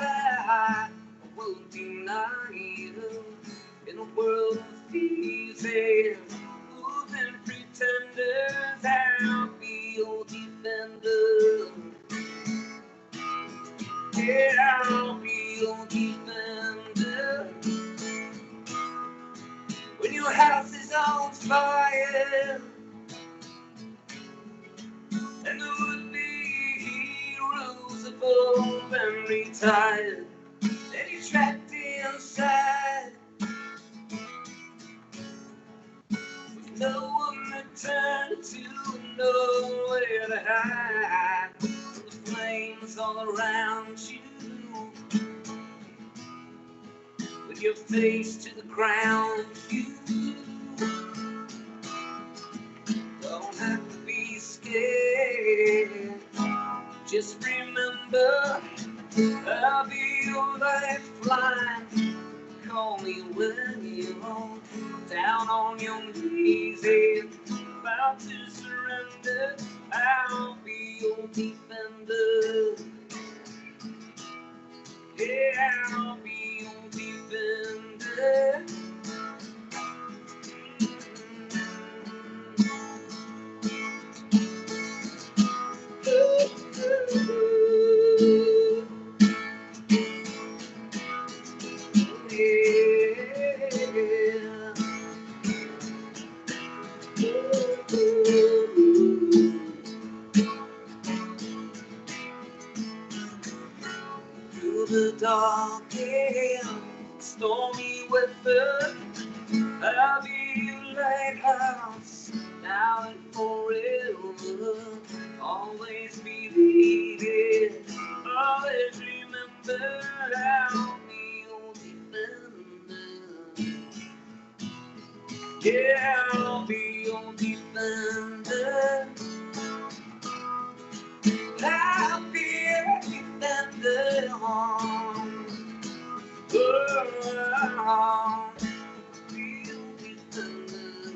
I won't deny you. In a world of thieves and moving pretenders, I'll be your defender. Yeah, I'll be your defender. When your house is on fire and the would-be heroes of old and retired, and you're trapped inside with no one to turn to, nowhere to hide. The flames all around you, with your face to the ground, you don't have to be scared. Just remember, I'll be your lifeline. Call me when you're down on your knees and about to surrender. I'll be your defender. Yeah, I'll be your defender. Through the dark and stormy weather, I'll be your lighthouse now and forever. Always believe it, always remember, I'll be your defender. Yeah, I'll be your defender. I'll be your defender. Oh, I'll be your defender.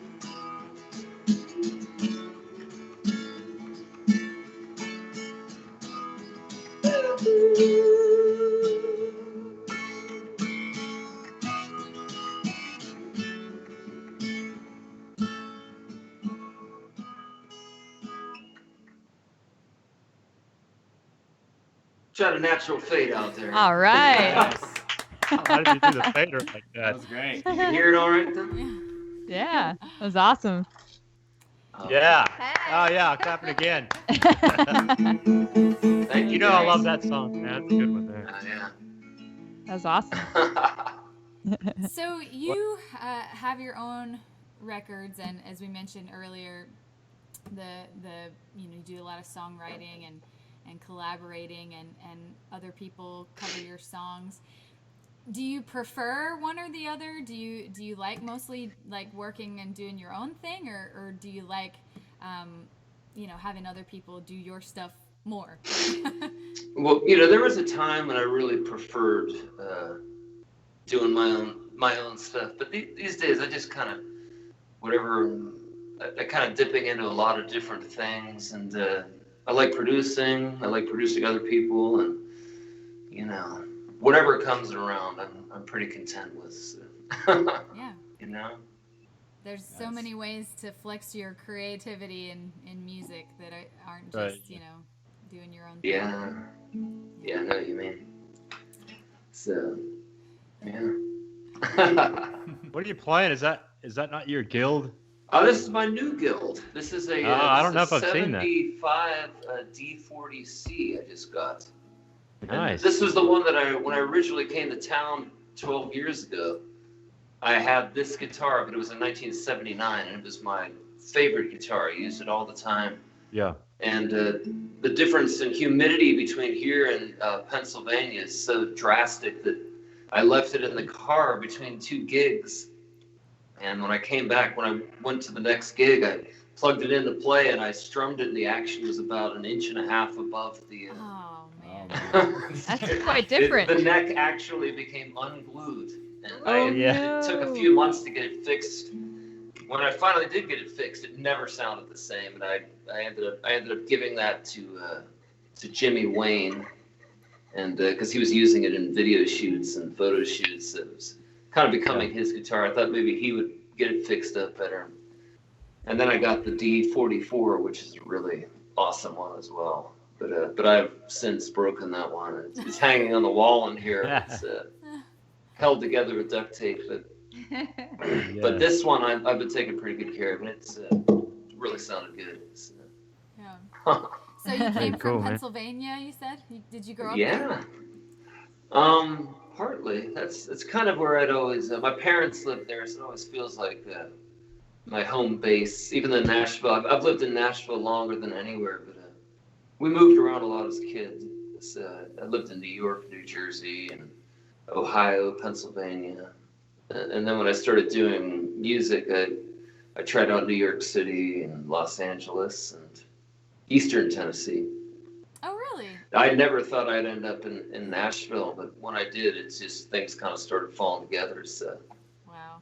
Try a natural fade out there. All right. How did you do the fader like that? That was great. You hear it all right then? Yeah, that was awesome. Yeah. Hey. Oh yeah, clapping again. Thank You know I love that song, man. It's a good one there. Yeah. That's awesome. So you have your own records, and as we mentioned earlier, the you do a lot of songwriting and collaborating, and other people cover your songs. Do you prefer one or the other? Do you like mostly like working and doing your own thing, or do you like having other people do your stuff more? Well, there was a time when I really preferred doing my own stuff, but these days I just kind of whatever. I kind of dipping into a lot of different things, and I like producing. I like producing other people, and whatever comes around, I'm pretty content with. So. Yeah. There's so many ways to flex your creativity in music that aren't just doing your own thing. Yeah, I know what you mean. So, yeah. What are you playing? Is that not your guild? Oh, this is my new guild. This is a I don't know if I've seen that. 75 D40C I just got. Nice. And this was the one that when I originally came to town 12 years ago, I had this guitar, but it was in 1979, and it was my favorite guitar. I used it all the time. Yeah. And the difference in humidity between here and Pennsylvania is so drastic that I left it in the car between 2 gigs. And when I came back, when I went to the next gig, I plugged it in to play, and I strummed it, and the action was about 1.5 inches above the... Oh, man. That's quite different. The neck actually became unglued. And it took a few months to get it fixed. When I finally did get it fixed, it never sounded the same, and I ended up giving that to Jimmy Wayne, and because he was using it in video shoots and photo shoots, it was kind of becoming his guitar. I thought maybe he would get it fixed up better. And then I got the D44, which is a really awesome one as well. But I've since broken that one. It's hanging on the wall in here. It's held together with duct tape, but this one I've been taking pretty good care of, and it's really sounded good. Yeah. So you came from Pennsylvania, you said? Did you grow up there? Partly. That's kind of where I'd always. My parents lived there, so it always feels like my home base. Even in Nashville, I've lived in Nashville longer than anywhere, but we moved around a lot as kids. I lived in New York, New Jersey, and Ohio, Pennsylvania, and then when I started doing music, I tried out New York City and Los Angeles and Eastern Tennessee. Oh, really? I never thought I'd end up in Nashville, but when I did, it's just things kind of started falling together. So. Wow.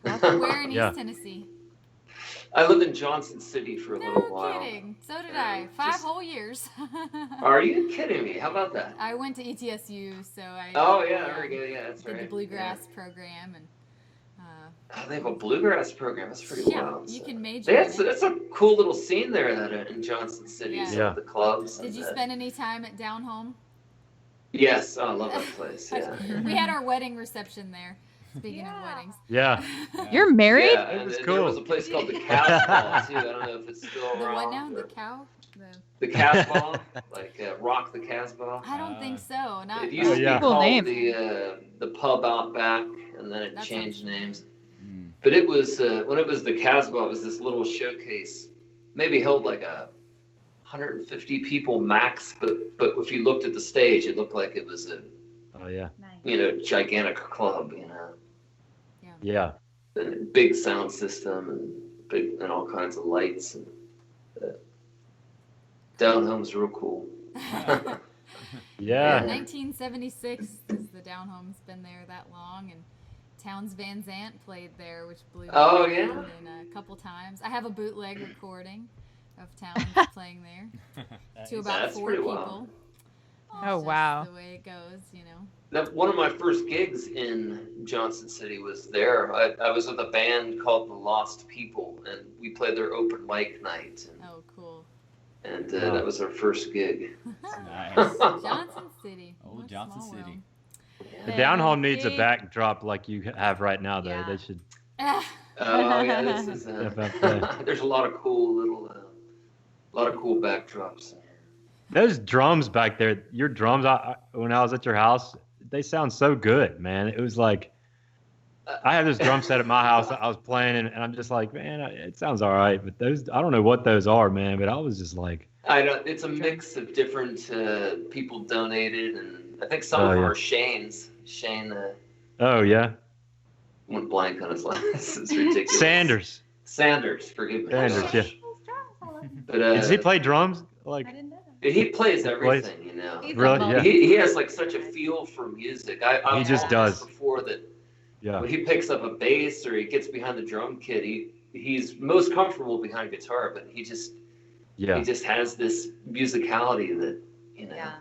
Well, where in East Tennessee? I lived in Johnson City for a little while. No kidding. So did I. 5 whole years. Are you kidding me? How about that? I went to ETSU, so I. Oh yeah, there we go. Yeah, that's right. Did the bluegrass program and. They have a bluegrass program. That's pretty wild. You can major. That's a cool little scene there that in Johnson City. Yeah. The clubs. Did you spend any time at Down Home? Yes, I love that place. Yeah. We had our wedding reception there. Speaking of weddings. Yeah. You're married? Yeah, it was cool. There was a place called the Casbah too. I don't know if it's still around. The what now? The cow? The Casbah, like Rock the Casbah. I don't think so. Not. It used to be called the pub out back, and then it changed names. But it was when it was the Casbah, it was this little showcase, maybe held like 150 people max. But if you looked at the stage, it looked like it was a gigantic club. Yeah. And big sound system and all kinds of lights and Down Home's real cool. Yeah. 1976 is the Down Home's been there that long, and Townes Van Zandt played there, which blew me away a couple times. I have a bootleg recording of Townes playing there to about 4 people. Wild. Oh wow! The way it goes, One of my first gigs in Johnson City was there. I was with a band called The Lost People, and we played their open mic night. Oh, cool! And that was our first gig. Nice. Johnson City. Old Johnson City. World. The Down Home needs a backdrop like you have right now, though. Yeah. They should. Oh yeah, this is. FFA. There's a lot of cool little, a lot of cool backdrops. Those drums back there, your drums, when I was at your house, they sound so good, man. It was like, I have this drum set at my house that I was playing, and I'm just like, man, it sounds all right. But those, I don't know what those are, man. But I was just like, I don't. It's a mix of different people donated, and I think some of them are Shane's. Shane. Oh yeah. Went blank on his last. This is ridiculous. Sanders, forgive me. Sanders, yeah. But does he play drums? Like he plays everything, you know. Really? Yeah. He has like such a feel for music. He just does. Before that. Yeah. When he picks up a bass or he gets behind the drum kit, he's most comfortable behind guitar, but he just has this musicality that, you know. Yeah.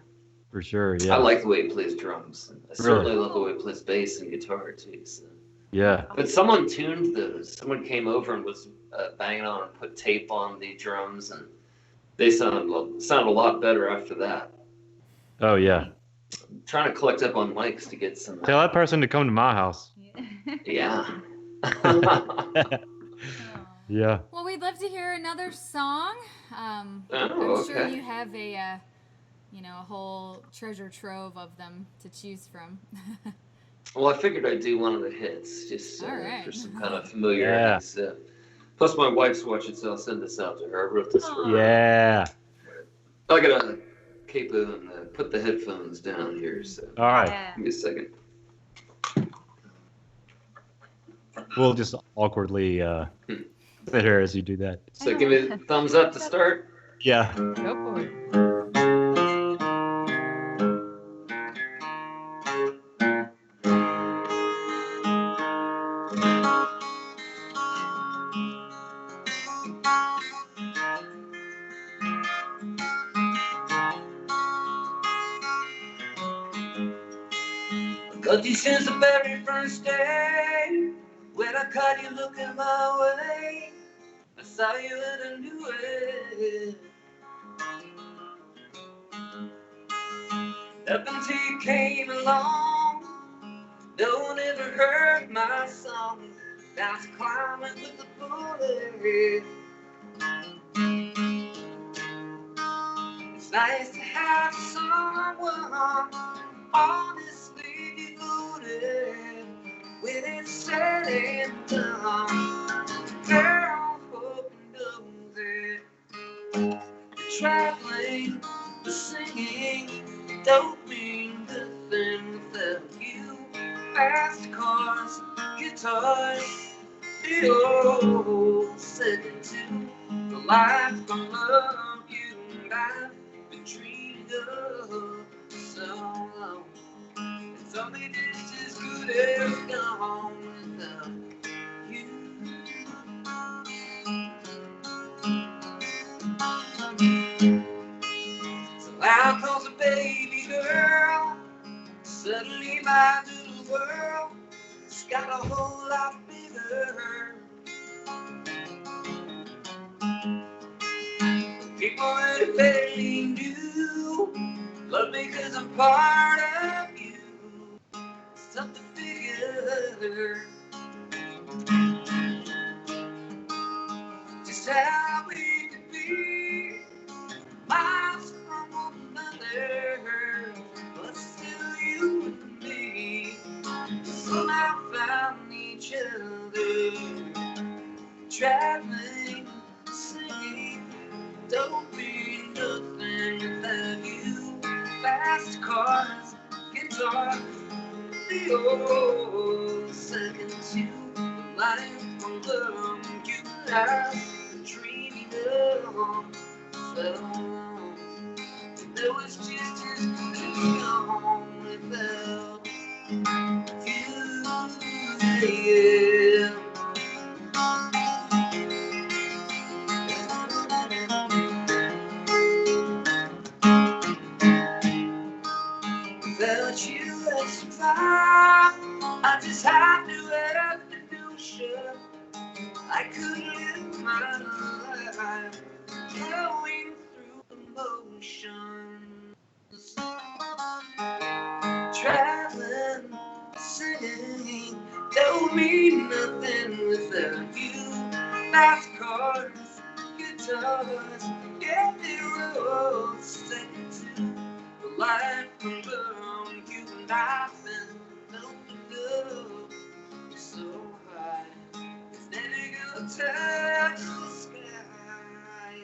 For sure, yeah. I like the way he plays drums. I certainly love the way he plays bass and guitar too. So. Yeah. But someone tuned those. Someone came over and was banging on and put tape on the drums, and they sound a lot better after that. Oh yeah. I'm trying to collect up on mics to get some. Tell that person to come to my house. Yeah. Yeah. Well, we'd love to hear another song. I'm sure you have a whole treasure trove of them to choose from. Well, I figured I'd do one of the hits just for some kind of familiarity. Yeah. Plus, my wife's watching, so I'll send this out to her. I wrote this for her. Yeah. I gotta capo and put the headphones down here. So. All right. Give me a second. We'll just awkwardly sit here as you do that. So give me a thumbs up to start. Yeah. Go for it. Got you since the very first day when I caught you looking my way. I saw you and I knew it. Up until you came along, no one ever heard my song. Now it's climbing with the bullet. It's nice to have someone honestly devoted when it's said and done. Girl, hope knows it. The traveling, the singing, don't mean nothing without you. Fast cars, guitars, the old second to the life of love you and I've been dreaming of so long. It's only just as good as gone without you. So out comes a baby girl. Suddenly my little world has got a whole lot bigger. People that barely knew love me 'cause I'm part of you. Something figure just how we could be miles from one another, but still you and me somehow found each other. Traveling, singing, don't mean nothing without you. Fast cars, guitars, the old second to the life of love you have been dreaming of so long. And it was just as good as gone without you. Yeah. Without you as a fire, I just had to have the notion I could live my life going through emotions, traveling, singing, Don't mean nothing without you. Fast cars, guitars, empty roads, second to the life alone. You and I've been known to go so high. It's never gonna touch the sky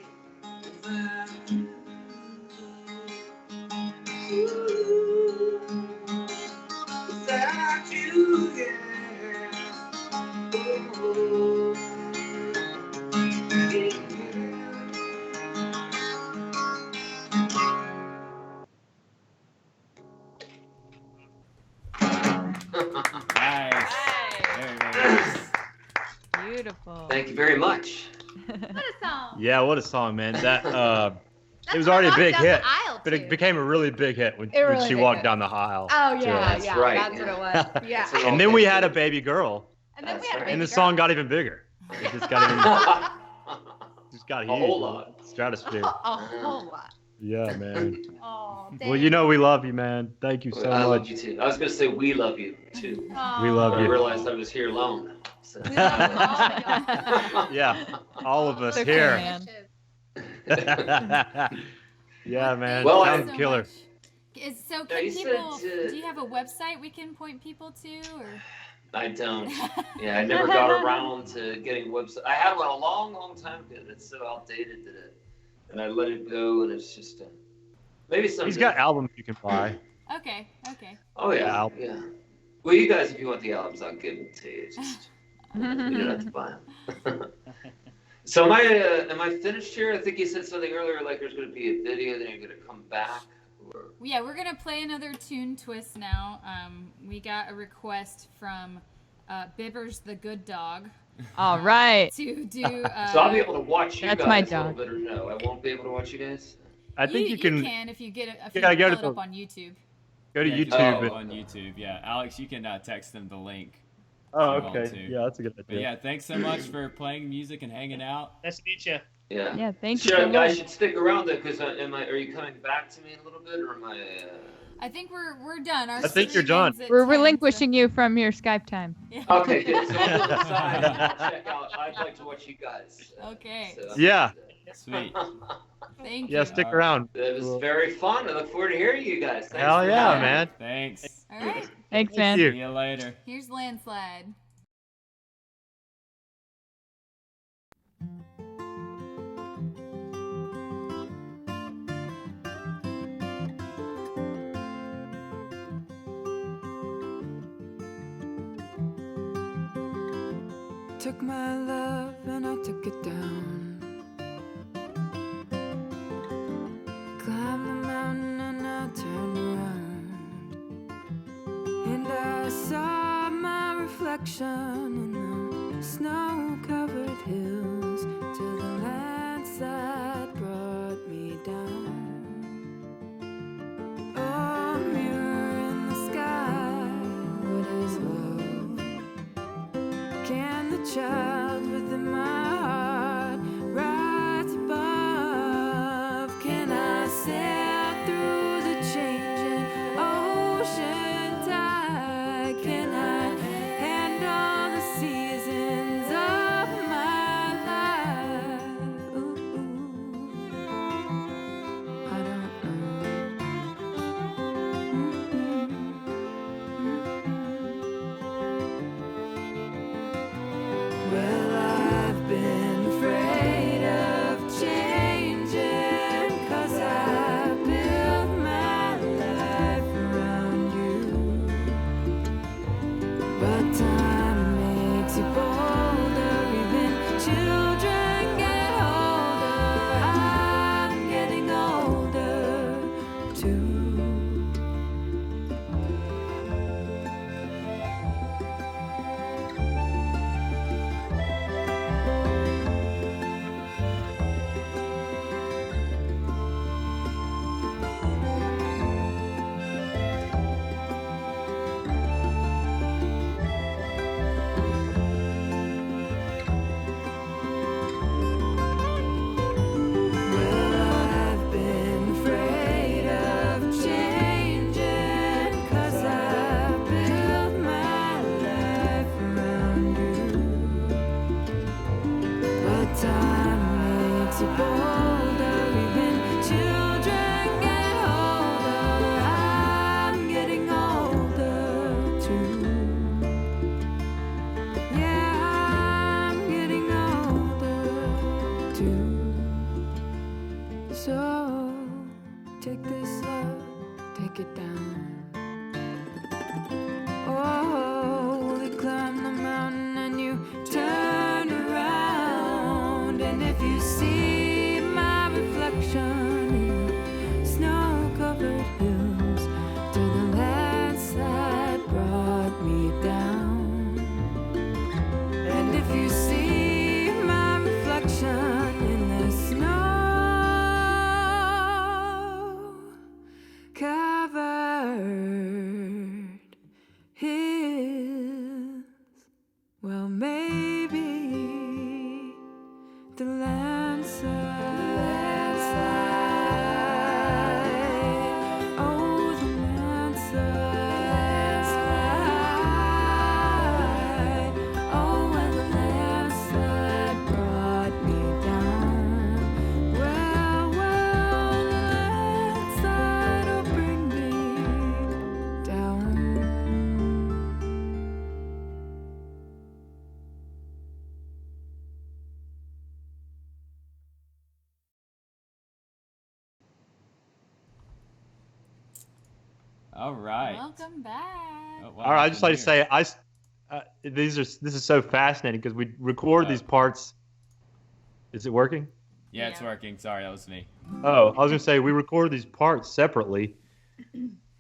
without you. Ooh, without you, yeah. Ooh, yeah. Nice. Very, very nice. Beautiful. Thank you very much. What a song. Yeah, what a song, man. That it was what already a walked big down the hit, aisle but it to. became a really big hit when, It when really she did walked hit. down the aisle. Oh to yeah, it. yeah, right, that's yeah. what it was. Yeah. That's And then we had a baby girl, And then we That's had a right. baby and the girl. song got even bigger. It just got even, just got A huge. whole lot. Stratosphere. A whole lot. Yeah, man. Oh, Well, you know we love you, man. Thank you so I love much. you too. I was gonna say we love you too. We love I you. realized I was here alone. So. We love all of y'all. Yeah, all of us It's okay, here. man. Yeah, man. Well, Sounds so killer. much. So No, can you said, people? Do you have a website we can point people to, or? I don't. Yeah, I never got around to getting a website. I had one a long, long time ago that's so outdated and I let it go, and it's just maybe someday. He's got albums you can buy. Okay. Okay. Oh yeah, yeah. Well, you guys, if you want the albums, I'll give them to you. Just you don't have to buy them. So am I finished here? I think you said something earlier, like there's going to be a video, then you're going to come back. Or... Yeah, we're gonna play another tune twist now. We got a request from Bibbers the Good Dog. All right. To do. So I'll be able to watch you That's guys my a little dog. bit, or no? I won't be able to watch you guys. I think you can. You can if you get it. If you you gotta pull go it to the- up on YouTube. Go to Yeah, you can YouTube. go on YouTube. Yeah, Alex, you can text them the link. Oh, if you want okay. to. Yeah, that's a good But idea. yeah, thanks so much for playing music and hanging out. Nice to meet you. Yeah. Yeah, thank you Sure, so guys much. should stick around though, because are you coming back to me in a little bit, or am I? I think we're done. Our I think you're stream done. ends at We're 10, relinquishing you from your Skype time. Yeah. Okay, good. So I'll go inside and I'll check out. I'd like to watch you guys. Okay. So- Yeah. Sweet. Thank Yeah, you. stick around. It was very fun. I look forward to hearing you guys. Thanks Hell for yeah, having me. man. Thanks. All right. Thanks, Thank man. you. See you later. Here's Landslide. Took my love and I took it down. Climbed the mountain and I turned around. And I saw my reflection in the snow-covered hills till the landslide brought me down. Oh, mirror in the sky, what is love? Can the child within my heart rise above? Can I sail through the changing ocean tide? Can I handle the seasons of my life? Ooh, I don't know. Well, too. Yeah, I'm getting older too. So take this love, take it down. Oh, we climb the mountain and you turn around, and if you see my reflection in the snow-covered hills, to the landslide brought me down, and if you see my reflection in the snow-covered hills, well, maybe the landslide. Oh, the landslide. Oh, when the landslide brought me down. Well, the landslide will bring me down. All right. Welcome back. Oh, wow, All right, I'd just like to here. say, this is so fascinating because we record these parts. Is it working? Yeah, it's working. Sorry, that was me. Oh, I was gonna say we record these parts separately,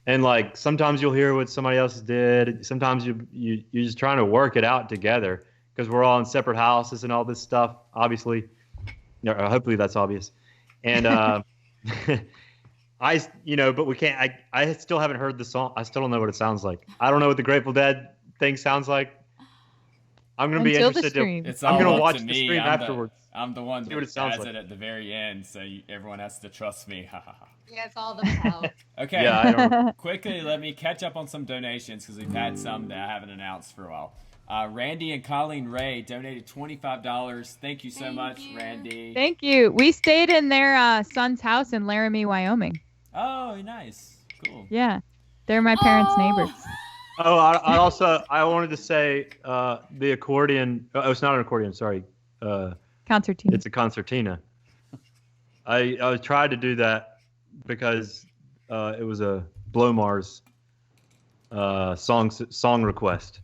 and like sometimes you'll hear what somebody else did. Sometimes you're just trying to work it out together because we're all in separate houses and all this stuff. Obviously, hopefully that's obvious. And but we can't. I still haven't heard the song. I still don't know what it sounds like. I don't know what the Grateful Dead thing sounds like. I'm gonna be Until the interested. stream. It's I'm all gonna up watch to the me. stream afterwards. I'm the one See what that it sounds adds like. it at the very end, so everyone has to trust me. Ha ha ha. Yeah, it's all the power. Okay. Yeah, I don't. Quickly, let me catch up on some donations because we've had some that I haven't announced for a while. Randy and Colleen Ray donated $25. Thank you so much, Randy. Thank you. We stayed in their son's house in Laramie, Wyoming. Oh, nice. Cool. Yeah, they're my parents' neighbors. Oh, I wanted to say the accordion. Oh, it's not an accordion. Sorry. Concertina. It's a concertina. I tried to do that because it was a Blomars song request.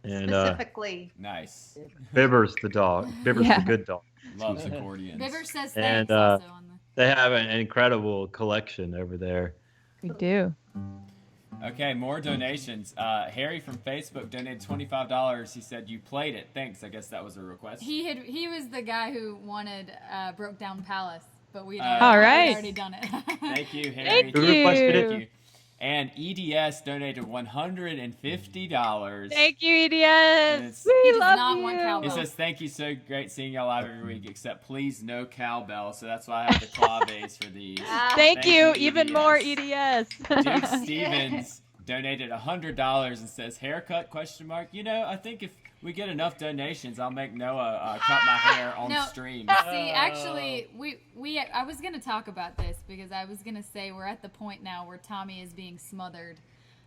And Specifically. Nice. Bibber's the dog. Bibber's the good dog. Loves accordions. Bibber says And thanks also on the. they have an incredible collection over there. We do. Okay, more donations. Harry from Facebook donated $25. He said, "You played it. Thanks." I guess that was a request. He was the guy who wanted Broke Down Palace, but we'd All right. already done it. Thank you, Harry. Thank Who requested it? Thank you. And EDS donated $150. Thank you, EDS. He We does love not you. want He cowbell. says, "Thank you, so great seeing y'all live every week, except please no cowbell." So that's why I have the claves for these. Thank you. Even EDS. more E EDS. Duke Stevens donated $100 and says, "Haircut?" ? I think if we get enough donations, I'll make Noah cut my hair on stream. See, actually, I was gonna talk about this because I was gonna say we're at the point now where Tommy is being smothered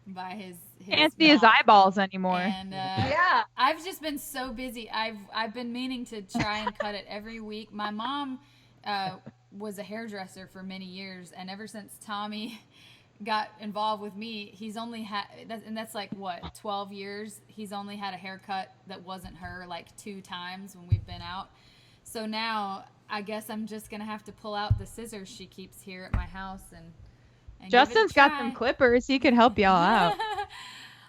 by his Can't see his mouth. eyeballs anymore. And Yeah. I've just been so busy. I've been meaning to try and cut it every week. My mom was a hairdresser for many years, and ever since Tommy got involved with me, he's only had, and that's like what, 12 years. He's only had a haircut that wasn't her like 2 times when we've been out. So now I guess I'm just gonna have to pull out the scissors she keeps here at my house and Justin's give it a got try. some clippers. He could help y'all out.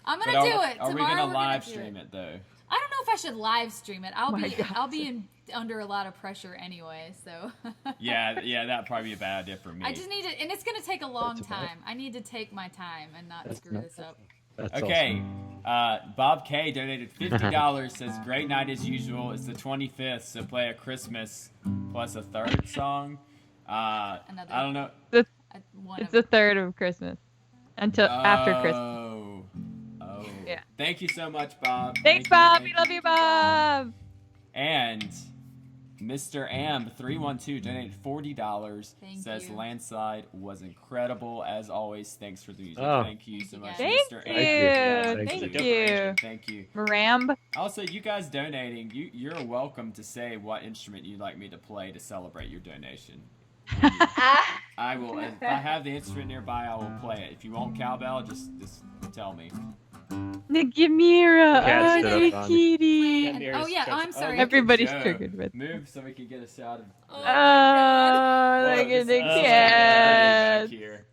I'm But gonna do it. Are we Tomorrow gonna we're live do stream it though? I don't know if I should live stream it. I'll My be God. under a lot of pressure anyway, so Yeah, that'd probably be a bad idea for me. I just need to, and it's gonna take a long time. I need to take my time and not screw this up. That's Okay, Bob K donated $50. Says, "Great night as usual. It's the 25th, so play a Christmas plus a third song." I don't know. It's the 3rd of Christmas. Until after Christmas. Oh. Yeah. Thank you so much, Bob. Thanks, Bob. We love you, Bob. And Mr. Am312 donated $40. Thank Says you. Landslide was incredible as always. Thanks for the music. Oh. Thank you so much, Thank Mr. you. Am. Thank you. Thank you. Maramb. Also, you guys donating, you're welcome to say what instrument you'd like me to play to celebrate your donation. I will. If I have the instrument nearby, I will play it. If you want cowbell, just tell me. Nikki Mira. Cat Oh, stood up on me. Nikki. Oh yeah, I'm sorry. Everybody's Joe, triggered with. Move so we can get a shot of. Oh, look Whoa, at the this is cat. back here.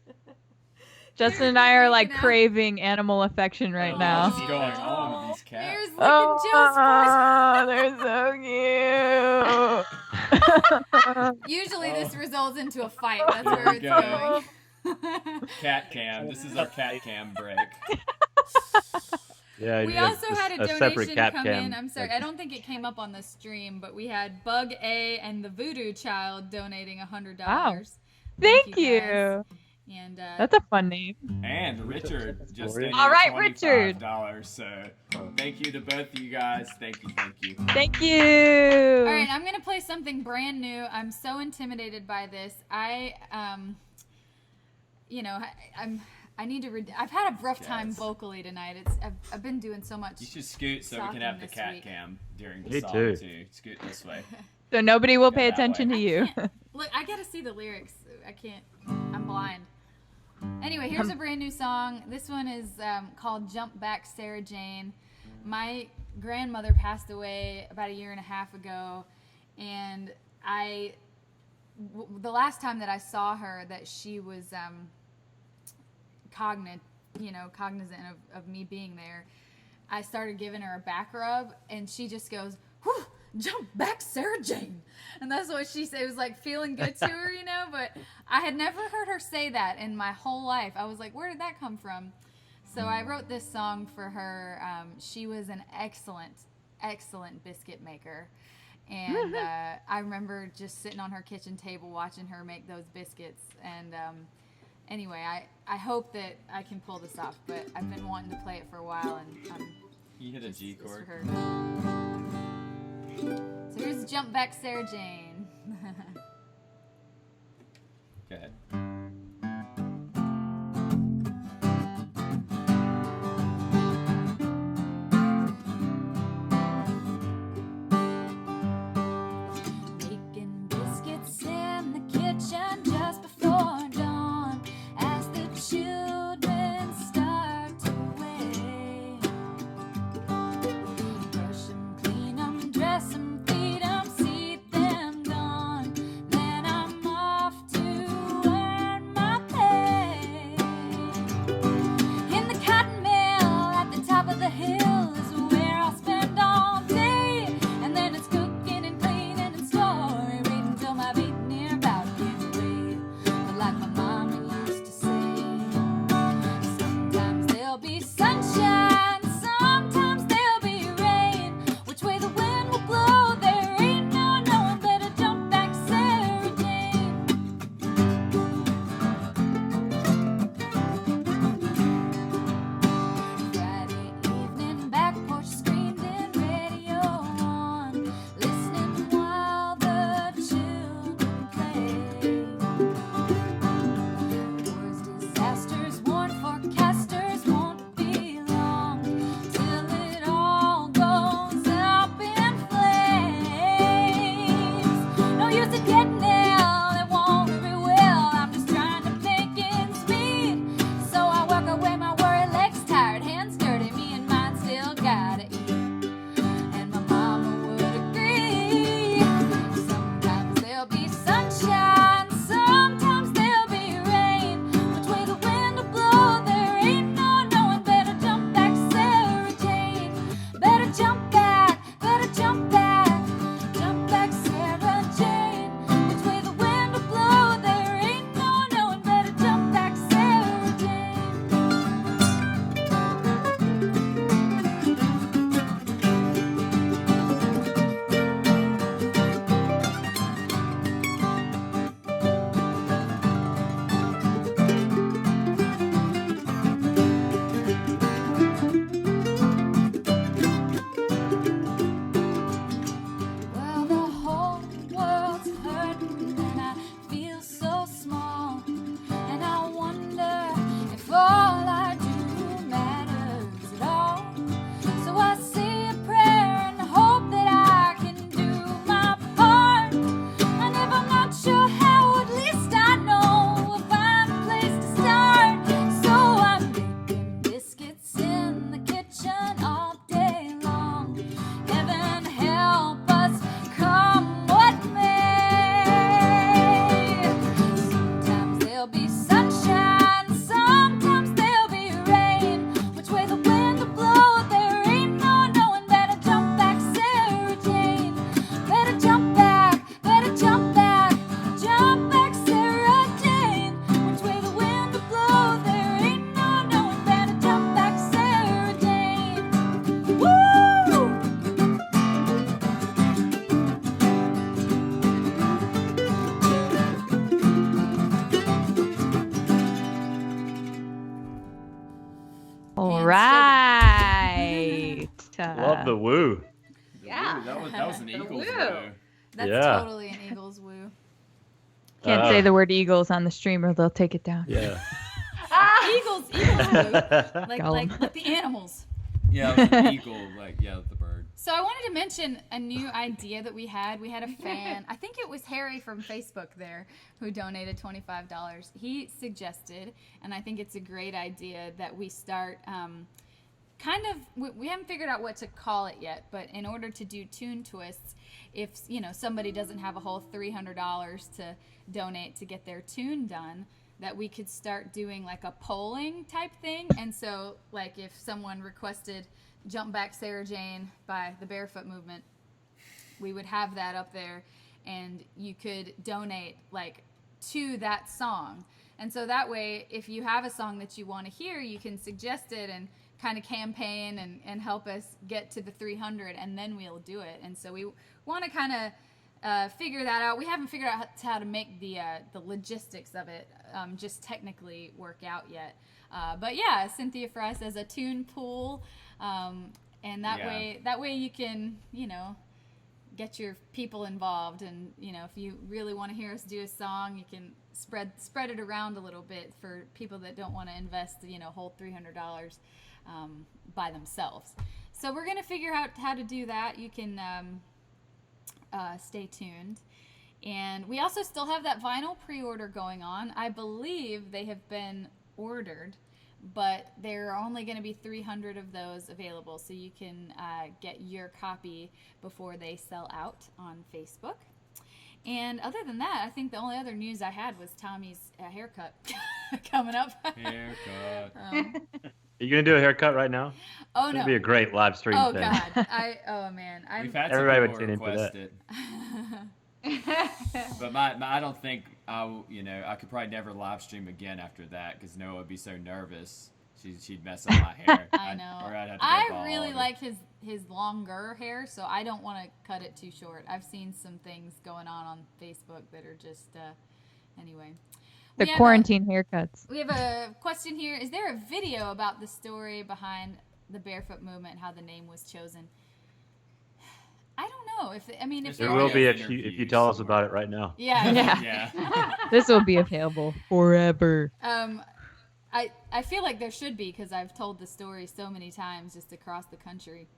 Justin and I are like craving animal affection right now. What's going on with these cats? There's licking Oh, they're so cute. Usually this results into a fight. That's Here where we it's go. going. Cat cam. This is our cat cam break. Yeah, We yeah, also had a separate donation cat come cam. in. I'm sorry, I don't think it came up on the stream, but we had Bug A and the Voodoo Child donating $100. Wow. Thank guys. you. And That's a fun name. And Richard just All donated All right, Richard. $25. So thank you to both of you guys. Thank you. Thank you. Thank you. all right, I'm gonna play something brand new. I'm so intimidated by this. I need to. I've had a rough time vocally tonight. I've been doing so much. You should scoot so we can talking have the this cat week. cam during the Me song too. Scoot this way. So nobody will pay Yeah, that attention way. to you. Look, I gotta see the lyrics. I can't. I'm blind. Anyway, here's a brand new song. This one is called "Jump Back, Sarah Jane." My grandmother passed away about 1.5 years ago, and the last time that I saw her, that she was cognizant of me being there, I started giving her a back rub, and she just goes, "Whew, jump back, Sarah Jane." And that's what she said. It was like feeling good to her, but I had never heard her say that in my whole life. I was like, where did that come from? So I wrote this song for her. She was an excellent biscuit maker. And I remember just sitting on her kitchen table watching her make those biscuits. And anyway, I hope that I can pull this off, but I've been wanting to play it for a while, and You hit a G it's chord. for her. So here's Jump Back, Sarah Jane. Go ahead. Making biscuits in the kitchen just before dawn as the children start to wake. Brush 'em, clean 'em, dress 'em, feed 'em, see them dawn. Love the woo. Yeah. That was an The Eagles woo. woo. That's Yeah. totally an Eagles woo. Can't say the word Eagles on the stream or they'll take it down. Yeah. Eagles woo. Like Go. like the animals. Yeah, it was an eagle, the bird. So I wanted to mention a new idea that we had. We had a fan, I think it was Harry from Facebook there, who donated $25. He suggested, and I think it's a great idea, that we start we haven't figured out what to call it yet, but in order to do tune twists, if somebody doesn't have a whole $300 to donate to get their tune done, that we could start doing like a polling type thing. And so like if someone requested Jump Back Sarah Jane by the Barefoot Movement, we would have that up there and you could donate like to that song. And so that way, if you have a song that you want to hear, you can suggest it and kind of campaign and help us get to the 300, and then we'll do it. And so we want to kind of figure that out. We haven't figured out how to make the logistics of it just technically work out yet. But yeah, Cynthia for us as a tune pool, and that way you can get your people involved, and if you really want to hear us do a song, you can spread it around a little bit for people that don't want to invest whole $300 by themselves. So we're gonna figure out how to do that. You can stay tuned. And we also still have that vinyl pre-order going on. I believe they have been ordered, but there are only going to be 300 of those available, so you can get your copy before they sell out on Facebook. And other than that, I think the only other news I had was Tommy's haircut coming up. Haircut. Are you gonna do a haircut right now? Oh It'd no! be a great live stream Oh thing. God! We've had Everybody some would people tune in for request that. it. But I don't think I could probably never live stream again after that because Noah would be so nervous. She'd mess up my hair. I know. Or I'd have to go I bald really or- like his longer hair, so I don't want to cut it too short. I've seen some things going on Facebook that are just anyway. The We have quarantine haircuts. We have a question here. Is there a video about the story behind the Barefoot Movement, how the name was chosen? I don't know. If There will be if you tell us about it right now. Yeah. This will be available forever. I feel like there should be because I've told the story so many times just across the country.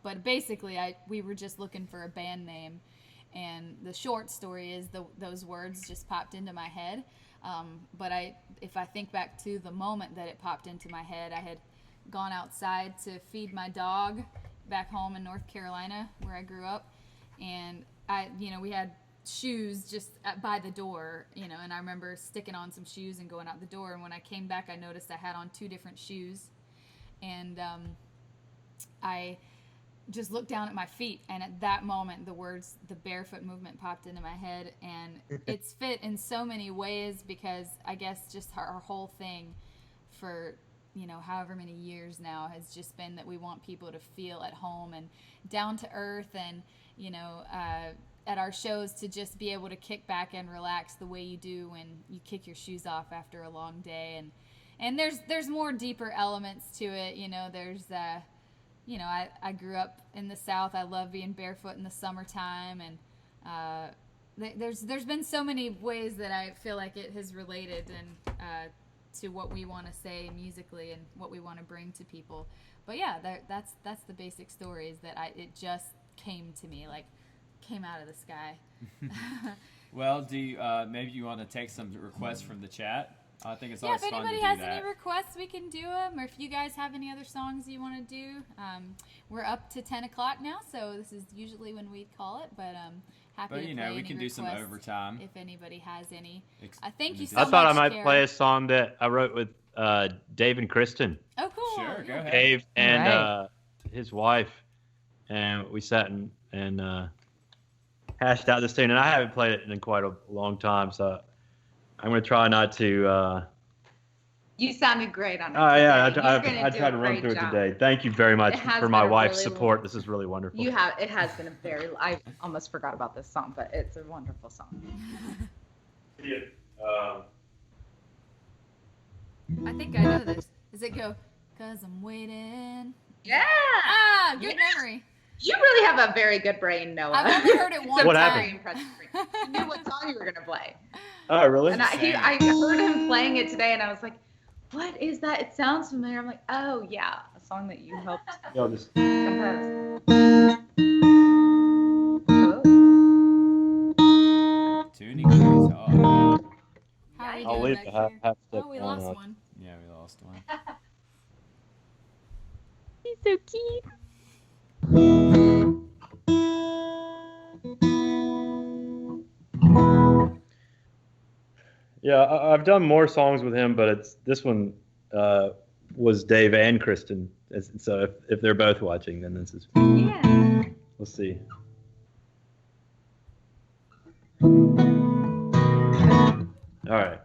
But basically, we were just looking for a band name, and the short story is those words just popped into my head. But if I think back to the moment that it popped into my head, I had gone outside to feed my dog back home in North Carolina where I grew up, and we had shoes just by the door, and I remember sticking on some shoes and going out the door, and when I came back I noticed I had on two different shoes, and I just looked down at my feet, and at that moment the words the Barefoot Movement popped into my head, and it's fit in so many ways because I guess just our whole thing for however many years now has just been that we want people to feel at home and down to earth, and at our shows to just be able to kick back and relax the way you do when you kick your shoes off after a long day, and there's more deeper elements to it. There's I grew up in the South. I love being barefoot in the summertime, and there's been so many ways that I feel like it has related and to what we want to say musically and what we want to bring to people. But yeah, that's the basic story, is that it just came to me, like came out of the sky. Well, do you, maybe you want to take some requests from the chat? I think it's Yeah, always if fun to anybody do has that. any requests, we can do them. Or if you guys have any other songs you want to do, we're up to 10 o'clock now, so this is usually when we call it. But happy But to play we any can do some requests overtime. if anybody has any. Thank you so I much, thought I might Kara. play a song that I wrote with Dave and Kristen. Oh, cool. Sure, go ahead. Dave and Alright. his wife, and we sat and hashed out this tune, and I haven't played it in quite a long time, so I'm going to try not to. You sounded great on it. Oh yeah, today. You're gonna I do tried a to run great through it job. today. Thank you very much It has for my been a wife's really support. This is really wonderful. It has been a very. I almost forgot about this song, but it's a wonderful song. I think I know this. Does it go, 'cause I'm waiting? Yeah. You really have a very good brain, Noah. I've only heard it one What time. happened? Impressive brain. You knew what song you were gonna play, Oh, really? and I heard him playing it today, and I was like, "What is that? It sounds familiar." I'm like, "Oh yeah, a song that you helped Y'all just. compose." Tuning is hard. How are we I'll doing leave back the here? half step Oh, we on. lost one. Yeah, we lost one. He's so cute. Yeah, I've done more songs with him, but this one was Dave and Kristen. So if they're both watching, then this is. Yeah. We'll see. All right.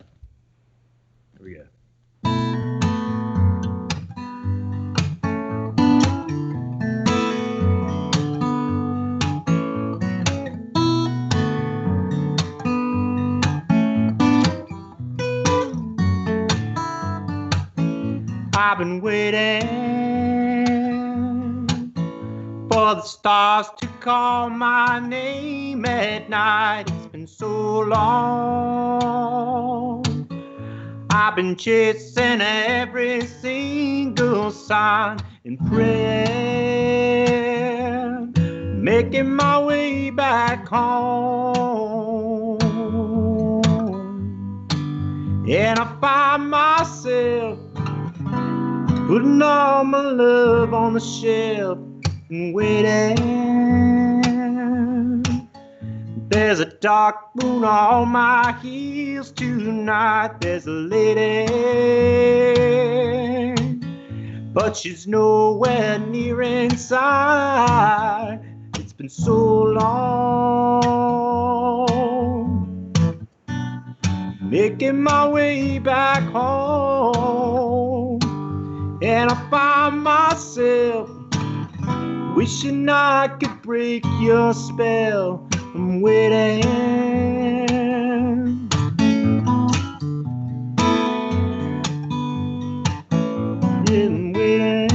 Here we go. I've been waiting for the stars to call my name at night. It's been so long. I've been chasing every single sign and praying, making my way back home. And I find myself putting all my love on the shelf and waiting. There's a dark moon on my heels tonight. There's a lady, but she's nowhere near inside. It's been so long, making my way back home. And I find myself wishing I could break your spell. I'm waiting. I'm waiting.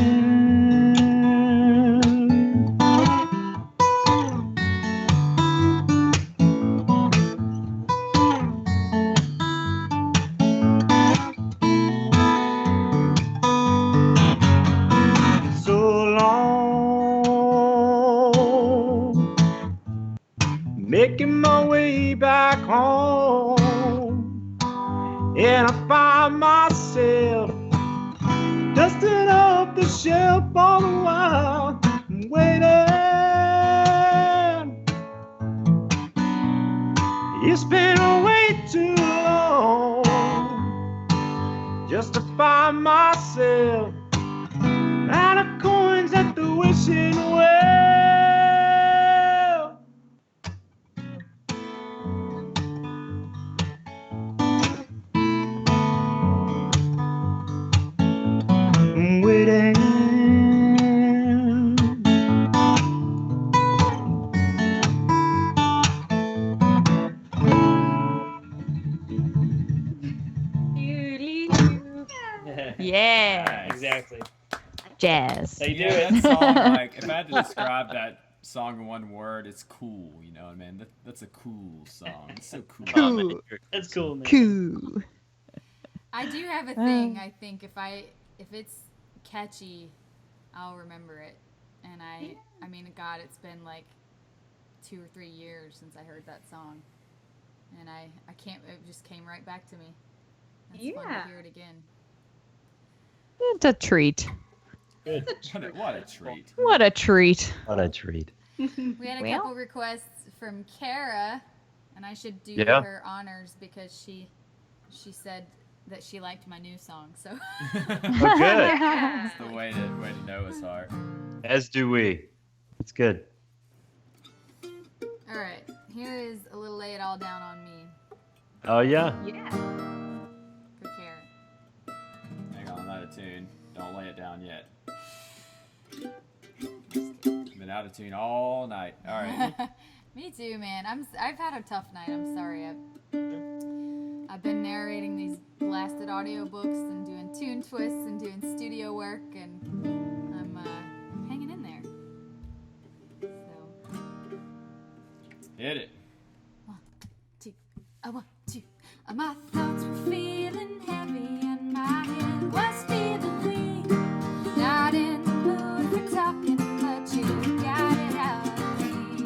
So long, making my way back home, and I find myself dusting off the shelf all the while, I'm waiting. It's been way too long just to find myself out of coins at the wishing well. I'm waiting. Yeah. Exactly. Jazz. How you Yeah, doing? that song, like, if I had to describe that song in one word, it's cool. You know what I mean? That's a cool song. It's so cool. Cool. That's cool, man. Cool. I do have a thing. I think if it's catchy, I'll remember it. And I mean, God, it's been like 2 or 3 years since I heard that song, and I can't. It just came right back to me. It's fun to hear it again. It's a treat. Good. What a treat. What a treat. What a treat. We had a couple requests from Kara, and I should do Yeah. her honors because she said that she liked my new song. So. Oh, good. That's the way to know his heart. As do we. It's good. All right, here is a little "Lay It All Down on Me" Oh, yeah. Yeah. for Kara. Hang on, out of tune. Don't lay it down yet. Been out of tune all night. All right. Me too, man. I've had a tough night. I'm sorry. I've been narrating these blasted audiobooks and doing tune twists and doing studio work, and I'm hanging in there. Hit it. One, two. My thoughts were feeling heavy and my head was feeling weak. Not in the mood for talking, but you got it out of me.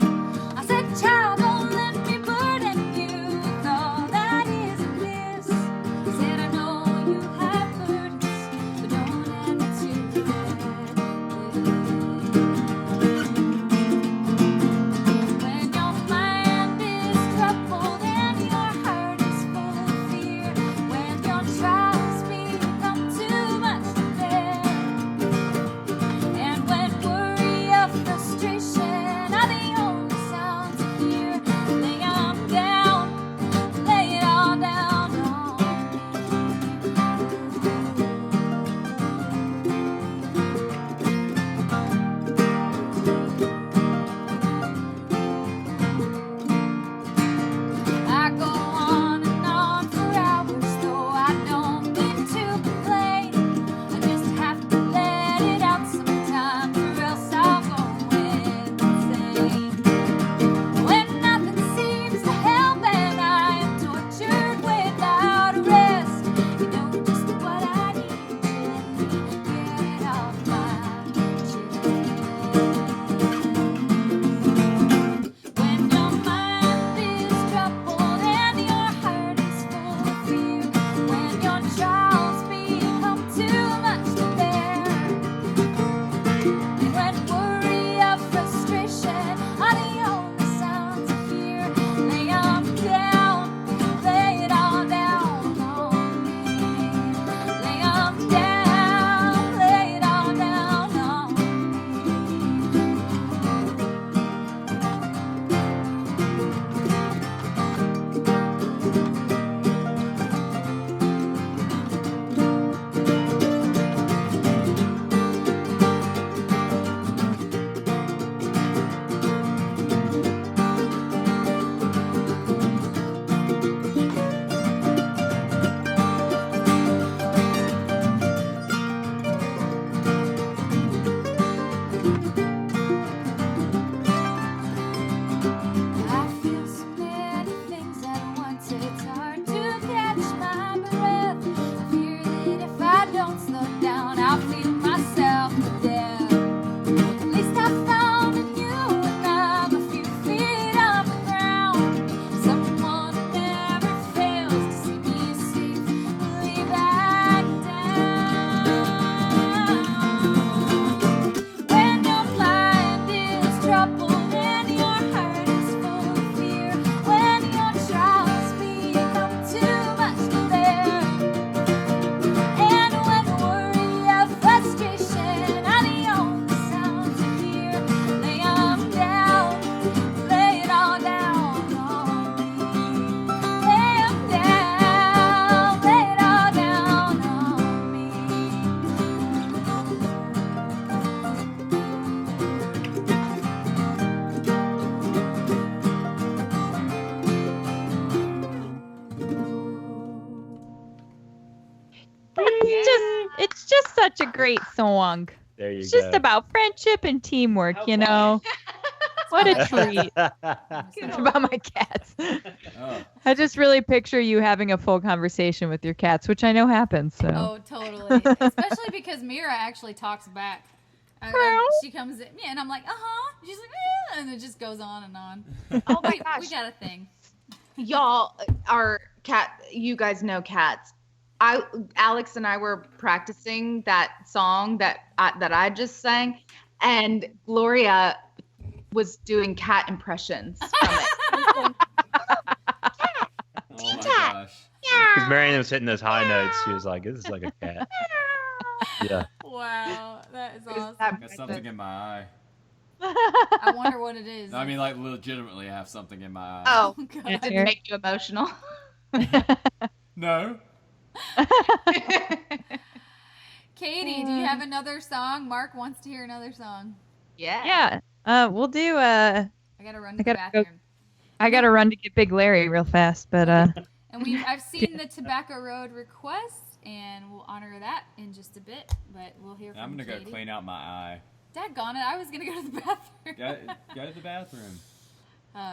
I said, child, don't let me burden you with all that isn't this. I said, I know you have burdens, but don't add to it. When your mind is troubled and your heart is full of fear, when your trials become too much to bear, and when worry or frustration are the only sounds you hear, lay 'em down, lay it all down on I go on and on for hours, though I don't mean to complain. I just have to let it out sometimes, or else I'll go insane. When nothing seems to help and I am tortured without a rest, you know just what I need to get it off my chest. When your mind is troubled and your heart is full of fear, when your trials become too much to bear, and when worry or frustration are the only sounds you hear, lay 'em down, lay it all down on me. Lay 'em down, lay it all down on me. I feel so many things at once, it's hard to catch my breath. I fear that if I don't slow down, I'll feel myself to death. At least I found in you and I'm a few feet off the ground. Someone who never fails to see me safely back down. When your mind is troubled and your heart is full of fear, when your trials become too much to bear, and when worry or frustration are the only sounds you hear, lay 'em down, lay it all down on me. Lay 'em down, lay it all down on me. It's just such a great song. There you It's go. just about friendship and teamwork, you know. What a treat. It's about my cats. Oh. I just really picture you having a full conversation with your cats, which I know happens. So. Oh, totally. Especially because Mira actually talks back. She comes in, yeah, and I'm like, She's like, and it just goes on and on. Oh my we gosh. got a thing. Y'all are cat. You guys know cats. Alex and I were practicing that song that I just sang, and Gloria was doing cat impressions from it. Oh my gosh. Because Marianne was hitting those high notes. She was like, "This is like a cat." Yeah. Wow, that is awesome. Got something in my eye. I wonder what it is. No, I mean, like, legitimately, I have something in my eye. Oh, God. it didn't make you emotional. No. Katie, do you have another song? Mark wants to hear another song. Yeah. Yeah. We'll do. I gotta run to the bathroom. I gotta run to get Big Larry real fast, but And I've seen the Tobacco Road request, and we'll honor that in just a bit. But we'll hear from I'm gonna Katie. go clean out my eye. Daggone it! I was gonna go to the bathroom. Go to the bathroom.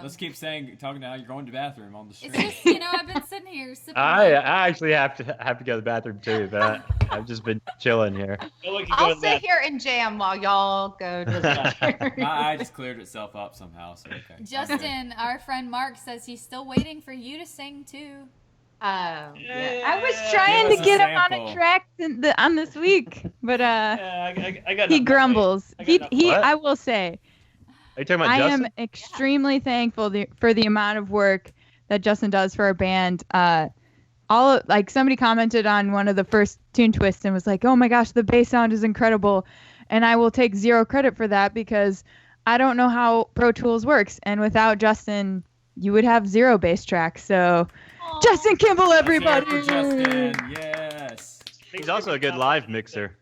Let's keep talking about how you're going to the bathroom on the street. It's just, I've been sitting here sipping. I actually have to go to the bathroom too, but I've just been chilling here. I'll sit here and jam while y'all go to the bathroom. My eye just cleared itself up somehow. So okay. Justin, our friend Mark says he's still waiting for you to sing too. Yeah. I was trying to get him on a track on this week, but I got he grumbles. I will say, are you talking about Justin? am extremely thankful for the amount of work that Justin does for our band. Somebody commented on one of the first tune twists and was like, "Oh my gosh, the bass sound is incredible," and I will take zero credit for that because I don't know how Pro Tools works, and without Justin, you would have 0 bass tracks. So. Justin Kimball, everybody! Justin, yes. He's also a good live mixer.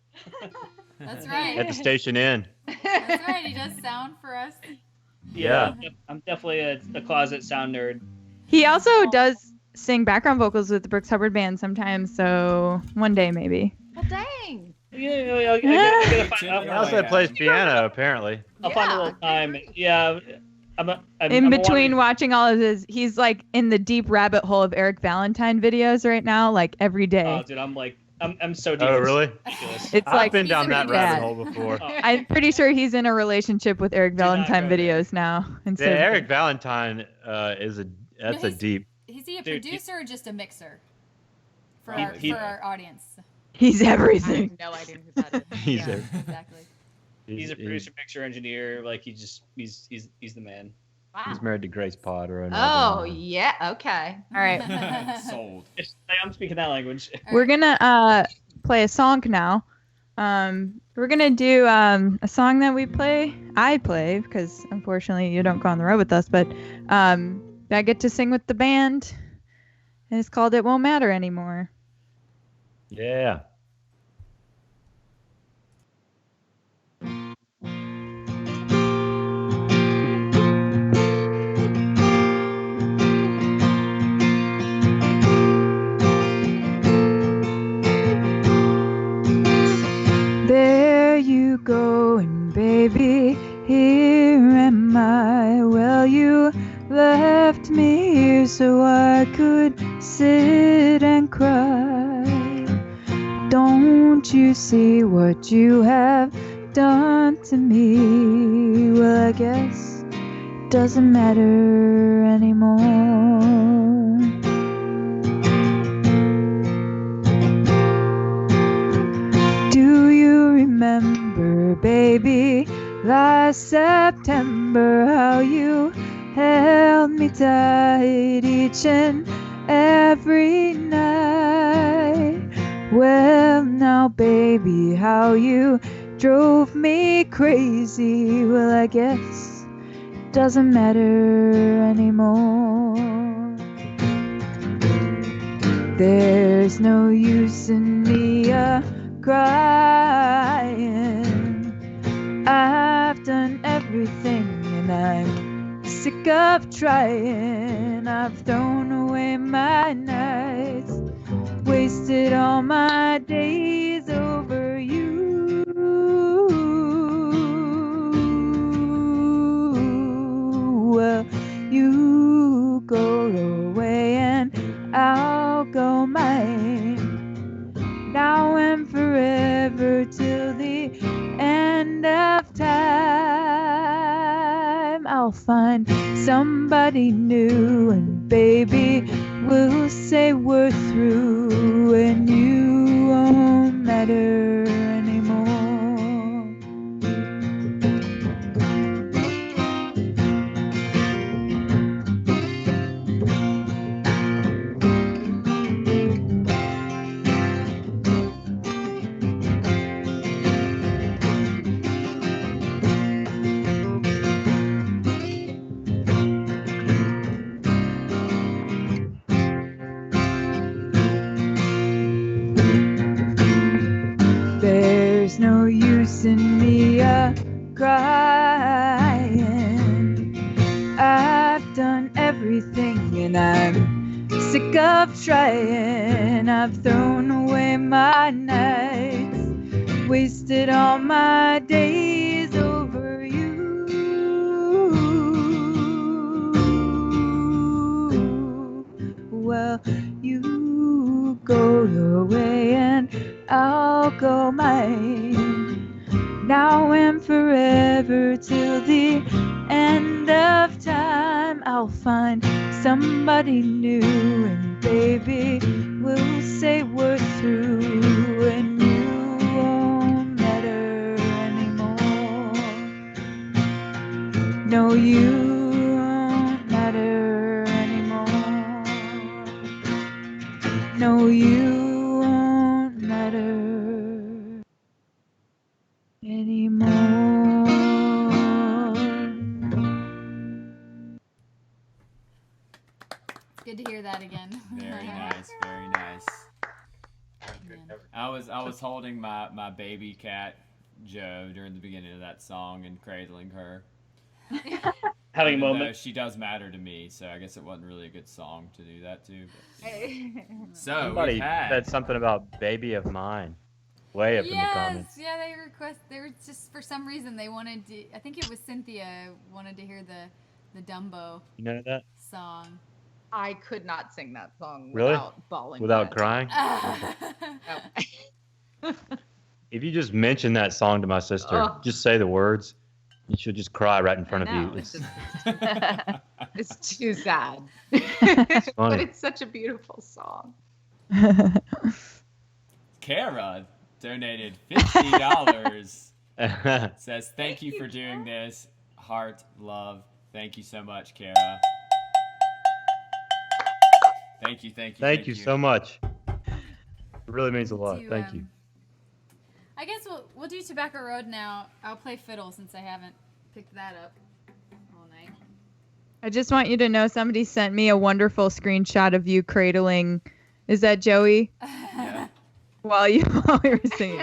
That's right. At the Station Inn. That's right. He does sound for us. Yeah. I'm definitely a closet sound nerd. He also does sing background vocals with the Brooks Hubbard Band sometimes, so one day maybe. Well, dang. He also plays piano, apparently. I'll find a little time. Yeah. In between watching all of his, he's like in the deep rabbit hole of Eric Valentine videos right now, like every day. Oh, dude, I'm so deep. Oh, really? It's I've like been down that rabbit hole before. I'm pretty sure he's in a with Eric Valentine videos now. Yeah, Eric Valentine is a deep. Is he a producer or just a mixer? For our audience. He's everything. I have no idea who that is. He's exactly. He's a producer, mixer, engineer. Like he's the man. Wow. He's married to Grace Potter. Oh yeah. Okay. All right. Sold. I'm speaking that language. We're gonna play a song now. We're gonna do a song that I play because unfortunately you don't go on the road with us, but I get to sing with the band, and it's called "It Won't Matter Anymore." Yeah. There you go, and baby, here am I. Well, you left me here so I could sit and cry. Don't you see what you have done to me? Well, I guess it doesn't matter anymore. Do you remember, baby, last September, how you held me tight each and every night? Well, now, baby, how you drove me crazy. Well, I guess it doesn't matter anymore. There's no use in me crying. I've done everything and I'm sick of trying. I've thrown away my nights, wasted all my days over you. Well, you go away and I'll go mine, now and forever till the end of time. I'll find somebody new, and baby, we'll say we're through, and you won't matter anymore. There's no use in me crying. I've done everything and I'm sick of trying. I've thrown away my nights, wasted all my days over you. forever till the end of time. I'll find somebody new, and baby, we'll say we're through, and you won't matter anymore. No, you won't matter anymore. No, you won't matter anymore. Good to hear that again. Very nice, very nice. I was holding my baby cat Joe during the beginning of that song and cradling her. Having a Even though moment. she does matter to me, so I guess it wasn't really a good song to do that to. But, so Somebody we've had said something about baby of mine. Way up in the comments. Yeah, they were just for some reason they wanted to. I think it was Cynthia wanted to hear the Dumbo You know that? song. I could not sing that song Really? without bawling. Without my crying? No. If you just mention that song to my sister, Ugh. just say the words, and she'll just cry right in front of know, you. it's it's too sad. funny. But it's such a beautiful song. Kara donated $50. Says thank you for doing this. Heart, love. Thank you so much, Kara. Thank you. Thank you so much. It really means a lot. Thank you. I guess we'll do Tobacco Road now. I'll play fiddle since I haven't picked that up all night. I just want you to know somebody sent me a wonderful screenshot of you cradling. Is that Joey? Yeah. While we were singing.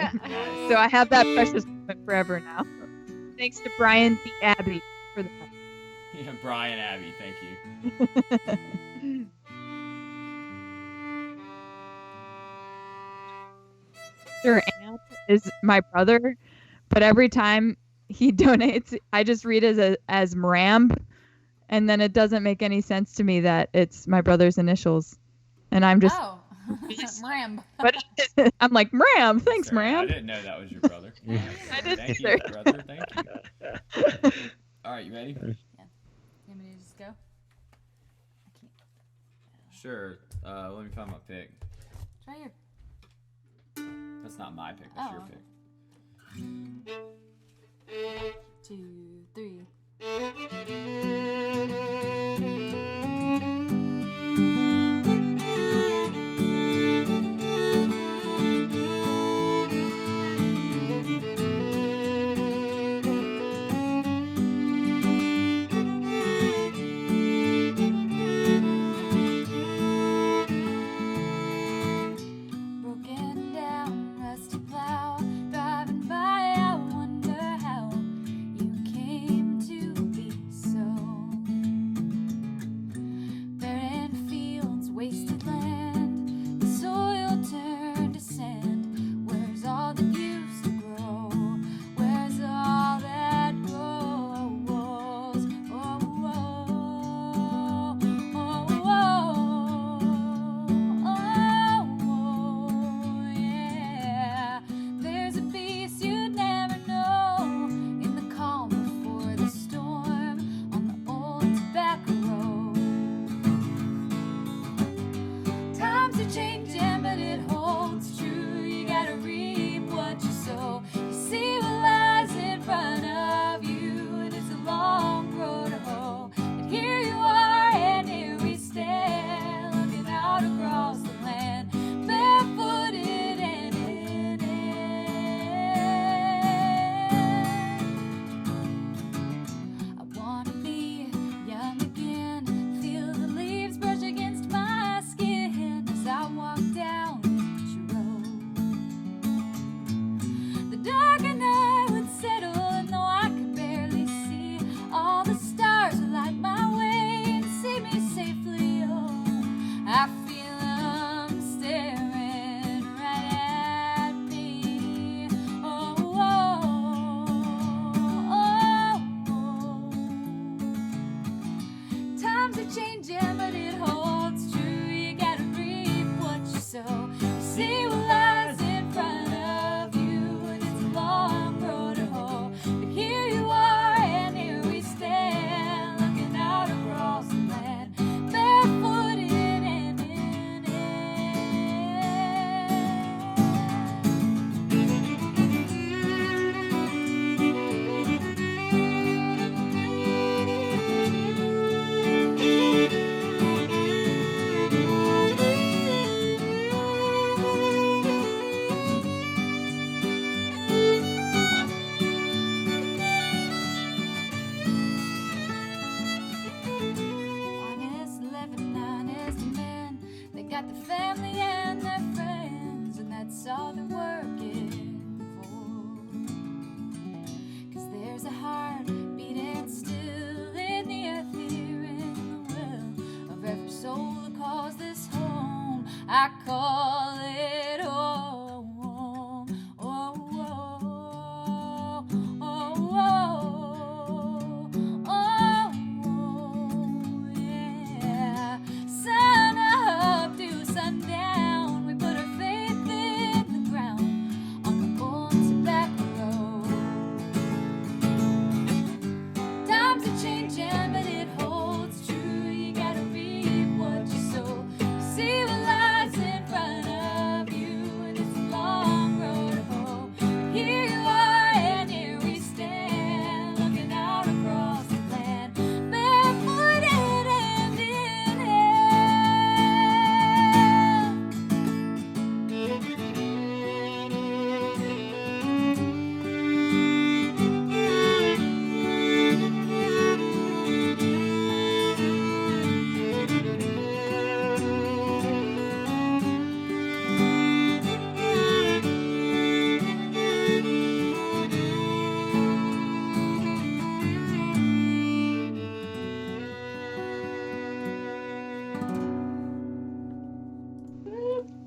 So I have that precious moment forever now. Thanks to Brian the Abbey for that. Yeah, Brian Abbey, thank you. Mr. Amp is my brother, but every time he donates, I just read it as Mramb, and then it doesn't make any sense to me that it's my brother's initials, and I'm just. Oh, Mram. But I'm like Mram. Thanks, Sorry, I Mram. didn't know that was your brother. I didn't Thank either. you, brother. Thank you. All right, you ready? Yeah. You want me to just go? Sure. Let me find my pick. Try your. That's not my pick. That's your pick. 2, 3. Broken down, rusty plow, driving by, I wonder how you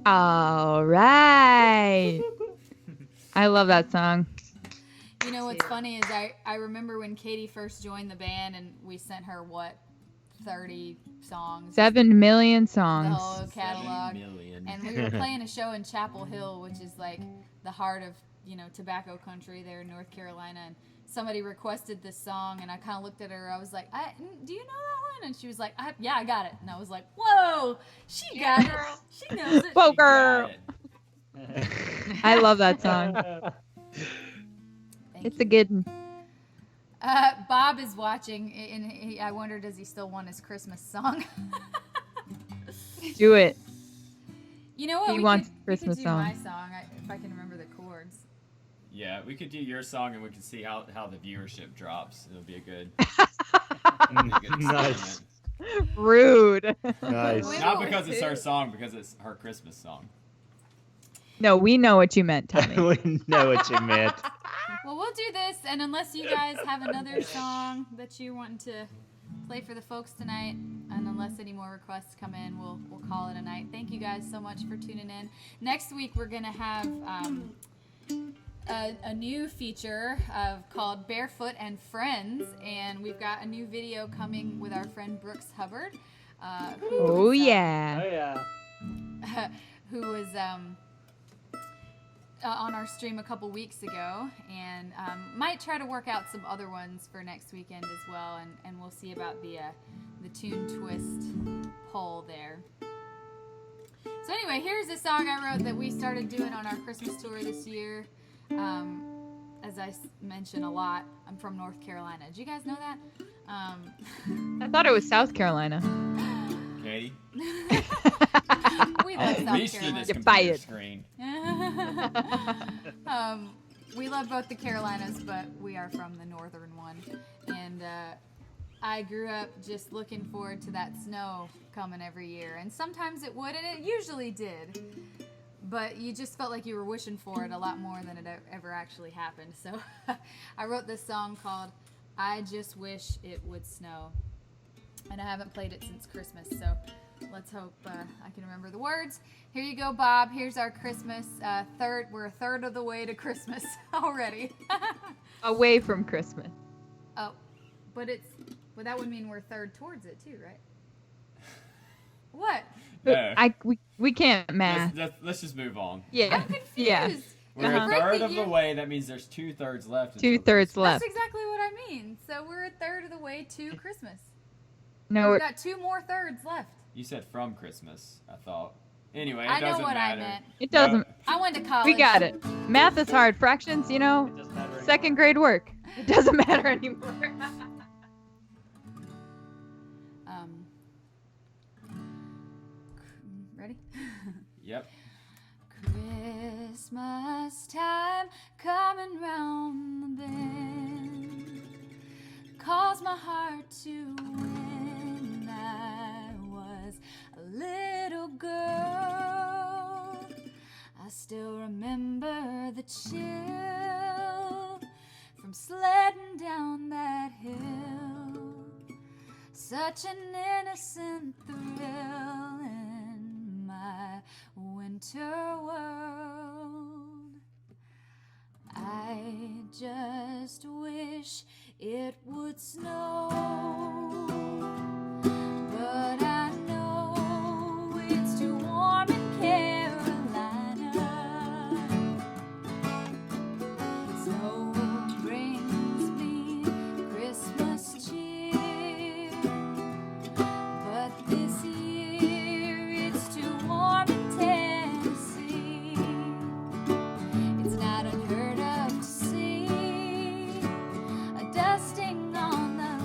All right. I love that song. You know what's funny is I remember when Katie first joined the band and we sent her 30 songs. 7 million The songs. whole catalog. 7 million. And we were playing a show in Chapel Hill, which is like the heart of, tobacco country there in North Carolina. And somebody requested this song, and I kind of looked at her. I was like, do you know that one? And she was like, yeah, I got it. And I was like, whoa, she got it. She knows it. Whoa, girl. I love that song. It's a good one. Bob is watching, and I wonder, does he still want his Christmas song? Do it. You know what? He we wants could, Christmas we could do song. my song if I can remember the chords. Yeah, we could do your song and we can see how the viewership drops. It'll be a good, Nice. Rude. Nice. Not because it's her song, because it's her Christmas song. No, we know what you meant, Tommy. We know what you meant. Well, we'll do this, and unless you guys have another song that you're wanting to play for the folks tonight, and unless any more requests come in, we'll call it a night. Thank you guys so much for tuning in. Next week, we're going to have a new feature called Barefoot and Friends, and we've got a new video coming with our friend Brooks Hubbard. Oh, yeah. Oh, yeah. Who was on our stream a couple weeks ago, and might try to work out some other ones for next weekend as well, and we'll see about the tune twist poll there. So anyway, here's a song I wrote that we started doing on our Christmas tour this year. As I mention a lot, I'm from North Carolina. Did you guys know that? I thought it was South Carolina. Katie? We love South Reach through Carolina. this You're computer fired. screen. We love both the Carolinas, but we are from the northern one. And I grew up just looking forward to that snow coming every year. And sometimes it would, and it usually did. But you just felt like you were wishing for it a lot more than it ever actually happened. So I wrote this song called I Just Wish It Would Snow. And I haven't played it since Christmas, so let's hope I can remember the words. Here you go, Bob. Here's our Christmas we're a third of the way to Christmas already. Away from Christmas. Oh, but that would mean we're third towards it too, right? What? No. We can't math. Let's just move on. Yeah. I'm confused. Yeah. We're Uh-huh. a third of the way. That means there's 2/3 left. until 2/3 Christmas. left. That's exactly what I mean. So we're a third of the way to Christmas. No, We've got 2 more thirds left. You said from Christmas, I thought. Anyway, it I know doesn't what I matter. meant. it doesn't. I went to college. We got it. Math is hard. Fractions, second grade work. It doesn't matter anymore. Ready? Yep. Christmas time coming round the bend caused my heart to when I was a little girl. I still remember the chill from sledding down that hill. Such an innocent thrill in my winter world. I just wish it would snow, but I know it's too warm in Carolina. Snow brings me Christmas cheer, but this year it's too warm in Tennessee. It's not unheard of to see a dusting on the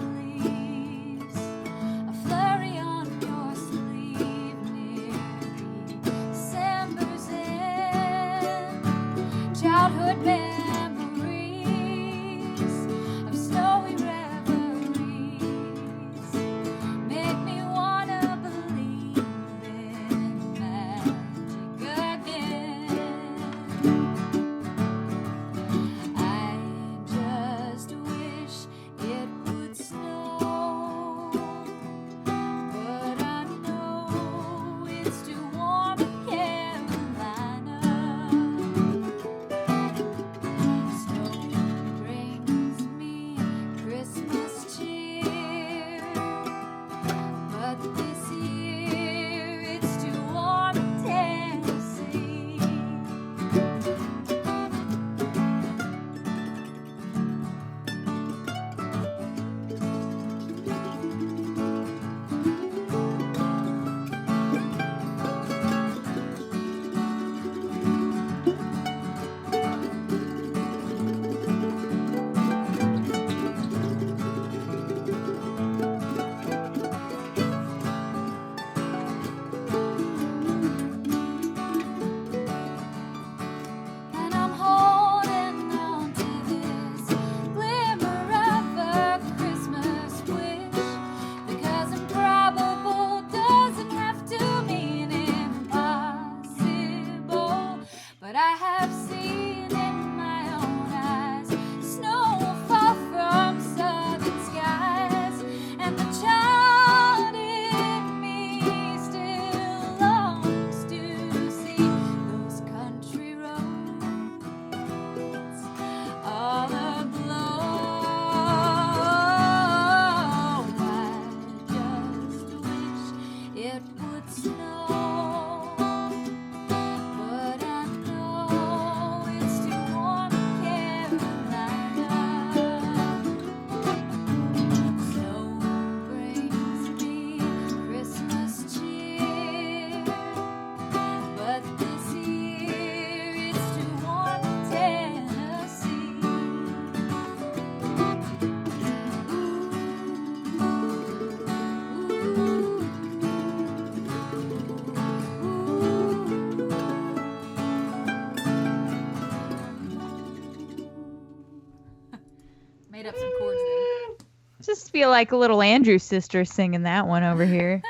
Just feel like a little Andrew sister singing that one over here.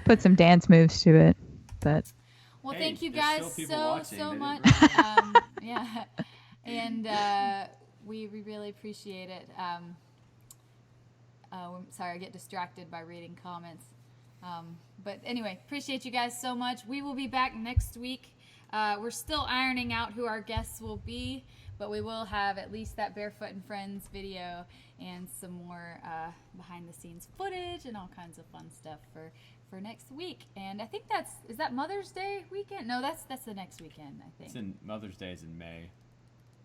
Put some dance moves to it, but. Well, Hey, thank you there's guys still people so watching. They much. didn't Yeah, and we really appreciate it. I'm sorry, I get distracted by reading comments. But anyway, appreciate you guys so much. We will be back next week. We're still ironing out who our guests will be, but we will have at least that Barefoot and Friends video and some more behind the scenes footage and all kinds of fun stuff for next week. And I think is that Mother's Day weekend? No, that's the next weekend, I think. It's in Mother's Day is in May.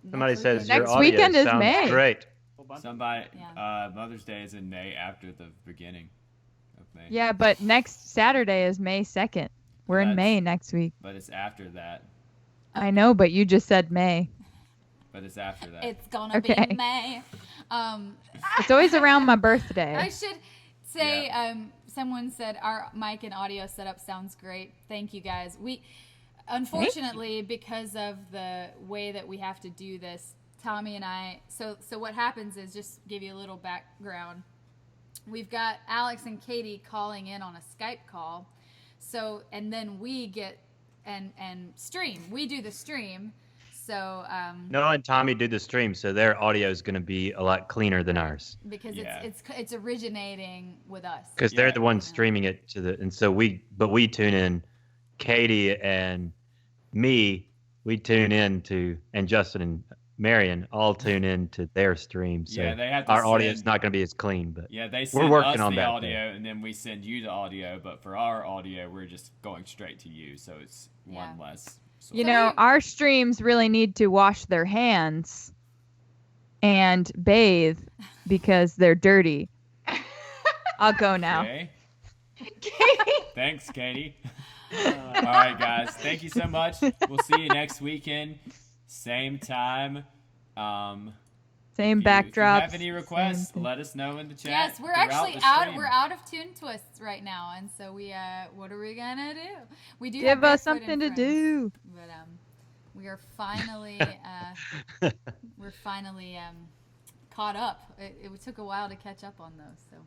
Somebody says your Next audio weekend is sounds May. great. Somebody, Yeah. Mother's Day is in May after the beginning of May. Yeah, but next Saturday is May 2nd. We're in That's- May next week. But it's after that. I know, but you just said May. But it's after that. It's gonna Okay. be May. It's always around my birthday. I should say, someone said our mic and audio setup sounds great. Thank you guys. Unfortunately, because of the way that we have to do this, Tommy and I, so what happens is, just give you a little background. We've got Alex and Katie calling in on a Skype call. So, and then we get and stream. We do the stream. So, Noah and Tommy do the stream, so their audio is going to be a lot cleaner than ours. because it's originating with us. Because they're the ones streaming it and so we tune in. Katie and me, we tune in to, and Justin and Marion all tune in to their stream. So Yeah, they have to our audio is send- not going to be as clean, but Yeah, they we're send working us on the that. audio, and then we send you the audio. But for our audio, we're just going straight to you, so it's one less. You know, our streams really need to wash their hands and bathe because they're dirty. I'll go now. Okay. Thanks, Katie. All right, guys. Thank you so much. We'll see you next weekend, same time. Same If backdrop. you have any requests, let us know in the chat. Yes, we're throughout actually the out. stream. We're out of tune twists right now, and so we. What are we gonna do? We do Give have us Barefoot and something to Friends, do. But we are finally. We're finally caught up. It took a while to catch up on those. So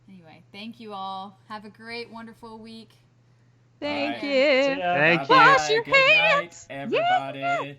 anyway, thank you all. Have a great, wonderful week. Thank All right. you. Thank you. Wash your Good night, hands. everybody.